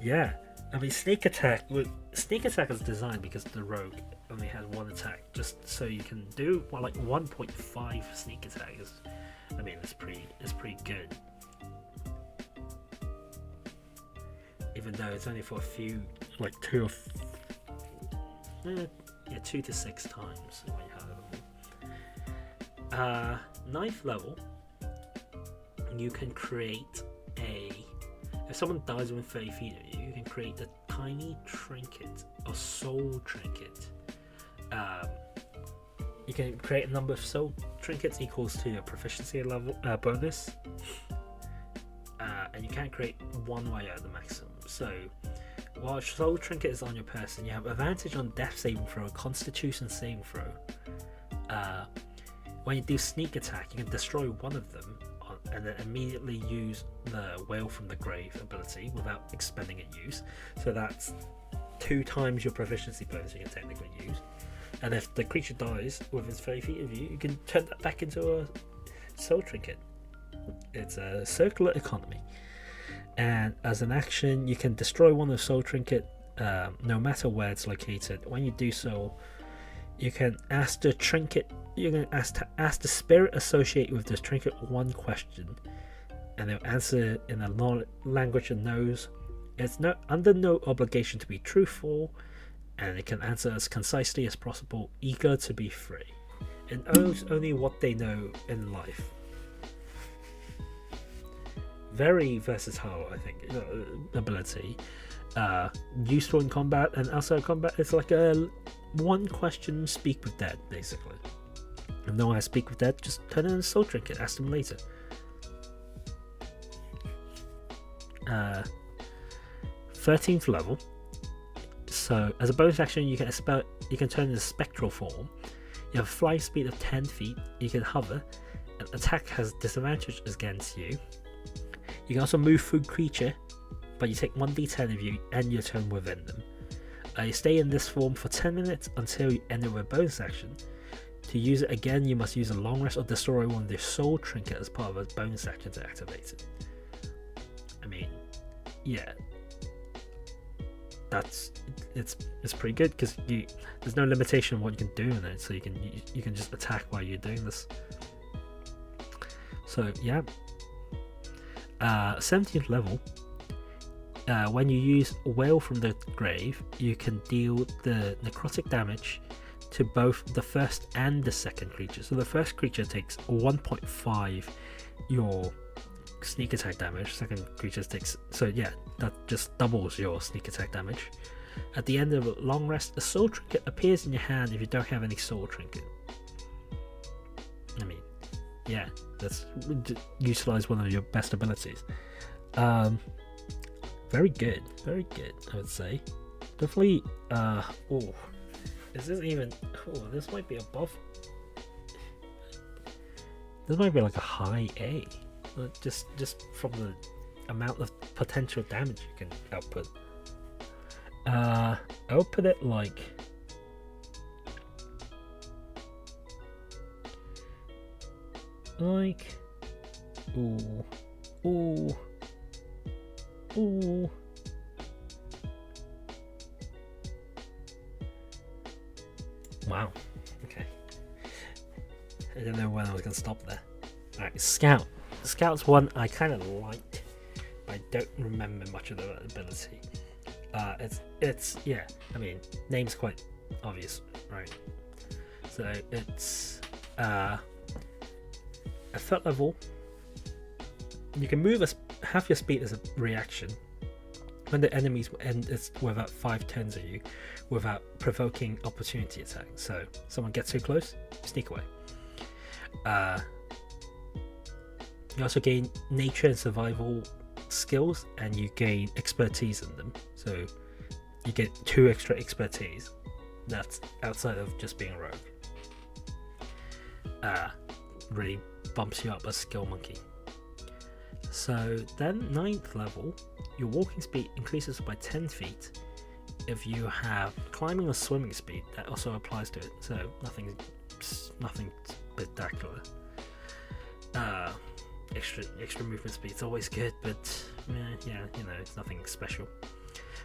Yeah, I mean sneak attack is designed because the rogue only has one attack, just so you can do like 1.5 sneak attack. I mean it's pretty good, even though it's only for a few, like 2 to 6 times when you have them. 9th level, you can create if someone dies within 30 feet of you, you can create a tiny trinket or soul trinket. You can create a number of soul trinkets equals to your proficiency level bonus, and you can't create one way at the maximum. So while a soul trinket is on your person, you have advantage on death saving throw, constitution saving throw. When you do sneak attack, you can destroy one of them and then immediately use the Wail from the Grave ability without expending its use. So that's 2 times your proficiency bonus you can technically use. And if the creature dies within 30 feet of you, you can turn that back into a soul trinket. It's a circular economy. And as an action, you can destroy one of the soul trinket no matter where it's located. When you do so, you can ask the trinket. You can ask the spirit associated with this trinket one question, and they'll answer in a language it knows. It's under no obligation to be truthful, and it can answer as concisely as possible, eager to be free. It knows only what they know in life. Very versatile, I think, ability. Useful in combat and outside of combat. It's like a one question speak with dead, basically. If no one has speak with dead, just turn in a soul trinket, ask them later. 13th level. So as a bonus action, you can turn in a spectral form. You have a flying speed of 10 feet. You can hover. An attack has disadvantage against you. You can also move through creature, but you take 1d10 if you end your turn within them. You stay in this form for 10 minutes until you end it with a bonus action. To use it again, you must use a long rest or destroy one of their soul trinket as part of a bonus action to activate it. I mean, yeah. it's pretty good because there's no limitation on what you can do in it, so you can just attack while you're doing this. So yeah, 17th level. When you use Wail from the Grave, you can deal the necrotic damage to both the first and the second creature. So the first creature takes 1.5 your sneak attack damage, second creature takes, so yeah, that just doubles your sneak attack damage. At the end of a long rest, a soul trinket appears in your hand if you don't have any soul trinket. I mean, yeah, that's utilize one of your best abilities. Very good, I would say. Definitely, oh, is this even, oh, this might be above, this might be like a high A. Just from the amount of potential damage you can output. I would put it like ooh. Wow. Okay. I don't know when I was gonna stop there. Alright, Scout. Scout's one I kind of liked, but I don't remember much of the ability. It's yeah, I mean, name's quite obvious, right? So it's at third level, you can move half your speed as a reaction when the enemies end without 5 turns of you without provoking opportunity attack. So someone gets too close, sneak away. You also gain nature and survival skills, and you gain expertise in them. So you get 2 extra expertise. That's outside of just being a rogue. Really bumps you up as skill monkey. So then 9th level, your walking speed increases by 10 feet. If you have climbing or swimming speed, that also applies to it. So nothing spectacular. Extra movement speed is always good, but yeah, you know, it's nothing special.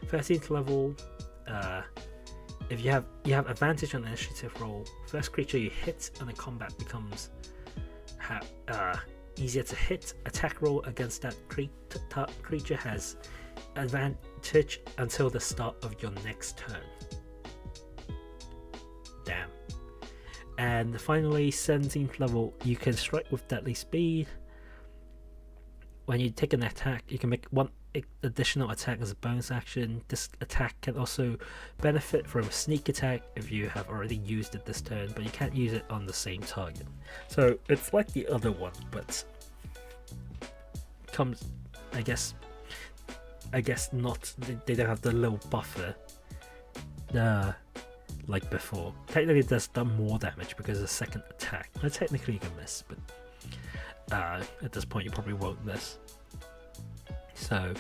13th level, if you have advantage on the initiative roll, first creature you hit on a combat becomes easier to hit. Attack roll against that creature has advantage until the start of your next turn. Damn. And finally, 17th level, you can strike with deadly speed. When you take an attack, you can make 1 additional attack as a bonus action. This attack can also benefit from a sneak attack if you have already used it this turn, but you can't use it on the same target. So it's like the other one, but comes, I guess not. They don't have the little buffer like before. Technically, it does more damage because of the second attack. Now, technically, you can miss, but at this point, you probably won't miss. So,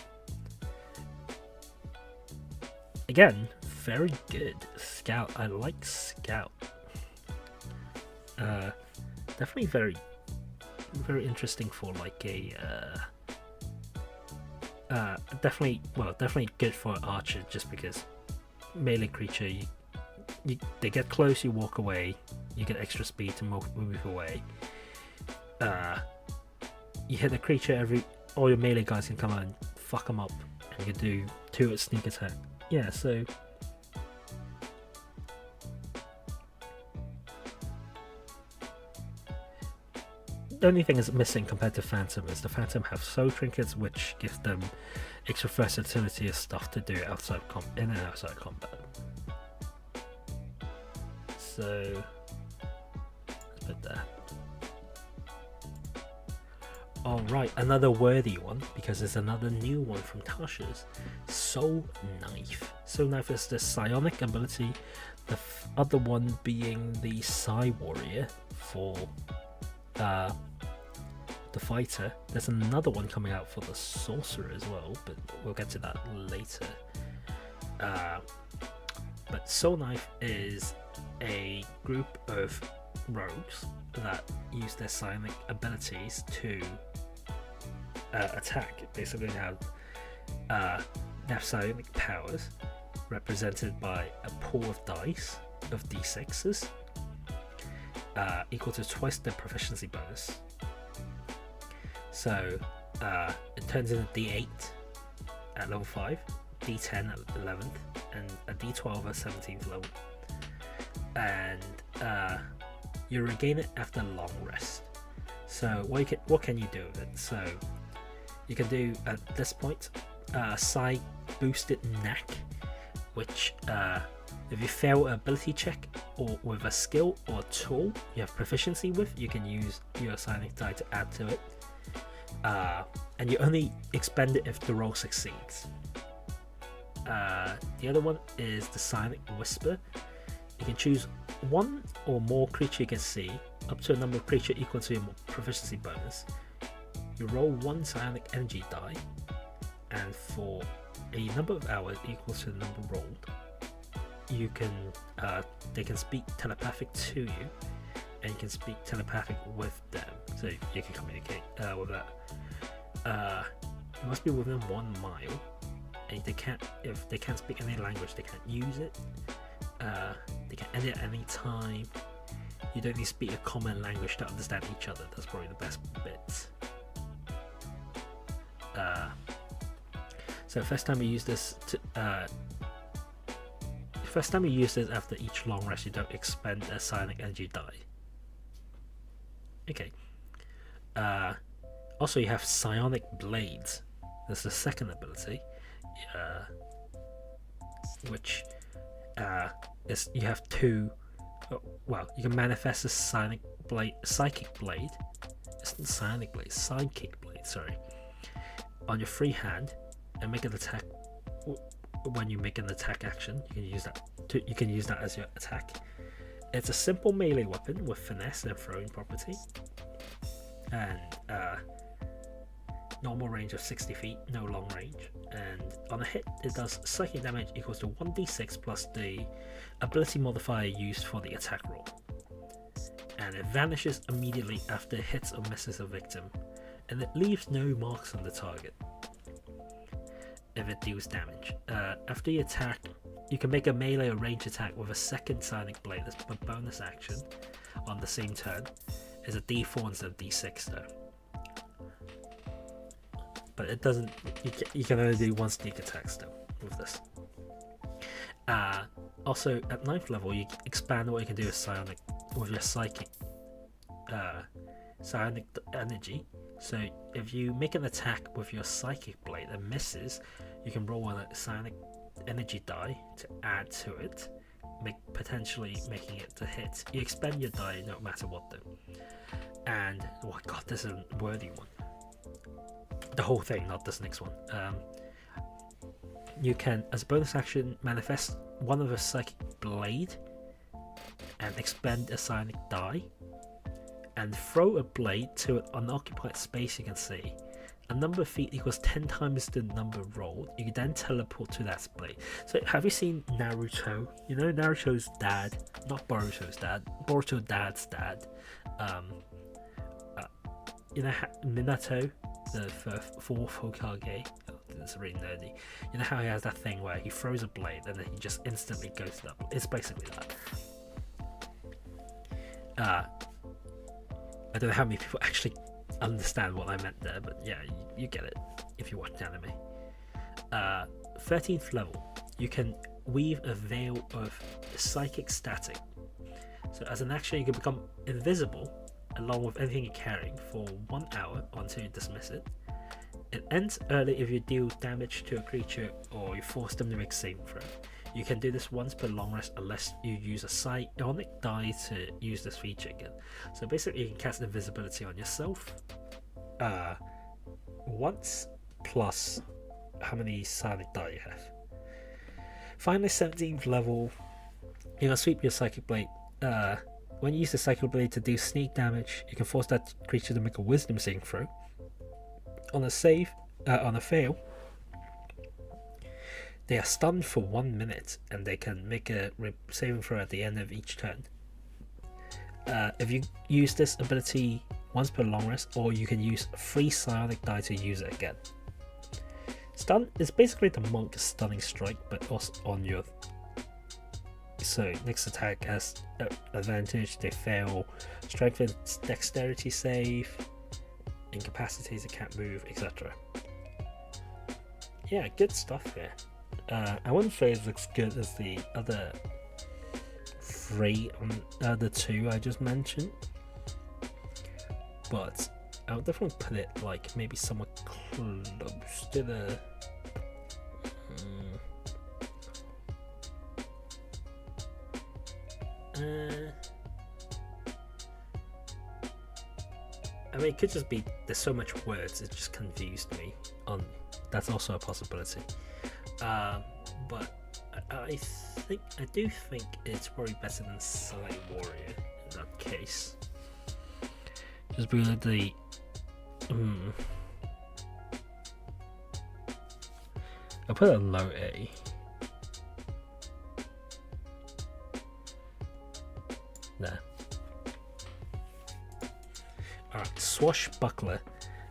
again, very good. Scout. I like Scout. Definitely very interesting for like a definitely good for an archer, just because melee creature, they get close, you walk away, you get extra speed to move away. You hit the creature, all your melee guys can come out and fuck them up, and you can do 2 at sneak attack. Yeah, so the only thing is missing compared to Phantom is the Phantom have soul trinkets, which give them extra versatility of stuff to do in and outside combat. So let's put that. Alright, another worthy one, because there's another new one from Tasha's. Soul Knife. Soul Knife is the psionic ability, the other one being the Psi Warrior for the fighter. There's another one coming out for the sorcerer as well, but we'll get to that later. But Soul Knife is a group of rogues that use their psionic abilities to attack. Basically, they have psionic powers, represented by a pool of dice of d6s, equal to twice the proficiency bonus. So it turns into d8 at level 5, d10 at 11th, and a d12 at 17th level. And you regain it after a long rest. So what can you do with it? So you can do at this point side boosted knack, which if you fail an ability check or with a skill or tool you have proficiency with, you can use your psionic die to add to it, and you only expend it if the roll succeeds. The other one is the psionic whisper. You can choose one or more creature you can see, up to a number of creature equal to your proficiency bonus. You roll one psionic energy die, and for a number of hours equal to the number rolled, you can they can speak telepathic to you, and you can speak telepathic with them, so you can communicate with that. It must be within 1 mile, and if they can't speak any language, they can't use it. They can end it at any time. You don't need to speak a common language to understand each other. That's probably the best bit. So first time you use this after each long rest, you don't expend a psionic energy die. Okay. Also, you have psionic blades. That's the second ability, which is you have two. Well, you can manifest a psychic blade. It's not psionic blade, psychic blade. Sorry. On your free hand, and make an attack. When you make an attack action, you can use that as your attack. It's a simple melee weapon with finesse and throwing property, and normal range of 60 feet, no long range. And on a hit, it does psychic damage equals to 1d6 plus the ability modifier used for the attack roll, and it vanishes immediately after it hits or misses a victim, and it leaves no marks on the target if it deals damage. After you attack, you can make a melee or range attack with a second psionic blade as a bonus action on the same turn. It's a d4 instead of d6 though. But it doesn't. You can only do one sneak attack still with this. Also, at 9th level, you expand what you can do with your psychic energy. So if you make an attack with your psychic blade and misses, you can roll a psionic energy die to add to it, potentially making it to hit. You expend your die no matter what though. And oh my god, this is a worthy one. The whole thing, not this next one. You can, as a bonus action, manifest one of a psychic blade and expend a psionic die, and throw a blade to an unoccupied space you can see. A number of feet equals 10 times the number rolled. You can then teleport to that blade. So have you seen Naruto? You know Naruto's dad, not Boruto's dad, Boruto's dad's dad. You know Minato, the fourth Hokage. It's really nerdy. You know how he has that thing where he throws a blade and then he just instantly goes to that. It's basically that. I don't know how many people actually understand what I meant there, but yeah, you get it if you watch anime. 13th level, you can weave a veil of psychic static. So as an action, you can become invisible along with anything you're carrying for 1 hour until you dismiss it. It ends early if you deal damage to a creature or you force them to make a saving throw. You can do this once per long rest unless you use a psionic die to use this feature again. So basically you can cast invisibility on yourself once, plus how many psionic die you have. Finally, 17th level, you can sweep your psychic blade. When you use the psychic blade to do sneak damage, you can force that creature to make a wisdom saving throw. On a fail, they are stunned for 1 minute, and they can make a saving throw at the end of each turn. If you use this ability once per long rest, or you can use 3 psionic die to use it again. stun is basically the monk stunning strike, but also on your. So next attack has advantage. They fail strength and dexterity save, incapacitates, it can't move, etc. Yeah, good stuff here. I wouldn't say it's as good as the other three, the two I just mentioned, but I would definitely put it like maybe somewhat close to the. I mean, it could just be there's so much words it just confused me. That's also a possibility. But I do think it's probably better than Silent Warrior in that case. Just because of the I'll put it on low A. There. Alright, Swashbuckler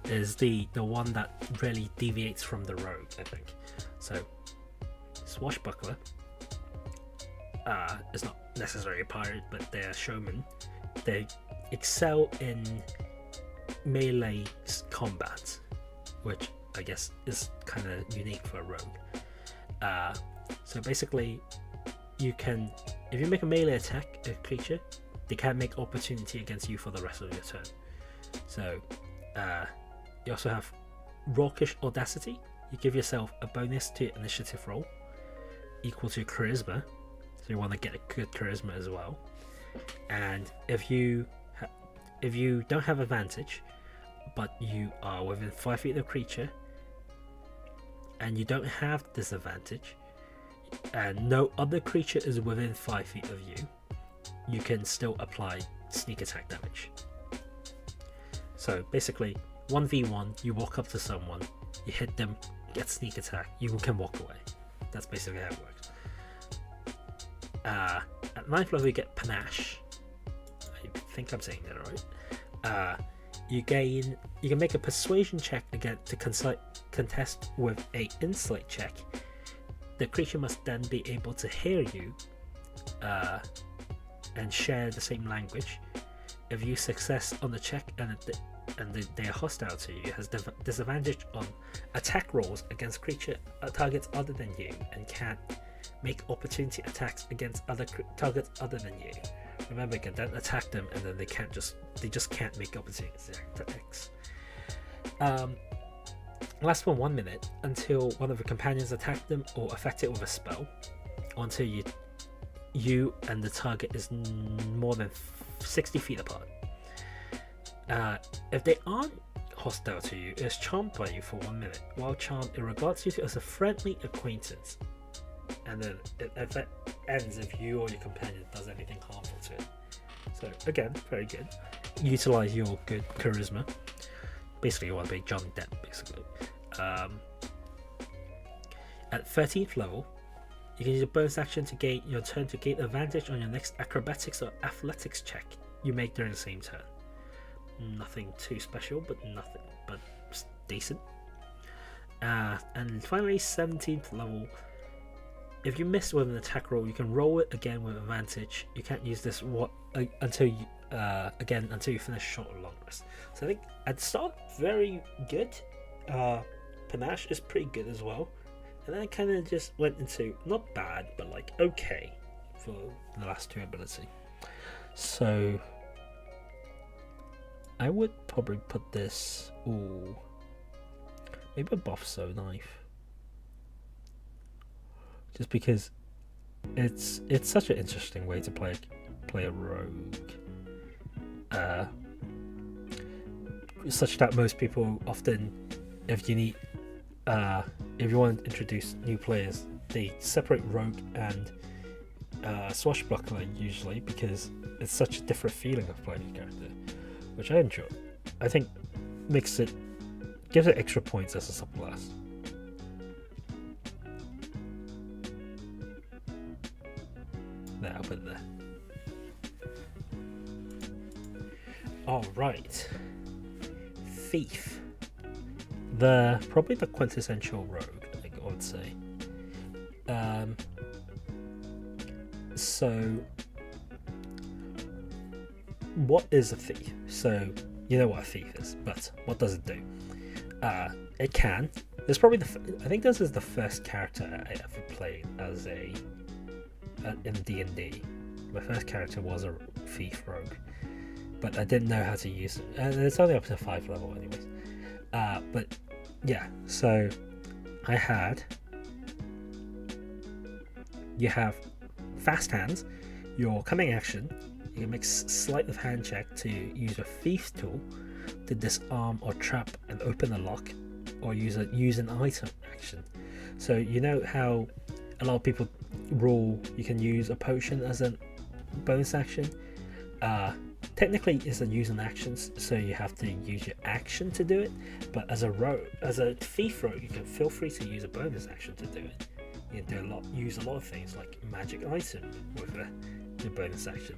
is the one that really deviates from the rogue, I think. So Swashbuckler is not necessarily a pirate, but they're showmen. They excel in melee combat, which I guess is kind of unique for a rogue. So basically, you can, if you make a melee attack a creature, they can't make opportunity against you for the rest of your turn. So you also have Raucous Audacity. You give yourself a bonus to your initiative roll equal to charisma, so you want to get a good charisma as well. And if you don't have advantage, but you are within 5 feet of the creature, and you don't have disadvantage, and no other creature is within 5 feet of you, you can still apply sneak attack damage. So basically, 1v1, you walk up to someone, you hit them, get sneak attack, you can walk away. That's basically how it works. At 9th level, you get Panache. I think I'm saying that right. You can make a persuasion check again to contest with a insight check. The creature must then be able to hear you and share the same language. If you success on the check and they are hostile to you, it has disadvantage on attack rolls against creature targets other than you, and can't make opportunity attacks against other targets other than you. Remember, you can then attack them, and then they just can't make opportunity attacks. Lasts for 1 minute until one of the companions attack them or affect it with a spell, or until you and the target is more than 60 feet apart. If they aren't hostile to you, it is charmed by you for 1 minute. While charmed, it regards you as a friendly acquaintance, and then it ends if you or your companion does anything harmful to it. So again, very good. Utilize your good charisma. Basically, you want to be Johnny Depp, basically. At 13th level, you can use a bonus action to gain your turn to gain advantage on your next acrobatics or athletics check you make during the same turn. Nothing too special, but decent. And finally, 17th level. If you miss with an attack roll, you can roll it again with advantage. You can't use this until you finish short or long rest. So I think at the start, very good. Panache is pretty good as well, and then it kind of just went into not bad, but like okay for the last two ability. So I would probably put this. Maybe a buff so knife. Just because it's such an interesting way to play a rogue, such that most people often, if you want to introduce new players, they separate rogue and swashbuckler usually, because it's such a different feeling of playing a character, which I enjoy. I think gives it extra points as a subclass. There, I'll put it there. Alright. Thief. Probably the quintessential rogue. I would say. So what is a thief? So you know what a thief is, but what does it do? It can. There's probably I think this is the first character I ever played as in D&D. My first character was a thief rogue, but I didn't know how to use it. And it's only up to 5 level, anyways. But yeah, so you have fast hands. Your coming action, you can make sleight of hand check to use a thief tool to disarm or trap and open a lock, or use an item action. So you know how a lot of people rule you can use a potion as a bonus action. Technically it's a use an action, so you have to use your action to do it, but as a thief rogue, you can feel free to use a bonus action to do it. You can use a lot of things like magic item with your bonus action.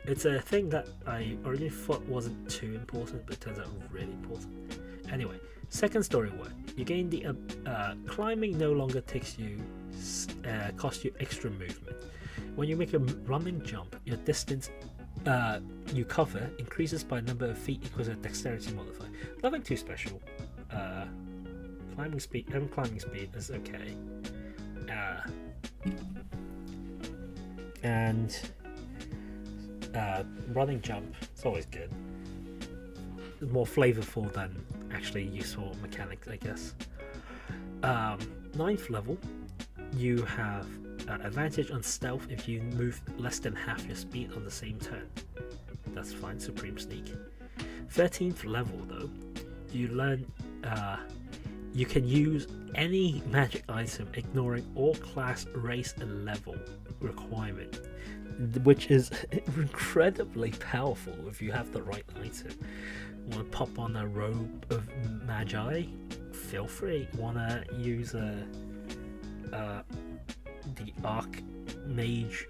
It's a thing that I originally thought wasn't too important, but it turns out really important. Anyway, second story word. You gain the climbing no longer costs you extra movement. When you make a running jump, your distance you cover increases by number of feet equals a dexterity modifier. Nothing too special. Climbing speed is okay. And running jump, it's always good. It's more flavorful than actually useful mechanics, I guess. 9th level, you have advantage on stealth if you move less than half your speed on the same turn. That's fine, supreme sneak. 13th level though, you learn you can use any magic item ignoring all class, race and level requirement, which is incredibly powerful if you have the right item. Want to pop on a robe of magi? Feel free. Want to use the arc mage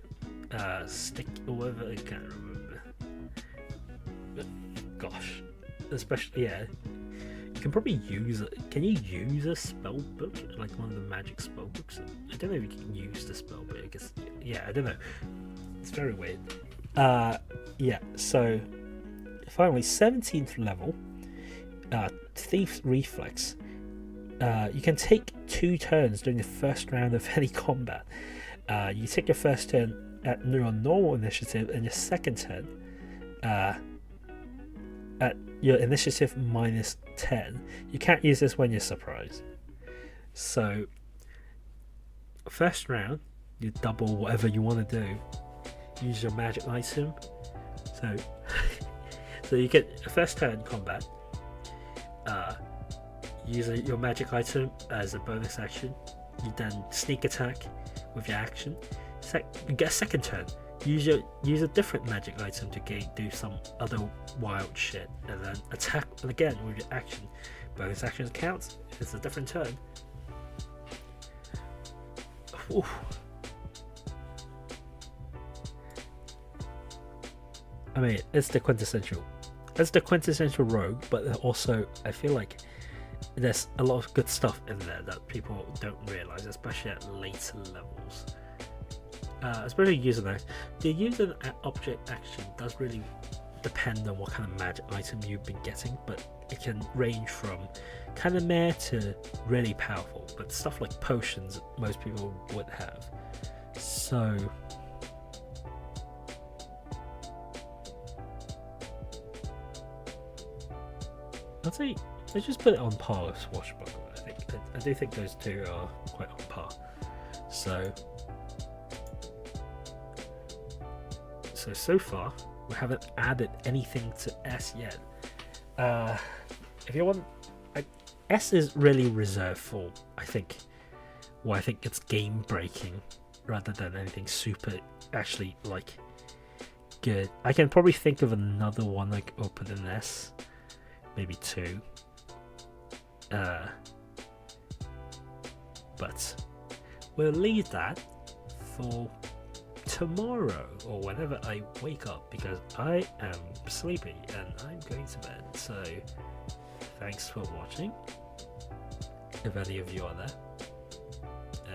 stick or whatever? I can't remember. But gosh, especially yeah. You can probably use it. Can you use a spell book, like one of the magic spell books? I don't know if you can use the spell book. I guess yeah. I don't know. It's very weird. Yeah. So finally, 17th level, Thief's Reflex. You can take 2 turns during the first round of any combat. You take your first turn at your normal initiative, and your second turn at your initiative minus 10. You can't use this when you're surprised. So first round, you double whatever you want to do. Use your magic item. So you get a first turn combat. Use your magic item as a bonus action. You then sneak attack with your action. You get a second turn. Use a different magic item to do some other wild shit, and then attack again with your action. Bonus action counts. It's a different turn. Oof. I mean, it's the quintessential rogue, but also I feel like there's a lot of good stuff in there that people don't realize, especially at later levels. Especially using that. The using an object action does really depend on what kind of magic item you've been getting, but it can range from kind of meh to really powerful. But stuff like potions, most people would have. So I'd say let's just put it on par with Swashbuckler. I do think those two are quite on par. So far we haven't added anything to S yet. If you want, S is really reserved for I think it's game breaking rather than anything super actually like good. I can probably think of another one like open than S, maybe 2. But we'll leave that for tomorrow or whenever I wake up, because I am sleepy and I'm going to bed. So thanks for watching. if any of you are there.